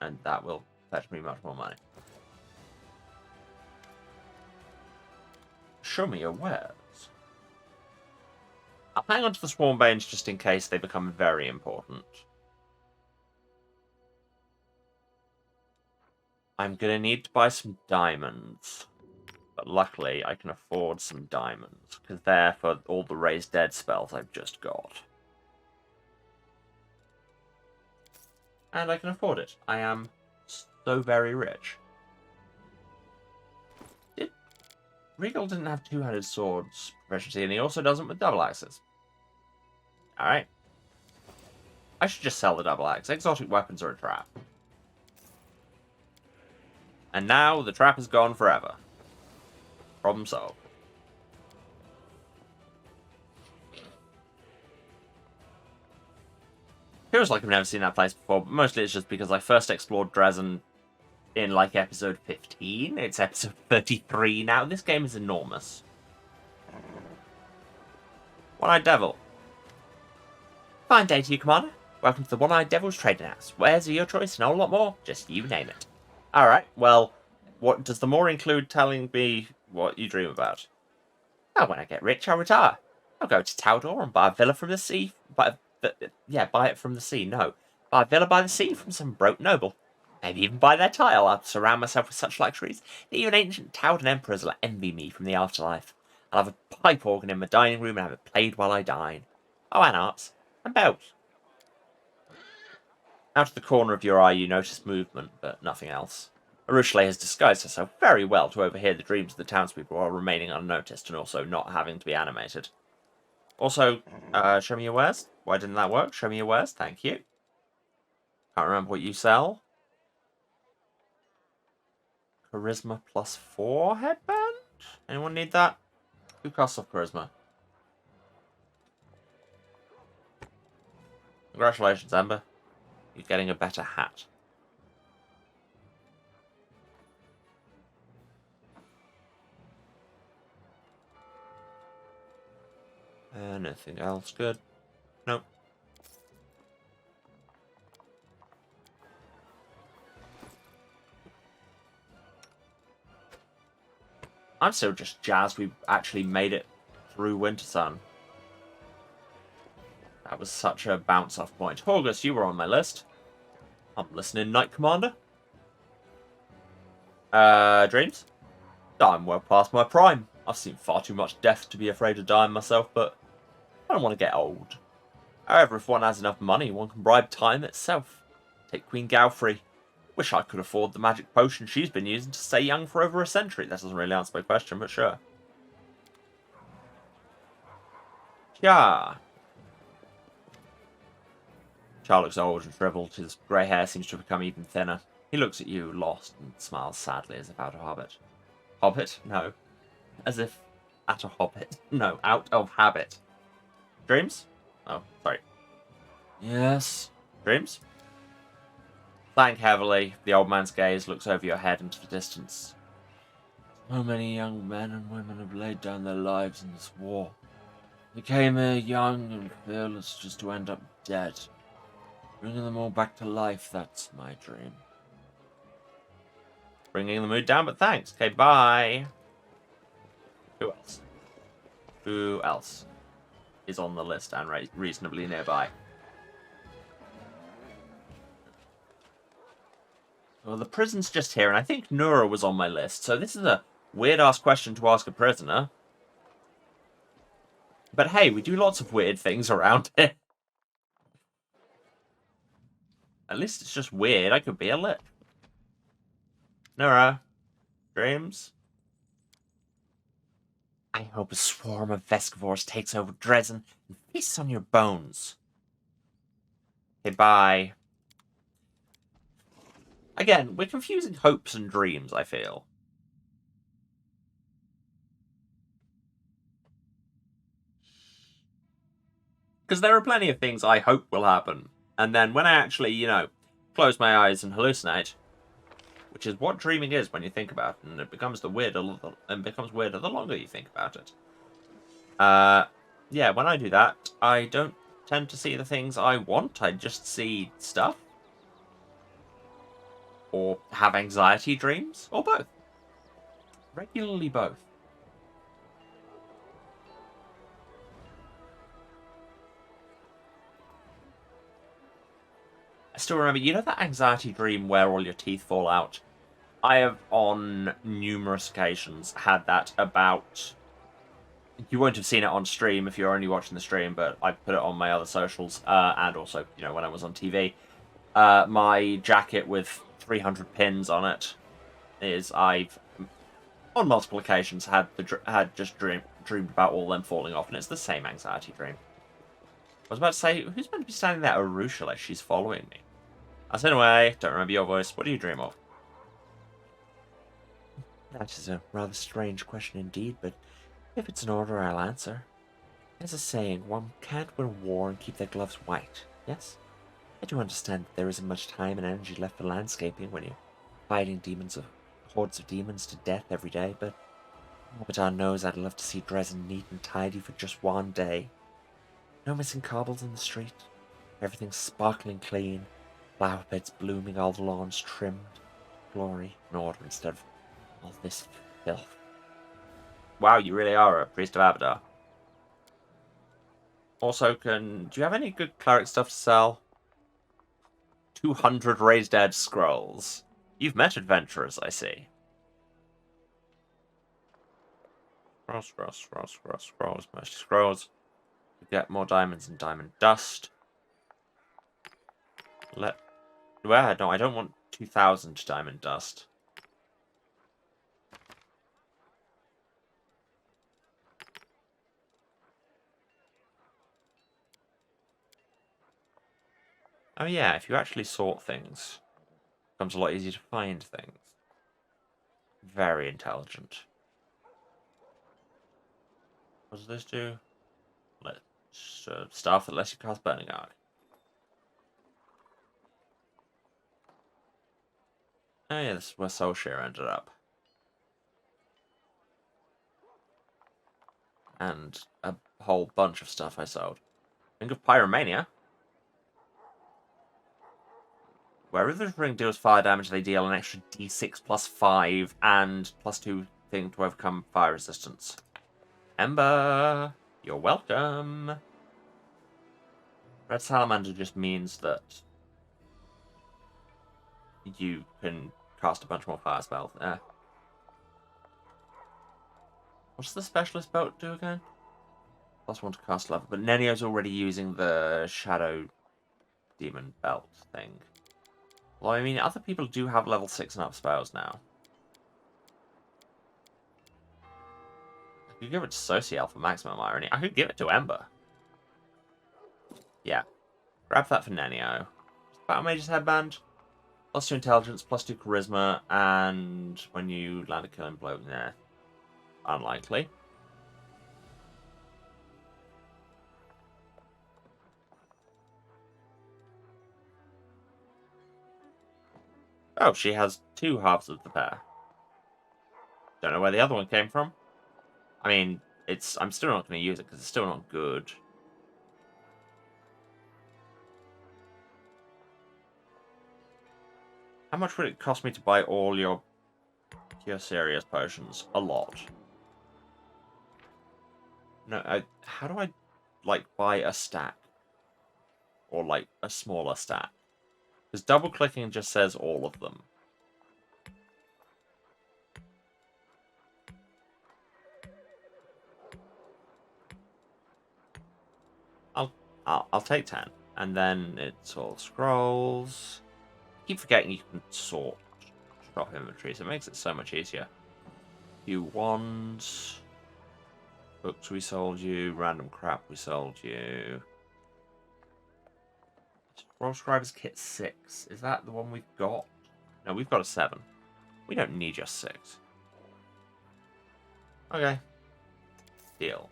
and that will fetch me much more money. Show me your wares. I'll hang on to the Swarmbanes just in case they become very important. I'm gonna need to buy some diamonds. But luckily, I can afford some diamonds. Because they're for all the Raise Dead spells I've just got. And I can afford it. I am so very rich. Regal didn't have two-handed swords proficiency, and he also doesn't with double axes. Alright. I should just sell the double axe. Exotic weapons are a trap. And now the trap is gone forever. Problem solved. Feels like I've never seen that place before, but mostly it's just because I first explored Dresden in, like, episode 15. It's episode 33 now. This game is enormous. One-Eyed Devil. Fine day to you, Commander. Welcome to the One-Eyed Devil's Trading House. Wares are your choice and a whole lot more. Just you name it. Alright, well, what does the more include telling me what you dream about? Oh, when I get rich, I'll retire. I'll go to Taldor and buy a villa from the sea. Buy a yeah, buy it from the sea. No, buy a villa by the sea from some broke noble. Maybe even buy their tile. I'll surround myself with such luxuries that even ancient Towden emperors will envy me from the afterlife. I'll have a pipe organ in my dining room and have it played while I dine. Oh, and harps. And bells. Out of the corner of your eye you notice movement, but nothing else. Arushale has disguised herself very well to overhear the dreams of the townspeople while remaining unnoticed and also not having to be animated. Also, show me your wares. Why didn't that work? Show me your wares. Thank you. Can't remember what you sell. Charisma +4 headband? Anyone need that? Who costs off charisma? Congratulations, Ember. You're getting a better hat. Anything else good? Nope. I'm still just jazzed we actually made it through Winter Sun. That was such a bounce-off point. August, you were on my list. I'm listening, Knight Commander. Dreams? I'm well past my prime. I've seen far too much death to be afraid of dying myself, but I don't want to get old. However, if one has enough money, one can bribe time itself. Take Queen Galfrey. Wish I could afford the magic potion she's been using to stay young for over a century. That doesn't really answer my question, but sure. Yeah. Char looks old and shriveled. His grey hair seems to have become even thinner. He looks at you, lost, and smiles sadly as if out of habit. Hobbit? No. As if at a hobbit. No, out of habit. Dreams? Oh, sorry. Yes. Dreams? Sighing heavily, the old man's gaze looks over your head into the distance. So many young men and women have laid down their lives in this war. They came here young and fearless just to end up dead. Bringing them all back to life, that's my dream. Bringing the mood down, but thanks. Okay, bye. Who else? Who else is on the list and reasonably nearby? Well, the prison's just here, and I think Nura was on my list, so this is a weird-ass question to ask a prisoner. But hey, we do lots of weird things around here. At least it's just weird. I could be a lit. Nura. Dreams? I hope a swarm of Vescivores takes over Dresden and feasts on your bones. Okay, bye. Again, we're confusing hopes and dreams, I feel. Because there are plenty of things I hope will happen. And then when I actually, close my eyes and hallucinate, which is what dreaming is when you think about it, and it becomes weirder the longer you think about it. Yeah, when I do that, I don't tend to see the things I want. I just see stuff. Or have anxiety dreams, or both. Regularly both. I still remember, that anxiety dream where all your teeth fall out? I have, on numerous occasions, had that about... You won't have seen it on stream if you're only watching the stream, but I put it on my other socials, and also, when I was on TV. My jacket with 300 pins on it is I've, on multiple occasions, had dreamed about all them falling off, and it's the same anxiety dream. I was about to say, who's meant to be standing there? Arushale, she's following me. I said, anyway, don't remember your voice. What do you dream of? That is a rather strange question indeed, but if it's in order, I'll answer. There's a saying, one can't win war and keep their gloves white, yes? I do understand that there isn't much time and energy left for landscaping when you're fighting hordes of demons to death every day, but Abaddon knows I'd love to see Dresden neat and tidy for just one day. No missing cobbles in the street. Everything sparkling clean. Flower beds blooming, all the lawns trimmed. Glory and order instead of all this filth. Wow, you really are a priest of Abaddon. Also, do you have any good cleric stuff to sell? 200 raised dead scrolls. You've met adventurers, I see. Scrolls, mostly scrolls. You get more diamonds and diamond dust. Well, no, I don't want 2,000 diamond dust. Oh yeah, if you actually sort things, it becomes a lot easier to find things. Very intelligent. What does this do? Staff that lets you cast Burning Arc. Oh yeah, this is where Soul Shear ended up. And a whole bunch of stuff I sold. Think of Pyromania. Wherever this ring deals fire damage, they deal an extra d6 plus 5 and plus 2 thing to overcome fire resistance. Ember, you're welcome. Red Salamander just means that you can cast a bunch more fire spells. What's the specialist belt do again? +1 to cast level, but Nenio's already using the Shadow Demon belt thing. Well, I mean, other people do have level 6 and up spells now. I could give it to Sociel for maximum irony. I could give it to Ember. Yeah. Grab that for Nenio. Battle Mage's Headband. +2 intelligence, +2 charisma, and when you land a killing blow, nah. Unlikely. Oh, she has 2 halves of the pair. Don't know where the other one came from. I mean, I'm still not going to use it because it's still not good. How much would it cost me to buy all your Cure Serious potions? A lot. No, how do I, like, buy a stack? Or, like, a smaller stack? Because double-clicking just says all of them. I'll take 10. And then it's all scrolls. I keep forgetting you can sort shop inventories. It makes it so much easier. Few wands. Books we sold you. Random crap we sold you. Scroll Scriber's Kit 6. Is that the one we've got? No, we've got a 7. We don't need just 6. Okay. Deal.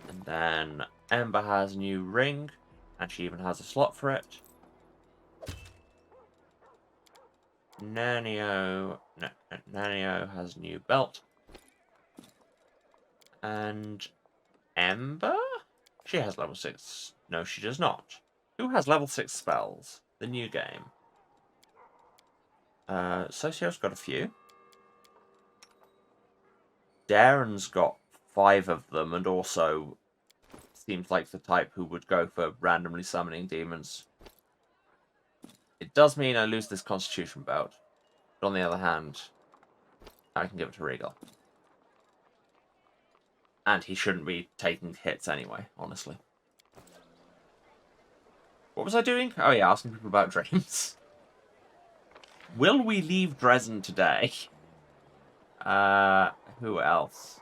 And then Ember has a new ring. And she even has a slot for it. Nanio has a new belt. And Ember? She has level 6. No, she does not. Who has level 6 spells? The new game. Socio's got a few. Darren's got 5 of them, and also seems like the type who would go for randomly summoning demons. It does mean I lose this Constitution belt, but on the other hand, I can give it to Regal. And he shouldn't be taking hits anyway, honestly. What was I doing? Oh yeah, asking people about dreams. Will we leave Dresden today? Who else?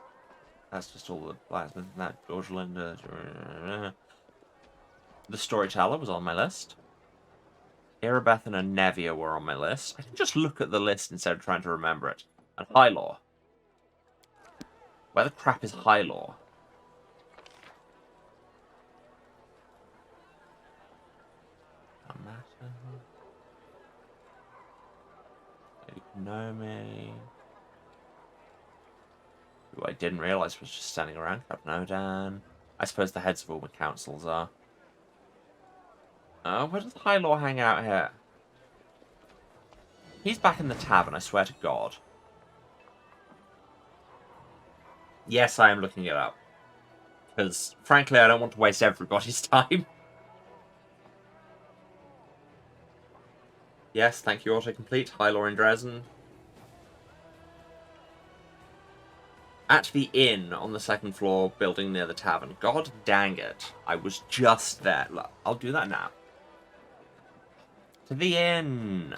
That's just all the blacksmith and that. George Linda. The Storyteller was on my list. Irabethan and Nevia were on my list. I can just look at the list instead of trying to remember it. And Highlaw. Where the crap is Highlaw? Nomi. Who I didn't realise was just standing around. Capnodan. I suppose the heads of all the councils are. Where does Highlaw hang out here? He's back in the tavern, I swear to God. Yes, I am looking it up. because, frankly, I don't want to waste everybody's time. Yes, thank you, autocomplete. Hi, Lauren Dresden. At the inn on the second floor, building near the tavern. God dang it. I was just there. Look, I'll do that now. To the inn.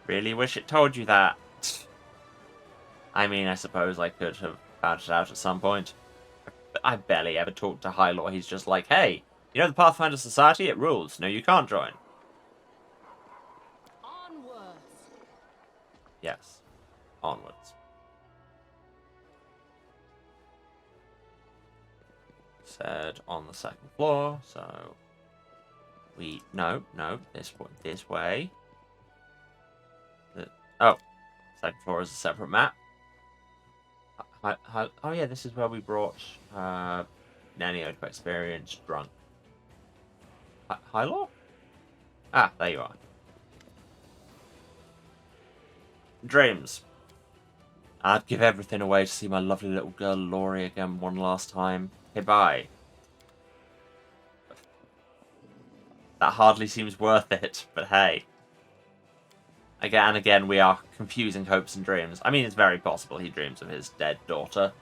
Really wish it told you that. I mean, I suppose I could have found it out at some point. But I barely ever talked to Highlaw. He's just like, hey, you know the Pathfinder Society? It rules. No, you can't join. Onwards. Yes. Onwards. Said on the second floor, so no, this way. Oh, second floor is a separate map. Oh yeah, this is where we brought Nanio to experience drunk. Highlaw? Ah, there you are. Dreams. I'd give everything away to see my lovely little girl Laurie again one last time. Hey, bye. That hardly seems worth it, but hey. Again and again, we are confusing hopes and dreams. I mean, it's very possible he dreams of his dead daughter.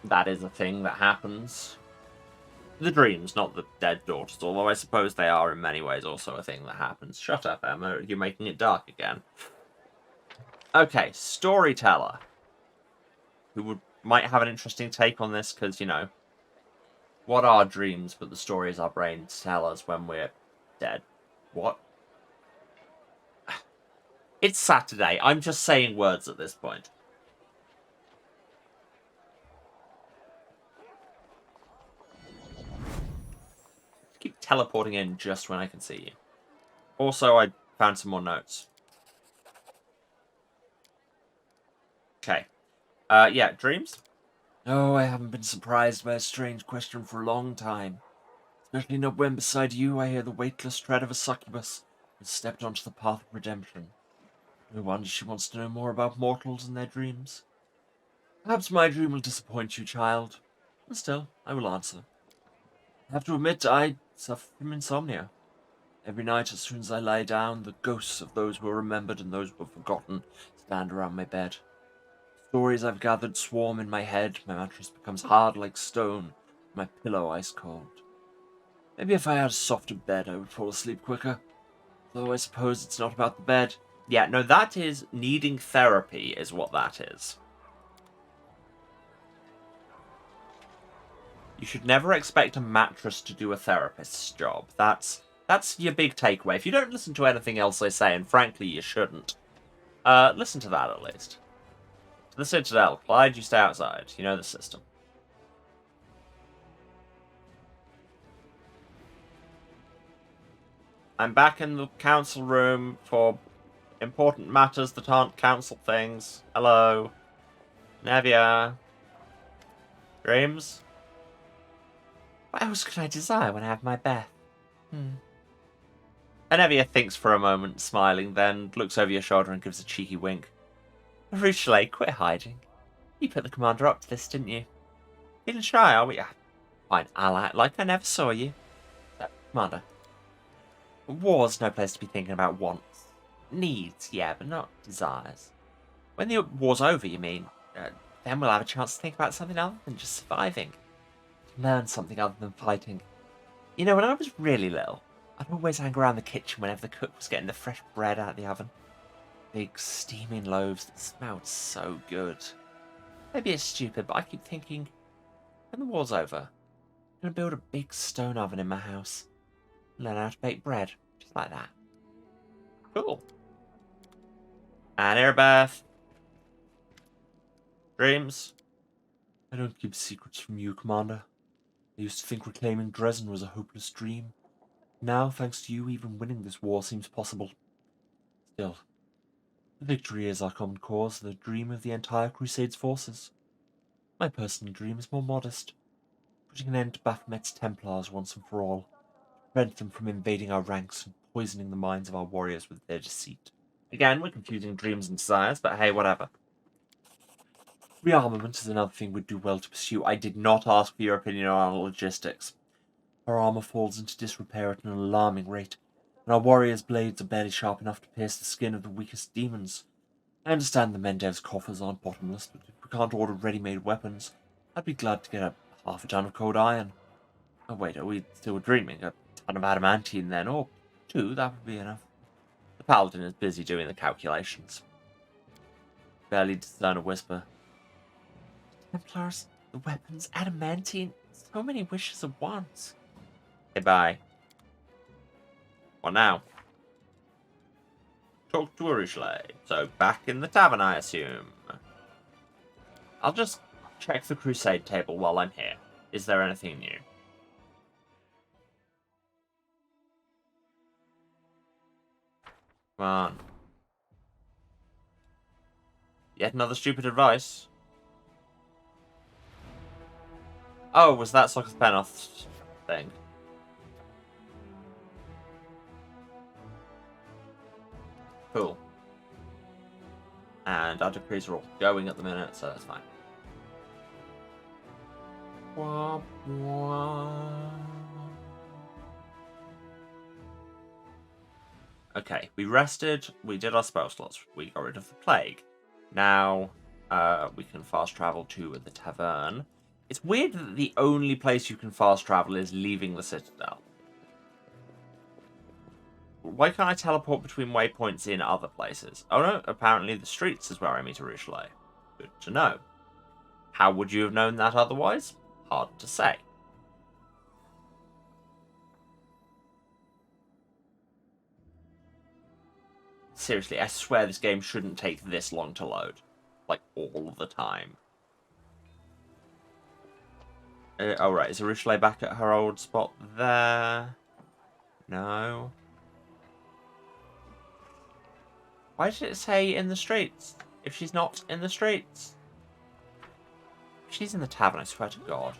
That is a thing that happens. The dreams, not the dead daughters, although I suppose they are in many ways also a thing that happens. Shut up, Emma, you're making it dark again. Okay, storyteller. Who might have an interesting take on this, because, you know, what are dreams but the stories our brains tell us when we're dead? What? It's Saturday. I'm just saying words at this point. Keep teleporting in just when I can see you. Also, I found some more notes. Okay. Yeah, dreams? Oh, I haven't been surprised by a strange question for a long time. Especially not when beside you I hear the weightless tread of a succubus who stepped onto the path of redemption. No wonder she wants to know more about mortals and their dreams. Perhaps my dream will disappoint you, child. But still, I will answer. I have to admit, I suffer from insomnia. Every night, as soon as I lie down, the ghosts of those who are remembered and those who are forgotten stand around my bed. Stories I've gathered swarm in my head, my mattress becomes hard like stone, my pillow ice cold. Maybe if I had a softer bed, I would fall asleep quicker. Though I suppose it's not about the bed. Yeah, no, that is needing therapy is what that is. You should never expect a mattress to do a therapist's job. That's your big takeaway. If you don't listen to anything else I say, and frankly you shouldn't, listen to that at least. To the Citadel, Clyde, you stay outside. You know the system. I'm back in the council room for important matters that aren't council things. Hello. Nevia. Dreams? What else could I desire when I have my Beth? Nevia thinks for a moment, smiling, then looks over your shoulder and gives a cheeky wink. Ruchelet, quit hiding. You put the commander up to this, didn't you? Feeling shy, are we? Fine, I'll act like I never saw you. Commander. War's no place to be thinking about wants. Needs, yeah, but not desires. When the war's over, you mean? Then we'll have a chance to think about something other than just surviving. Learn something other than fighting. You know, when I was really little, I'd always hang around the kitchen whenever the cook was getting the fresh bread out of the oven. Big steaming loaves that smelled so good. Maybe it's stupid, but I keep thinking, when the war's over, I'm going to build a big stone oven in my house. Learn how to bake bread, just like that. Cool. And Airbeth. Dreams? I don't keep secrets from you, Commander. I used to think reclaiming Dresden was a hopeless dream. Now, thanks to you, even winning this war seems possible. Still, the victory is our common cause, the dream of the entire Crusade's forces. My personal dream is more modest, putting an end to Baphomet's Templars once and for all, to prevent them from invading our ranks and poisoning the minds of our warriors with their deceit. Again, we're confusing dreams and desires, but hey, whatever. Rearmament is another thing we'd do well to pursue. I did not ask for your opinion on our logistics. Our armor falls into disrepair at an alarming rate, and our warriors' blades are barely sharp enough to pierce the skin of the weakest demons. I understand the Mendev's coffers aren't bottomless, but if we can't order ready-made weapons, I'd be glad to get a half a ton of cold iron. Oh wait, are we still dreaming? A ton of adamantine then, or two, that would be enough. The paladin is busy doing the calculations. Barely discern a whisper. Templars, the weapons, adamantine, so many wishes at once. Hey, bye. What now? Talk to Urushle. So, back in the tavern, I assume. I'll just check the crusade table while I'm here. Is there anything new? Come on. Yet another stupid advice. Oh, was that Soccer's Penoth thing? Cool. And our decrees are all going at the minute, so that's fine. Wah, wah. Okay, we rested, we did our spell slots, we got rid of the plague. Now, we can fast travel to the tavern. It's weird that the only place you can fast travel is leaving the citadel. Why can't I teleport between waypoints in other places? Oh no, apparently the streets is where I meet Urushle. Good to know. How would you have known that otherwise? Hard to say. Seriously, I swear this game shouldn't take this long to load. Like, all the time. Oh right, is Urushle back at her old spot there? No. Why did it say in the streets? If she's not in the streets? She's in the tavern, I swear to God.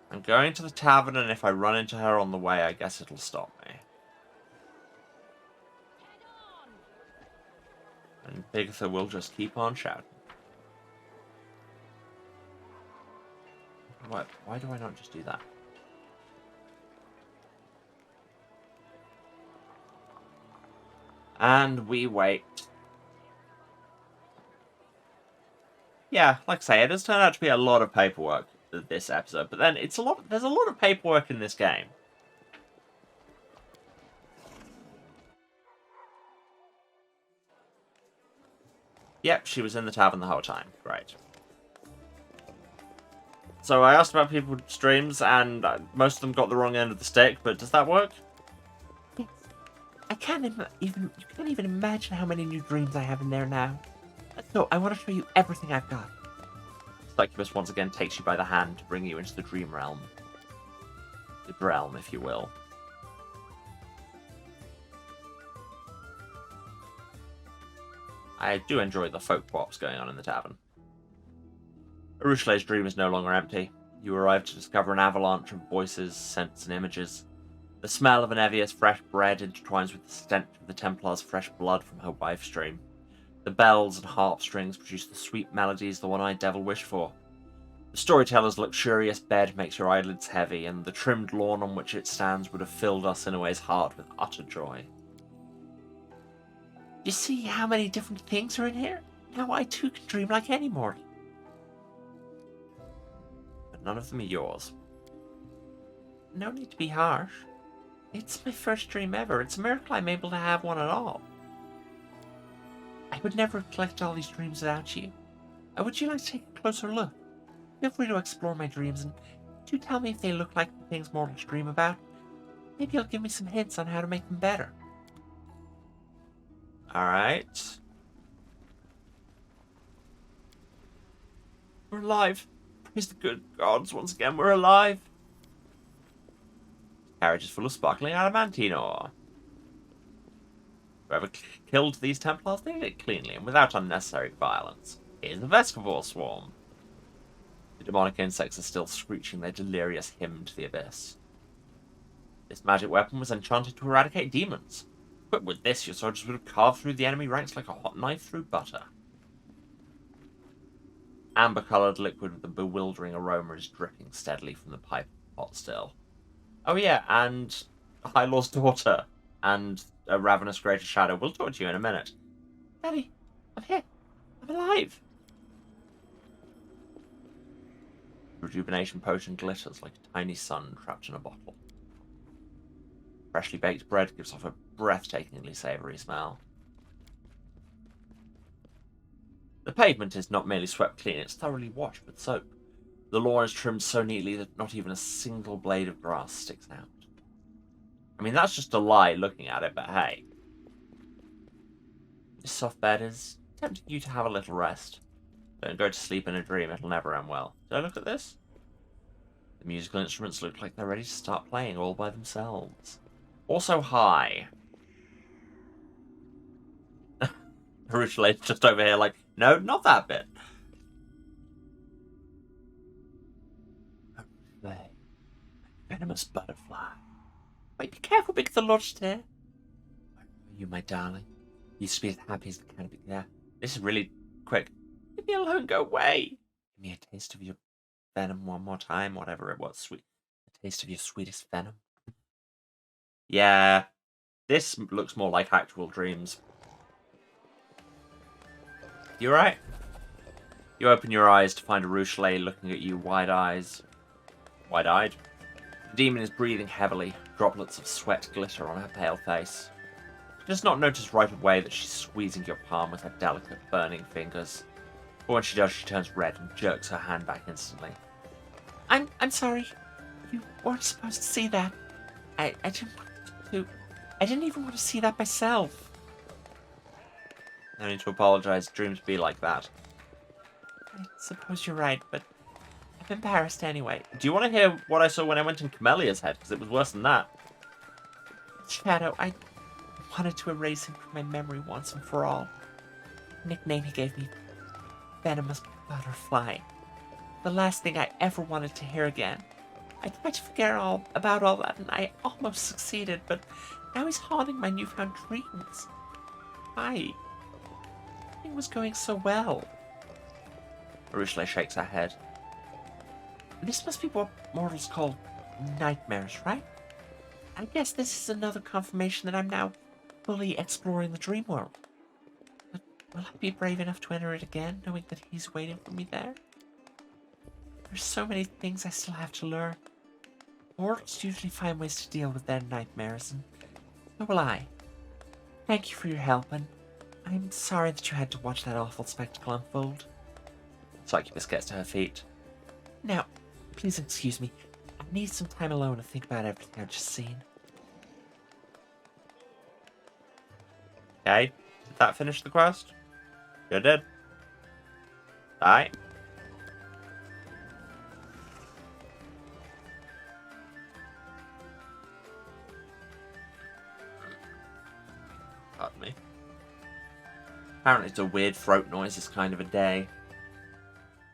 I'm going to the tavern, and if I run into her on the way, I guess it'll stop me. And Bigitha will just keep on shouting. What? Why do I not just do that? And we wait. Yeah, like I say, it does turn out to be a lot of paperwork this episode, but then there's a lot of paperwork in this game. Yep, she was in the tavern the whole time. Great. So I asked about people's streams, and most of them got the wrong end of the stick, but does that work? Yes. You can't even imagine how many new dreams I have in there now. So, I want to show you everything I've got. Succubus once again takes you by the hand to bring you into the dream realm. The realm, if you will. I do enjoy the folk pops going on in the tavern. Urushle's dream is no longer empty. You arrive to discover an avalanche of voices, scents, and images. The smell of Anevia's fresh bread intertwines with the stench of the Templar's fresh blood from her wife's dream. The bells and harp strings produce the sweet melodies the one-eyed devil wished for. The storyteller's luxurious bed makes your eyelids heavy, and the trimmed lawn on which it stands would have filled Arsinoe's heart with utter joy. You see how many different things are in here? Now I too can dream like any mortal. But none of them are yours. No need to be harsh. It's my first dream ever. It's a miracle I'm able to have one at all. I would never collect all these dreams without you. Would you like to take a closer look? Feel free to explore my dreams, and do tell me if they look like the things mortals dream about. Maybe you'll give me some hints on how to make them better. Alright. We're alive. Praise the good gods once again, we're alive. Carriage is full of sparkling adamantine ore. Whoever killed these Templars, they did it cleanly and without unnecessary violence. Here's the Vescivore swarm. The demonic insects are still screeching their delirious hymn to the abyss. This magic weapon was enchanted to eradicate demons. But with this, your soldiers would have carved through the enemy ranks like a hot knife through butter. Amber-coloured liquid with a bewildering aroma is dripping steadily from the pipe pot still. Oh yeah, and High Lord's daughter and a ravenous greater shadow. We'll talk to you in a minute. Daddy, I'm here. I'm alive. The rejuvenation potion glitters like a tiny sun trapped in a bottle. Freshly baked bread gives off a breathtakingly savoury smell. The pavement is not merely swept clean, it's thoroughly washed with soap. The lawn is trimmed so neatly that not even a single blade of grass sticks out. I mean, that's just a lie looking at it, but hey. This soft bed is tempting you to have a little rest. Don't go to sleep in a dream, it'll never end well. Did I look at this? The musical instruments look like they're ready to start playing all by themselves. Also high. Rushleig's just over here like, no, not that bit. Venomous butterfly. Wait, be careful, Bigitha Lodgestair. Where are you, my darling? You used to be as happy as the canopy there. This is really quick. Leave me alone, go away. Give me a taste of your venom one more time, whatever it was. Sweet. A taste of your sweetest venom. Yeah, this looks more like actual dreams. You alright? You open your eyes to find a Rushleigh looking at you wide-eyed. The demon is breathing heavily, droplets of sweat glitter on her pale face. She does not notice right away that she's squeezing your palm with her delicate, burning fingers. But when she does, she turns red and jerks her hand back instantly. I'm sorry. You weren't supposed to see that. I didn't even want to see that myself. No need to apologize. Dreams be like that. I suppose you're right, but I'm embarrassed anyway. Do you want to hear what I saw when I went in Camelia's head? Because it was worse than that. Shadow, I wanted to erase him from my memory once and for all. The nickname he gave me, Venomous Butterfly. The last thing I ever wanted to hear again. I tried to forget all about all that, and I almost succeeded, but now he's haunting my newfound dreams. Why? Everything was going so well. Rushleigh shakes her head. This must be what mortals call nightmares, right? I guess this is another confirmation that I'm now fully exploring the dream world. But will I be brave enough to enter it again, knowing that he's waiting for me there? There's so many things I still have to learn. Mortals usually find ways to deal with their nightmares, and so will I. Thank you for your help, and I'm sorry that you had to watch that awful spectacle unfold. Succubus gets to her feet. Now, please excuse me. I need some time alone to think about everything I've just seen. Okay, did that finish the quest? Good did. Alright. Pardon me. Apparently it's a weird throat noise this kind of a day.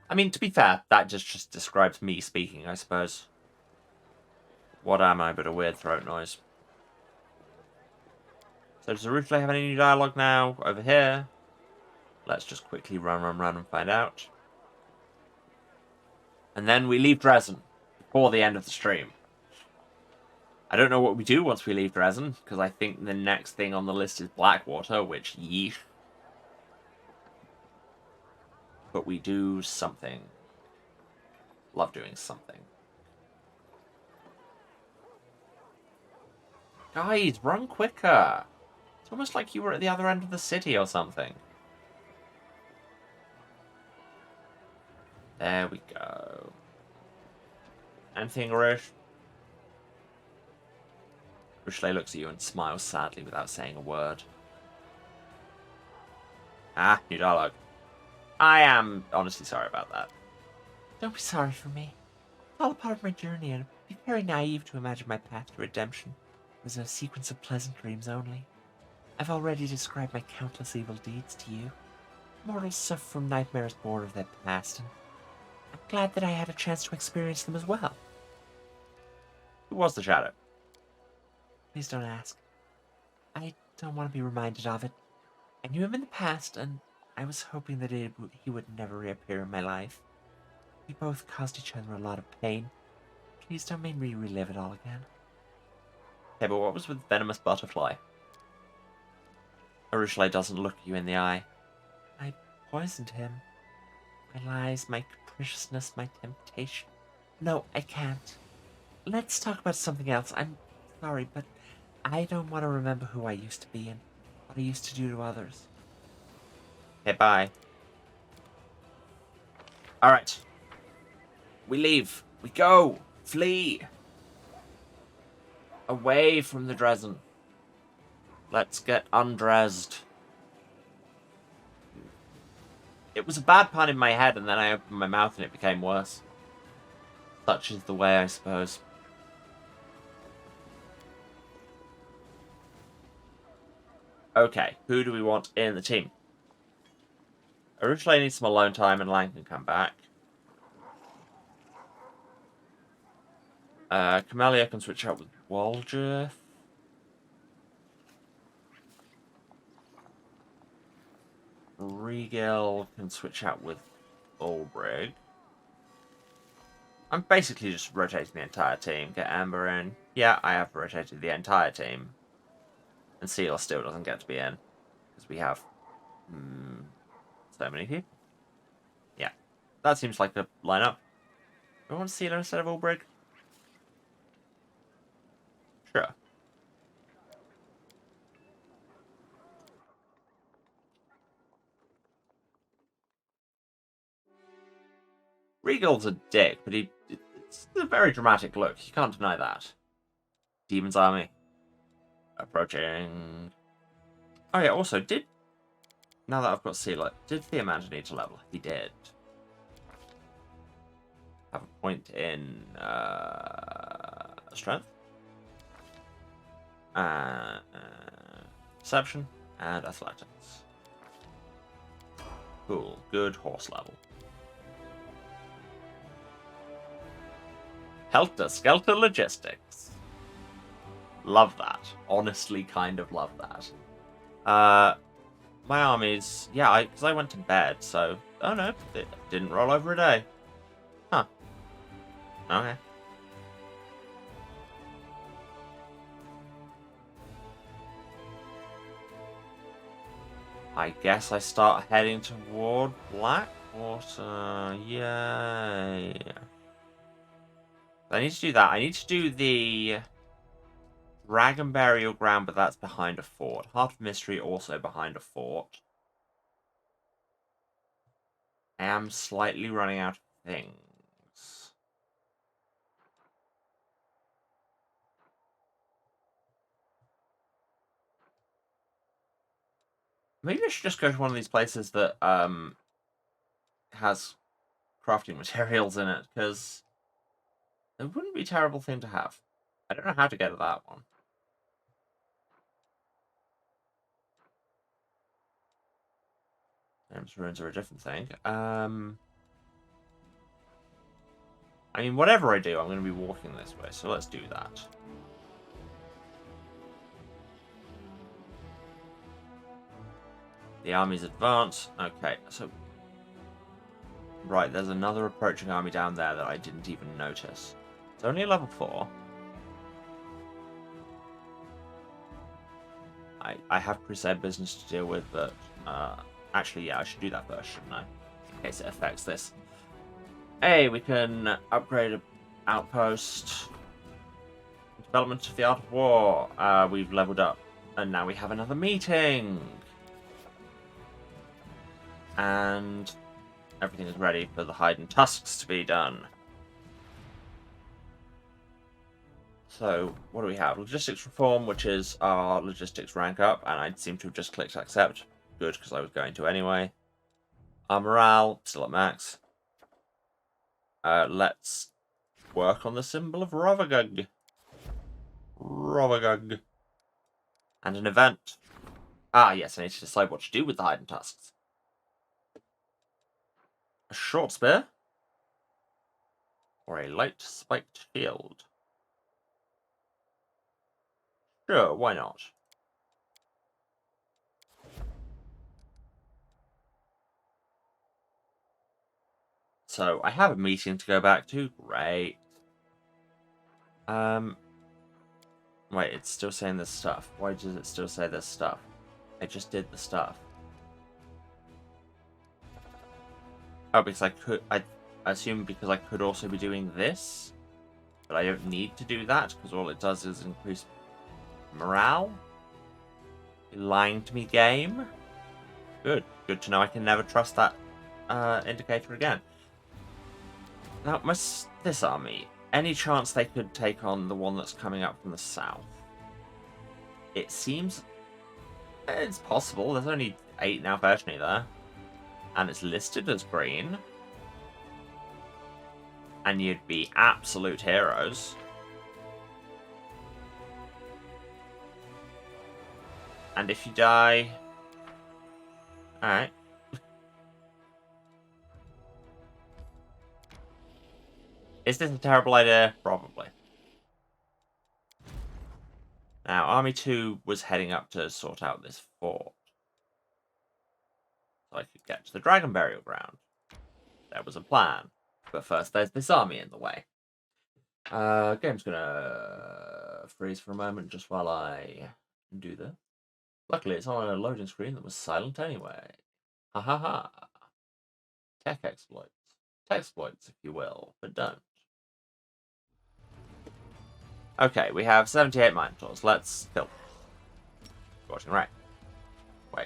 I mean, to be fair, that just describes me speaking, I suppose. What am I but a weird throat noise? So does the Rushleigh have any new dialogue now? Over here. Let's just quickly run and find out. And then we leave Dresden before the end of the stream. I don't know what we do once we leave Dresden, because I think the next thing on the list is Blackwater, which, yeesh. But we do something. Love doing something. Guys, run quicker! It's almost like you were at the other end of the city or something. There we go. Anything, Rush? Rushleigh looks at you and smiles sadly without saying a word. Ah, new dialogue. I am honestly sorry about that. Don't be sorry for me. It's all a part of my journey, and it'd be very naive to imagine my path to redemption was a sequence of pleasant dreams only. I've already described my countless evil deeds to you. Mortals suffer from nightmares born of their past, and I'm glad that I had a chance to experience them as well. Who was the shadow? Please don't ask. I don't want to be reminded of it. I knew him in the past, and I was hoping that he would never reappear in my life. We both caused each other a lot of pain. Please don't make me relive it all again. Okay, but what was with Venomous Butterfly? Urushale doesn't look you in the eye. I poisoned him. My lies, my capriciousness, my temptation. No, I can't. Let's talk about something else. I'm sorry, but I don't want to remember who I used to be and what I used to do to others. Okay, bye. Alright. We leave. We go. Flee. Away from the Dresden. Let's get undressed. It was a bad pun in my head, and then I opened my mouth and it became worse. Such is the way, I suppose. Okay, who do we want in the team? Urushale needs some alone time, and Lang can come back. Camellia can switch out with Waldrith. Regal can switch out with Ulbrig. I'm basically just rotating the entire team. Get Amber in. Yeah, I have rotated the entire team. And Sealer still doesn't get to be in. Because we have so many people. Yeah, that seems like the lineup. Do I want Sealer instead of Ulbrig? Sure. Regal's a dick, but it's a very dramatic look. You can't deny that. Demon's Army. Approaching. Oh yeah, also, now that I've got Sealer, did Theomander need to level? He did. Have a point in strength. Perception. And athletics. Cool. Good horse level. Helter Skelter Logistics. Love that. Honestly, kind of love that. My armies... Yeah, because I went to bed, so... Oh no, it didn't roll over a day. Huh. Okay. I guess I start heading toward Blackwater. Yay. I need to do that. I need to do the Dragon Burial Ground, but that's behind a fort. Heart of Mystery also behind a fort. I am slightly running out of things. Maybe I should just go to one of these places that has crafting materials in it, because it wouldn't be a terrible thing to have. I don't know how to get to that one. Thames Ruins are a different thing. I mean, whatever I do, I'm going to be walking this way, so let's do that. The armies advance. Okay, so... Right, there's another approaching army down there that I didn't even notice. It's only a level 4. I have Crusade business to deal with, but... actually, yeah, I should do that first, shouldn't I? In case it affects this. Hey, we can upgrade an outpost. Development of the Art of War. We've leveled up. And now we have another meeting. And everything is ready for the hide and tusks to be done. So, what do we have? Logistics reform, which is our logistics rank up, and I seem to have just clicked accept. Good, because I was going to anyway. Our morale, still at max. Let's work on the symbol of Rovagug. Rovagug. And an event. Ah, yes, I need to decide what to do with the hide and tusks. A short spear? Or a light spiked shield. Sure, why not? So, I have a meeting to go back to. Great. Wait, it's still saying this stuff. Why does it still say this stuff? I just did the stuff. Oh, because I assume because I could also be doing this, but I don't need to do that because all it does is increase morale. You're lying to me, game. Good to know. I can never trust that indicator again. Now, this army, any chance they could take on the one that's coming up from the south? It seems it's possible. There's only 8 now versioning there. And it's listed as green. And you'd be absolute heroes. And if you die... Alright. Is this a terrible idea? Probably. Now, Army 2 was heading up to sort out this fort. So I could get to the Dragon Burial Ground. There was a plan. But first, there's this army in the way. Game's gonna freeze for a moment just while I do this. Luckily, it's on a loading screen that was silent anyway. Ha ha ha. Tech exploits. Tech exploits, if you will, but don't. Okay, we have 78 Minotaurs. Let's kill them. Watching right. Wait.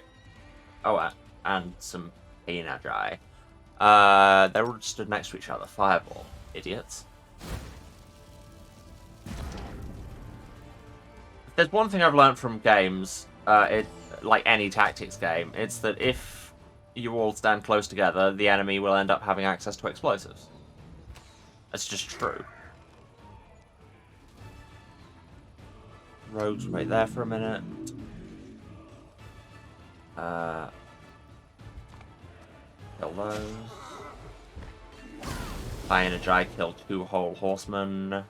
Oh, and some Peanagi. They're all stood next to each other. Fireball. Idiots. If there's one thing I've learned from games, like any tactics game, it's that if you all stand close together, the enemy will end up having access to explosives. That's just true. Rogues, wait there for a minute. Kill those. Pathfinder killed 2 whole horsemen.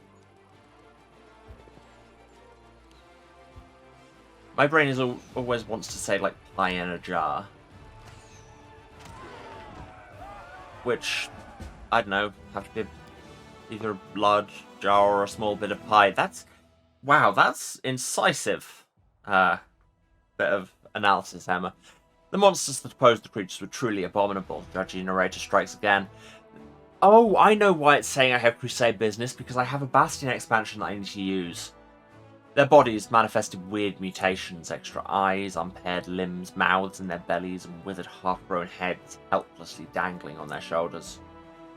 My brain is always wants to say like pie in a jar. Which, I don't know, have to be either a large jar or a small bit of pie. That's... Wow, that's incisive. Bit of analysis, Emma. The monsters that opposed the creatures were truly abominable. Judgy narrator strikes again. Oh, I know why it's saying I have crusade business, because I have a Bastion expansion that I need to use. Their bodies manifested weird mutations, extra eyes, unpaired limbs, mouths in their bellies, and withered half-grown heads helplessly dangling on their shoulders.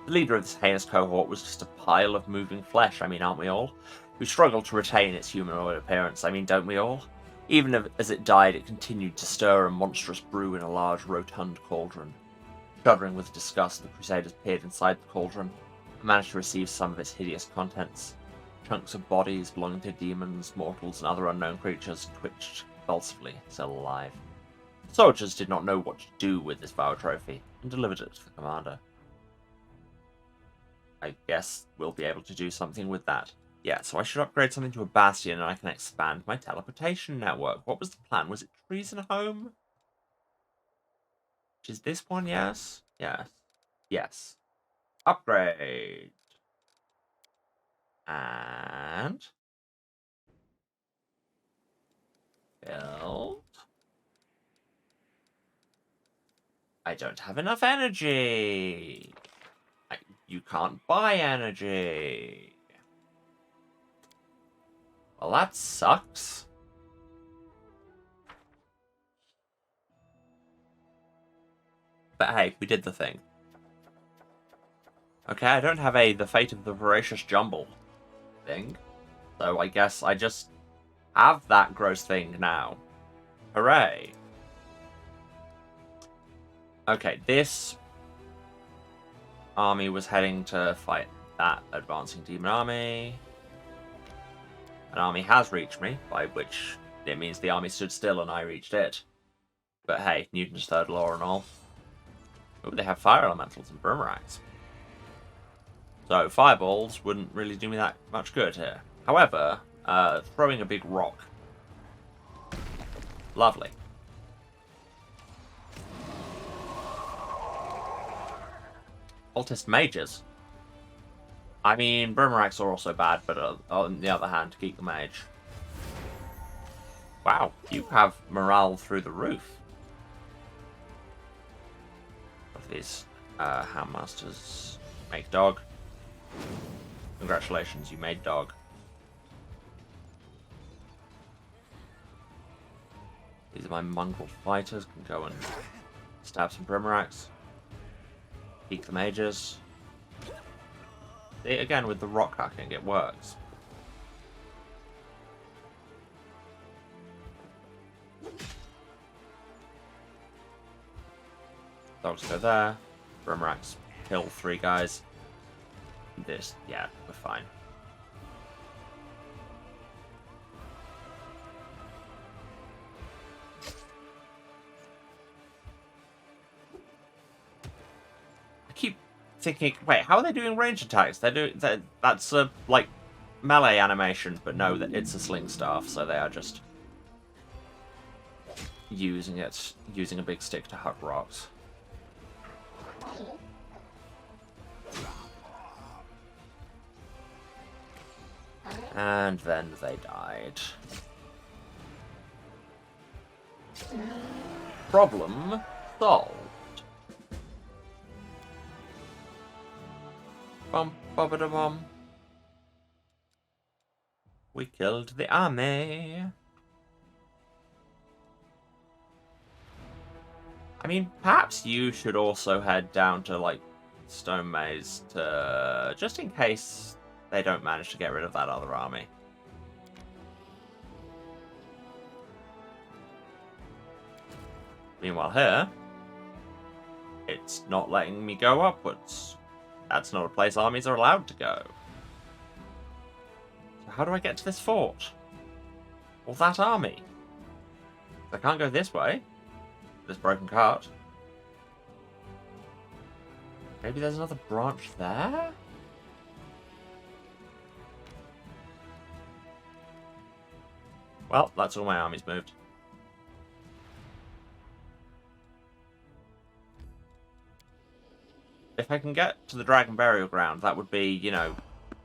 The leader of this heinous cohort was just a pile of moving flesh, I mean, aren't we all? Who struggled to retain its humanoid appearance, I mean, don't we all? Even as it died, it continued to stir a monstrous brew in a large, rotund cauldron. Shuddering with disgust, the Crusaders peered inside the cauldron and managed to receive some of its hideous contents. Chunks of bodies belonging to demons, mortals, and other unknown creatures twitched convulsively, still alive. The soldiers did not know what to do with this vile trophy and delivered it to the commander. I guess we'll be able to do something with that. Yeah, so I should upgrade something to a bastion and I can expand my teleportation network. What was the plan? Was it Treason Home? Which is this one, yes? Yes. Yes. Upgrade. And... build. I don't have enough energy. You can't buy energy. Well, that sucks. But hey, we did the thing. Okay, I don't have the Fate of the Voracious Jumble thing. So I guess I just have that gross thing now. Hooray. Okay, this army was heading to fight that advancing demon army. An army has reached me, by which it means the army stood still and I reached it. But hey, Newton's third law and all. Oh, they have fire elementals and boomerangs. So fireballs wouldn't really do me that much good here. However, throwing a big rock. Lovely. Cultist mages. I mean, Boomerangs are also bad, but on the other hand, keep the mage. Wow, you have morale through the roof. What are these? Handmasters. Make dog. Congratulations, you made dog. These are my mongrel fighters. Can go and stab some Brimarax. Peek the mages. See, again, with the rock hacking, it works. Dogs go there. Brimarax kill 3 guys. This, yeah, we're fine. I keep thinking, wait, how are they doing range attacks? That's a like melee animation, but no, it's a sling staff, so they are just using a big stick to hug rocks. And then they died. Problem solved. Bum ba da bum. We killed the army. I mean, perhaps you should also head down to, like, Stone Maze to... just in case they don't manage to get rid of that other army. Meanwhile here, it's not letting me go upwards. That's not a place armies are allowed to go. So how do I get to this fort? Or that army? I can't go this way. This broken cart. Maybe there's another branch there? Well, that's all my armies moved. If I can get to the Dragon Burial Ground, that would be, you know,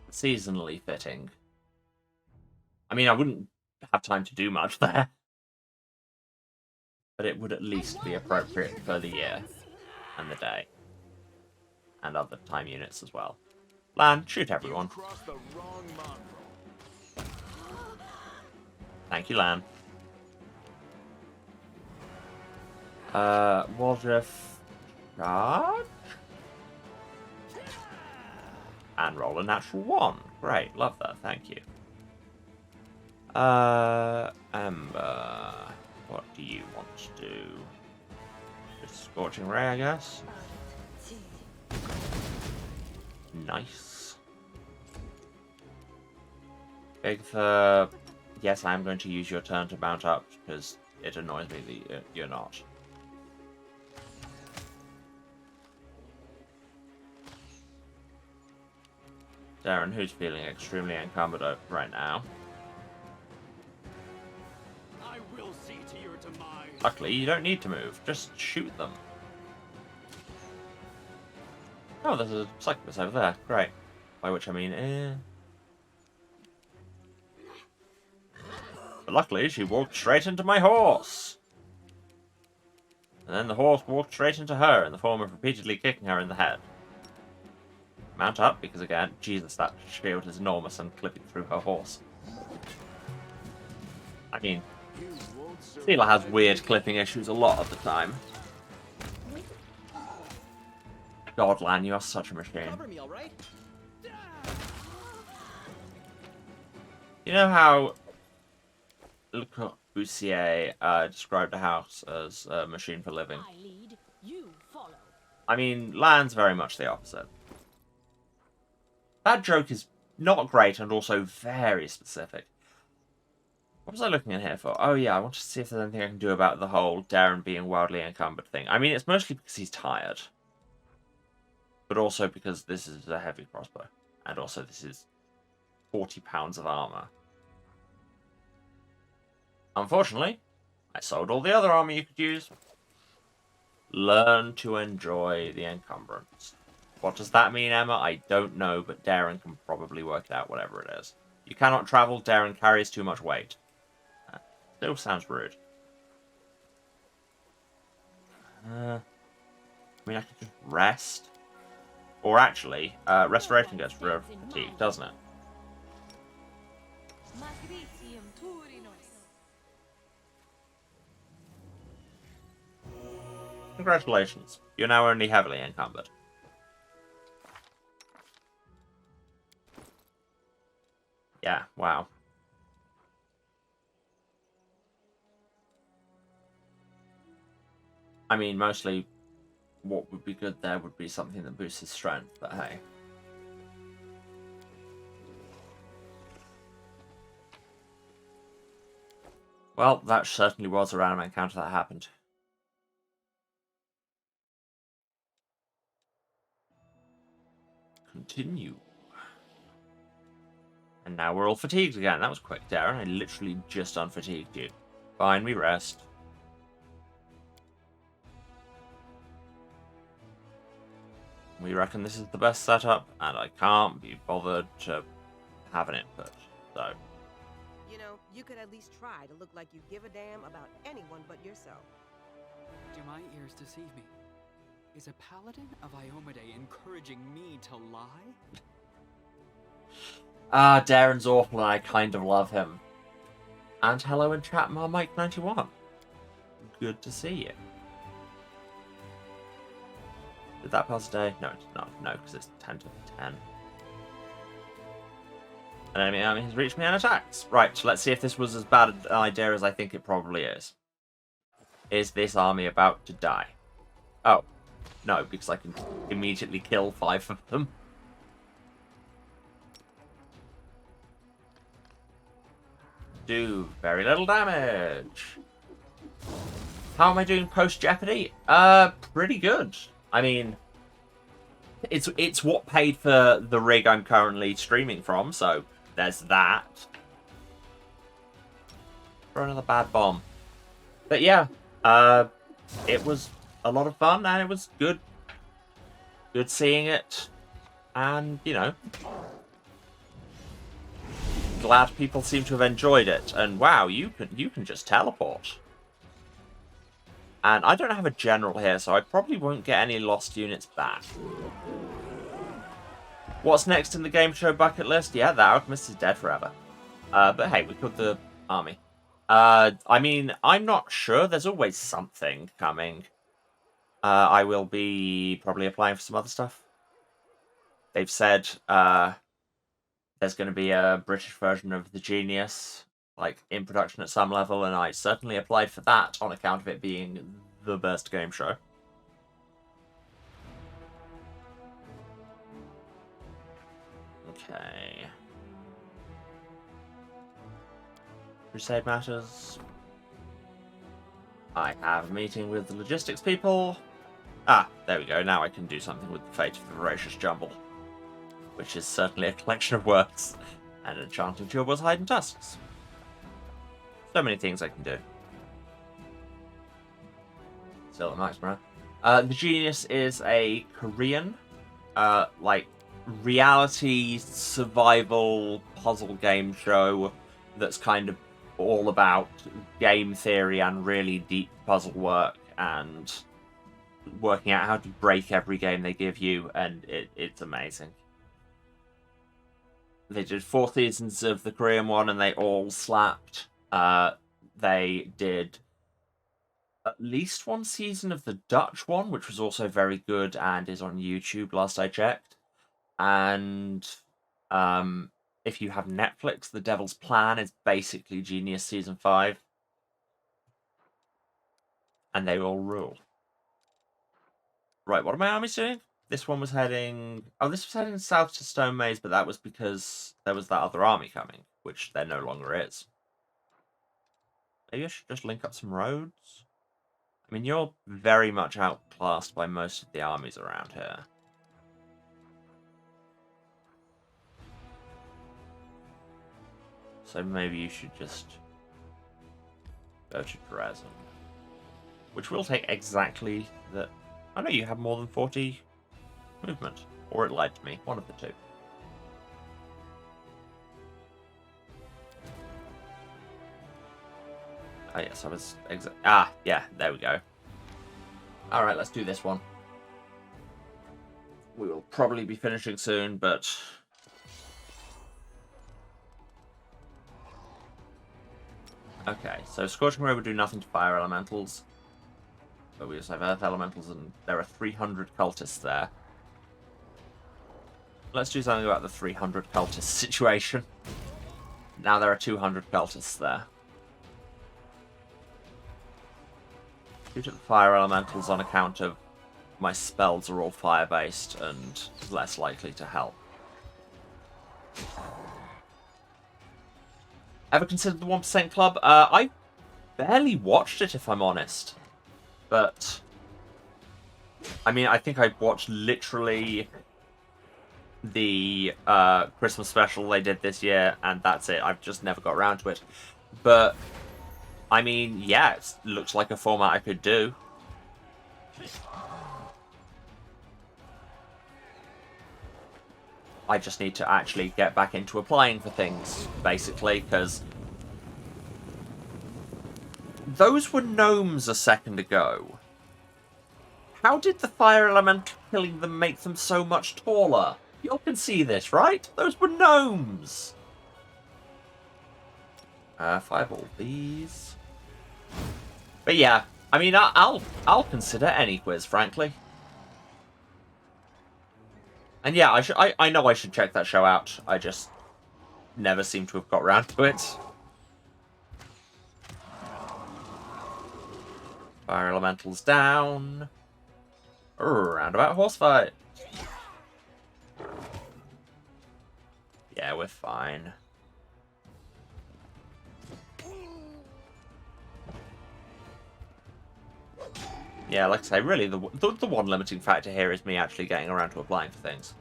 seasonally fitting. I mean, I wouldn't have time to do much there. But it would at least be appropriate for the year and the day. And other time units as well. Lan, shoot everyone. Thank you, Lan. Waldriff charge? And roll a natural 1. Great, love that, thank you. Ember. What do you want to do? Just Scorching Ray, I guess. Nice. Bigitha, yes, I am going to use your turn to mount up because it annoys me that you're not. Darren, who's feeling extremely encumbered right now. I will see to your demise. Luckily, you don't need to move. Just shoot them. Oh, there's a succubus over there. Great. By which I mean, But luckily, she walked straight into my horse. And then the horse walked straight into her in the form of repeatedly kicking her in the head. Mount up, because again, Jesus, that shield is enormous and clipping through her horse. I mean, Seela has weird clipping issues a lot of the time. God, Lan, you are such a machine. Cover me, all right? You know how Le Corbusier described a house as a machine for living? I lead, you follow. I mean, Lan's very much the opposite. That joke is not great and also very specific. What was I looking in here for? Oh yeah, I want to see if there's anything I can do about the whole Darren being wildly encumbered thing. I mean, it's mostly because he's tired. but also because this is a heavy crossbow, and also this is 40 pounds of armor. Unfortunately, I sold all the other armor you could use. Learn to enjoy the encumbrance. What does that mean, Emma? I don't know, but Darren can probably work it out, whatever it is. You cannot travel. Darren carries too much weight. Still sounds rude. I mean, I could just rest. Or actually, restoration goes for fatigue, doesn't it? Congratulations. You're now only heavily encumbered. Yeah, wow. I mean, mostly what would be good there would be something that boosts his strength, but hey. Well, that certainly was a random encounter that happened. Continue. And now we're all fatigued again. That was quick, Darren. I literally just unfatigued you. Fine, we rest. We reckon this is the best setup, and I can't be bothered to have an input, so... You know, you could at least try to look like you give a damn about anyone but yourself. Do my ears deceive me? Is a paladin of Iomade encouraging me to lie? Darren's awful and I kind of love him. And hello in chat, Marmite91. Good to see you. Did that pass a day? No, it did not. No, because it's 10 to 10. An enemy army has reached me and attacks. Right, so let's see if this was as bad an idea as I think it probably is. Is this army about to die? Oh, no, because I can immediately kill 5 of them. Do very little damage. How am I doing post Jeopardy? Pretty good. I mean, it's what paid for the rig I'm currently streaming from, so there's that. For another bad bomb. But yeah, it was a lot of fun and it was good. Good seeing it. And, you know, glad people seem to have enjoyed it. And wow, you can just teleport. And I don't have a general here, so I probably won't get any lost units back. What's next in the game show bucket list? Yeah, the Alchemist is dead forever. But hey, we killed the army. I mean, I'm not sure. There's always something coming. I will be probably applying for some other stuff. They've said there's going to be a British version of The Genius, like, in production at some level, and I certainly applied for that on account of it being the best game show. Okay. Crusade matters. I have a meeting with the logistics people. Ah, there we go. Now I can do something with the Fate of the Voracious Jumble, which is certainly a collection of works and enchanting Chilbo's Hide and Tusks. So many things I can do. Still at max morale. The Genius is a Korean, like, reality survival puzzle game show that's kind of all about game theory and really deep puzzle work and working out how to break every game they give you, and it's amazing. They did 4 seasons of the Korean one and they all slapped. They did at least 1 season of the Dutch one, which was also very good and is on YouTube last I checked. And if you have Netflix, The Devil's Plan is basically Genius Season 5. And they all rule. Right, what are my armies doing? This one was heading... Oh, this was heading south to Stone Maze, but that was because there was that other army coming, which there no longer is. Maybe I should just link up some roads? I mean, you're very much outclassed by most of the armies around here. So maybe you should just go to Dresden. Which will take exactly the... I know you have more than 40 movement. Or it lied to me. One of the two. Oh yes, I was... yeah, there we go. Alright, let's do this one. We will probably be finishing soon, but... Okay, so Scorching Ray would do nothing to fire elementals. But we also have earth elementals, and there are 300 cultists there. Let's do something about the 300 cultist situation. Now there are 200 cultists there. Shoot at the fire elementals on account of my spells are all fire-based and less likely to help. Ever considered the 1% Club? I barely watched it, if I'm honest. But, I mean, I think I watched literally the Christmas special they did this year, and that's it. I've just never got around to it. But, I mean, yeah, it looks like a format I could do. I just need to actually get back into applying for things, basically, because those were gnomes a second ago. How did the fire elemental killing them make them so much taller? You all can see this, right? Those were gnomes! Fireball these. But yeah, I mean, I'll consider any quiz, frankly. And yeah, I know I should check that show out. I just never seem to have got around to it. Fire elementals down. Roundabout horse fight. Yeah, we're fine. Yeah, like I say, really, the one limiting factor here is me actually getting around to applying for things.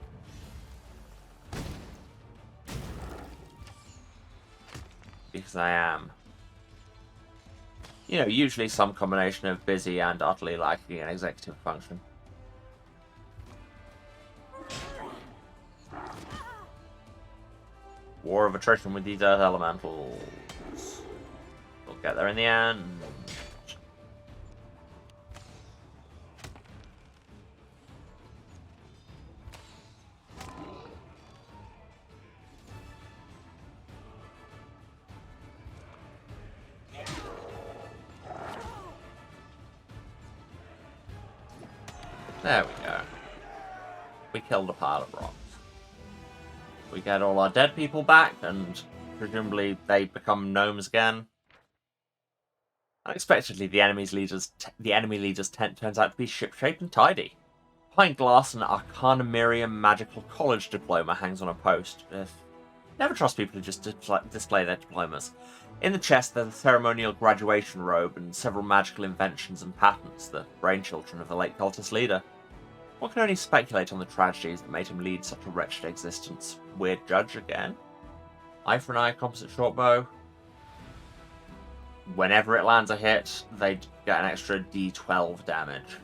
Because I am. You know, usually some combination of busy and utterly lacking an executive function. War of attrition with these earth elementals. We'll get there in the end. There we go. We killed a pile of rocks. We get all our dead people back, and presumably they become gnomes again. Unexpectedly, the enemy leader's tent turns out to be ship-shaped and tidy. Behind glass, an Arcana Miriam magical college diploma hangs on a post. Never trust people who just display their diplomas. In the chest, there's a ceremonial graduation robe and several magical inventions and patents, the brainchildren of the late cultist leader. One can only speculate on the tragedies that made him lead such a wretched existence. Weird judge again. Eye for an eye, composite shortbow. Whenever it lands a hit, they get an extra d12 damage.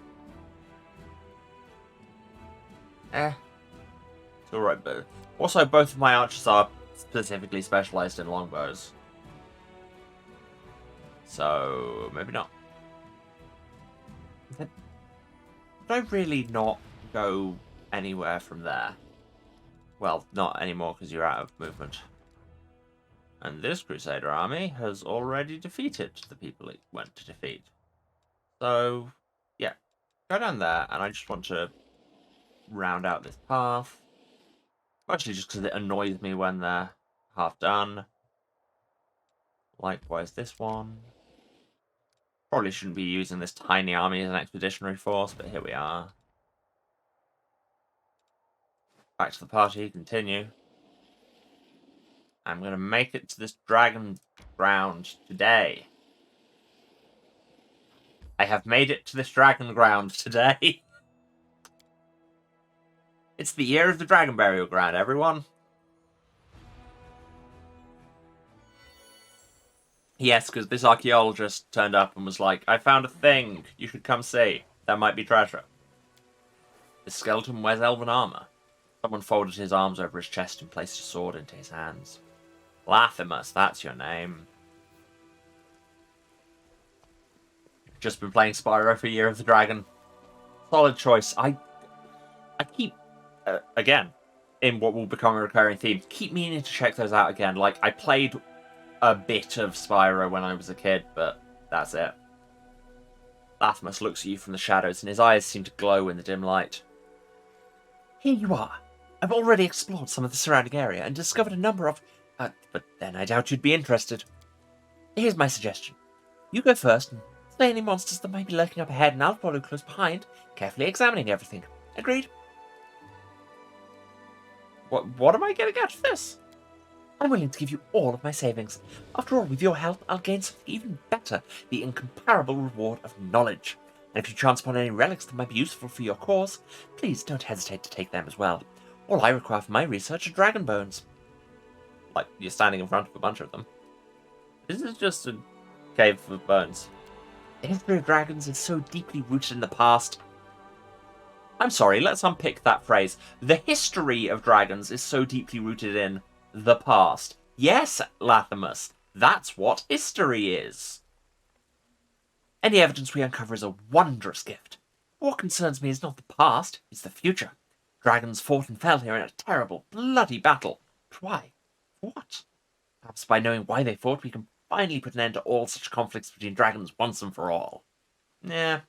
It's alright, but also both of my archers are specifically specialized in longbows. So, maybe not. Did I really not go anywhere from there? Well, not anymore because you're out of movement. And this Crusader army has already defeated the people it went to defeat. So, yeah. Go down there, and I just want to round out this path. Mostly just because it annoys me when they're half done. Likewise this one. Probably shouldn't be using this tiny army as an expeditionary force, but here we are. Back to the party, continue. I'm going to make it to this dragon ground today. I have made it to this dragon ground today. It's the year of the dragon burial ground, everyone. Yes, because this archaeologist turned up and was like, I found a thing. You should come see. There might be treasure. The skeleton wears elven armor. Someone folded his arms over his chest and placed a sword into his hands. Lathimus, that's your name. Just been playing Spyro for Year of the Dragon. Solid choice. I keep, again, in what will become a recurring theme, keep meaning to check those out again. Like, I played a bit of Spyro when I was a kid, but that's it. Lathimus looks at you from the shadows, and his eyes seem to glow in the dim light. Here you are. I've already explored some of the surrounding area and discovered a number of... but then I doubt you'd be interested. Here's my suggestion. You go first and slay any monsters that might be lurking up ahead, and I'll follow close behind, carefully examining everything. Agreed? What am I getting out of this? I'm willing to give you all of my savings. After all, with your help, I'll gain something even better, the incomparable reward of knowledge. And if you chance upon any relics that might be useful for your cause, please don't hesitate to take them as well. All I require for my research are dragon bones. Like, you're standing in front of a bunch of them. This is just a cave of bones. The history of dragons is so deeply rooted in the past. I'm sorry, let's unpick that phrase. The history of dragons is so deeply rooted in the past. Yes, Lathimus, that's what history is. Any evidence we uncover is a wondrous gift. What concerns me is not the past, it's the future. Dragons fought and fell here in a terrible, bloody battle. But why? What? Perhaps by knowing why they fought, we can finally put an end to all such conflicts between dragons once and for all. Yeah.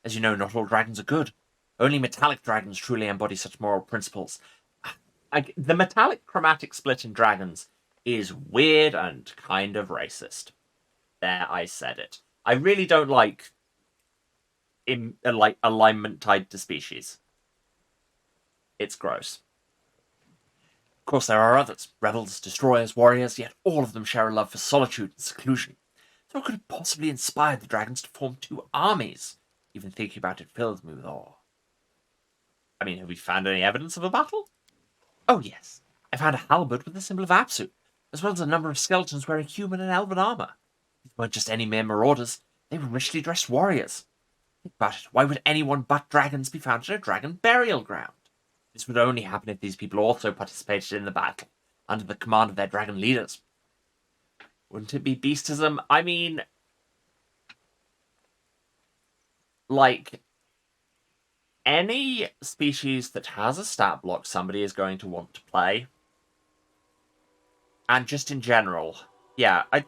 As you know, not all dragons are good. Only metallic dragons truly embody such moral principles. The metallic chromatic split in dragons is weird and kind of racist. There, I said it. I really don't like alignment tied to species. It's gross. Of course, there are others. Rebels, destroyers, warriors, yet all of them share a love for solitude and seclusion. So what could have possibly inspired the dragons to form two armies? Even thinking about it fills me with awe. I mean, have we found any evidence of a battle? Oh, yes. I found a halberd with the symbol of Apsu, as well as a number of skeletons wearing human and elven armor. These weren't just any mere marauders. They were richly dressed warriors. Think about it. Why would anyone but dragons be found in a dragon burial ground? This would only happen if these people also participated in the battle, under the command of their dragon leaders. Wouldn't it be beastism? I mean, like, any species that has a stat block somebody is going to want to play. And just in general, yeah, I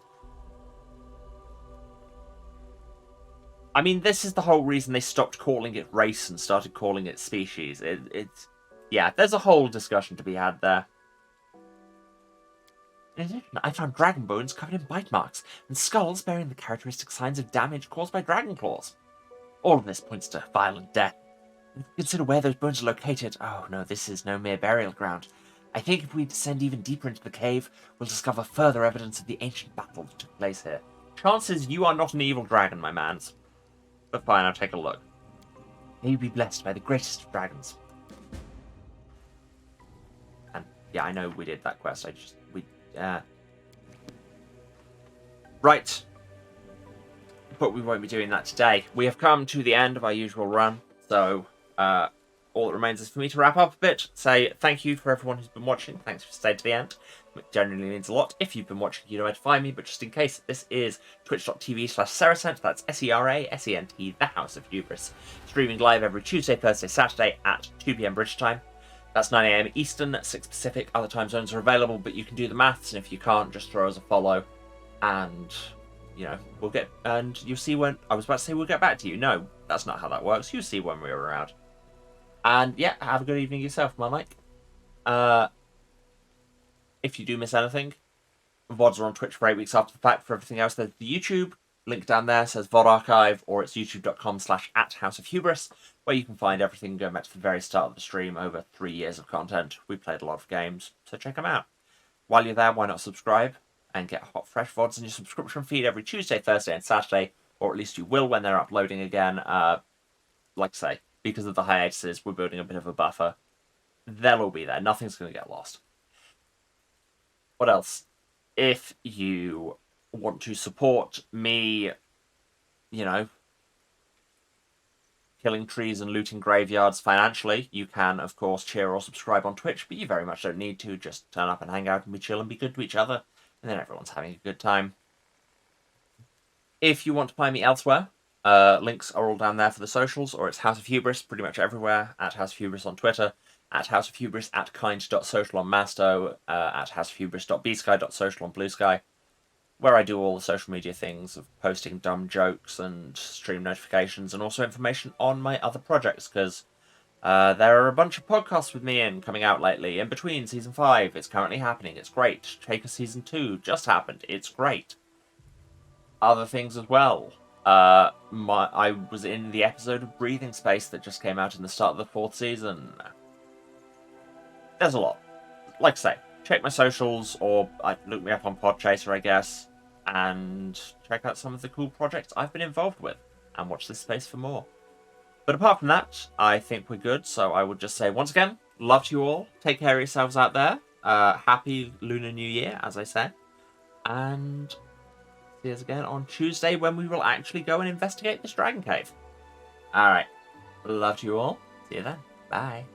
mean, this is the whole reason they stopped calling it race and started calling it species. It's yeah, there's a whole discussion to be had there. In addition, I found dragon bones covered in bite marks and skulls bearing the characteristic signs of damage caused by dragon claws. All of this points to violent death. If we consider where those bones are located, oh no, this is no mere burial ground. I think if we descend even deeper into the cave, we'll discover further evidence of the ancient battle that took place here. Chances you are not an evil dragon, my mans. But fine, I'll take a look. May you be blessed by the greatest of dragons. And yeah, I know we did that quest. Right. But we won't be doing that today. We have come to the end of our usual run, so all that remains is for me to wrap up a bit, say thank you for everyone who's been watching. Thanks for staying to the end. It genuinely means a lot. If you've been watching, you know where to find me, but just in case, this is twitch.tv/Serasent, that's Serasent, the House of Hubris. Streaming live every Tuesday, Thursday, Saturday at 2 PM British time. That's 9 AM Eastern, 6 Pacific. Other time zones are available, but you can do the maths, and if you can't, just throw us a follow, and, you know, we'll get, and you'll see when, I was about to say we'll get back to you. No, that's not how that works. You'll see when we're around. And yeah, have a good evening yourself, my Mike. If you do miss anything, VODs are on Twitch for 8 weeks after the fact. For everything else, there's the YouTube. Link down there says VOD Archive, or it's youtube.com/@HouseOfHubris, where you can find everything going back to the very start of the stream, over 3 years of content. We played a lot of games, so check them out. While you're there, why not subscribe and get hot, fresh VODs in your subscription feed every Tuesday, Thursday, and Saturday, or at least you will when they're uploading again. Like I say, because of the hiatuses, we're building a bit of a buffer. They'll all be there. Nothing's going to get lost. What else? If you want to support me, you know, killing trees and looting graveyards financially, you can, of course, cheer or subscribe on Twitch, but you very much don't need to. Just turn up and hang out and be chill and be good to each other, and then everyone's having a good time. If you want to find me elsewhere, links are all down there for the socials, or it's House of Hubris pretty much everywhere, at House of Hubris on Twitter, at House of Hubris at kind.social on Masto, at houseofhubris.bsky.social on Blue Sky, where I do all the social media things of posting dumb jokes and stream notifications, and also information on my other projects, because there are a bunch of podcasts with me coming out lately, in between Season 5, it's currently happening, it's great. Shaker Season 2 just happened, it's great. Other things as well. I was in the episode of Breathing Space that just came out in the start of the 4th season. There's a lot. Like I say, check my socials, or look me up on Podchaser, I guess, and check out some of the cool projects I've been involved with, and watch this space for more. But apart from that, I think we're good, so I would just say, once again, love to you all, take care of yourselves out there, happy Lunar New Year, as I say, and see us again on Tuesday, when we will actually go and investigate this dragon cave. Alright, love to you all, see you then, bye.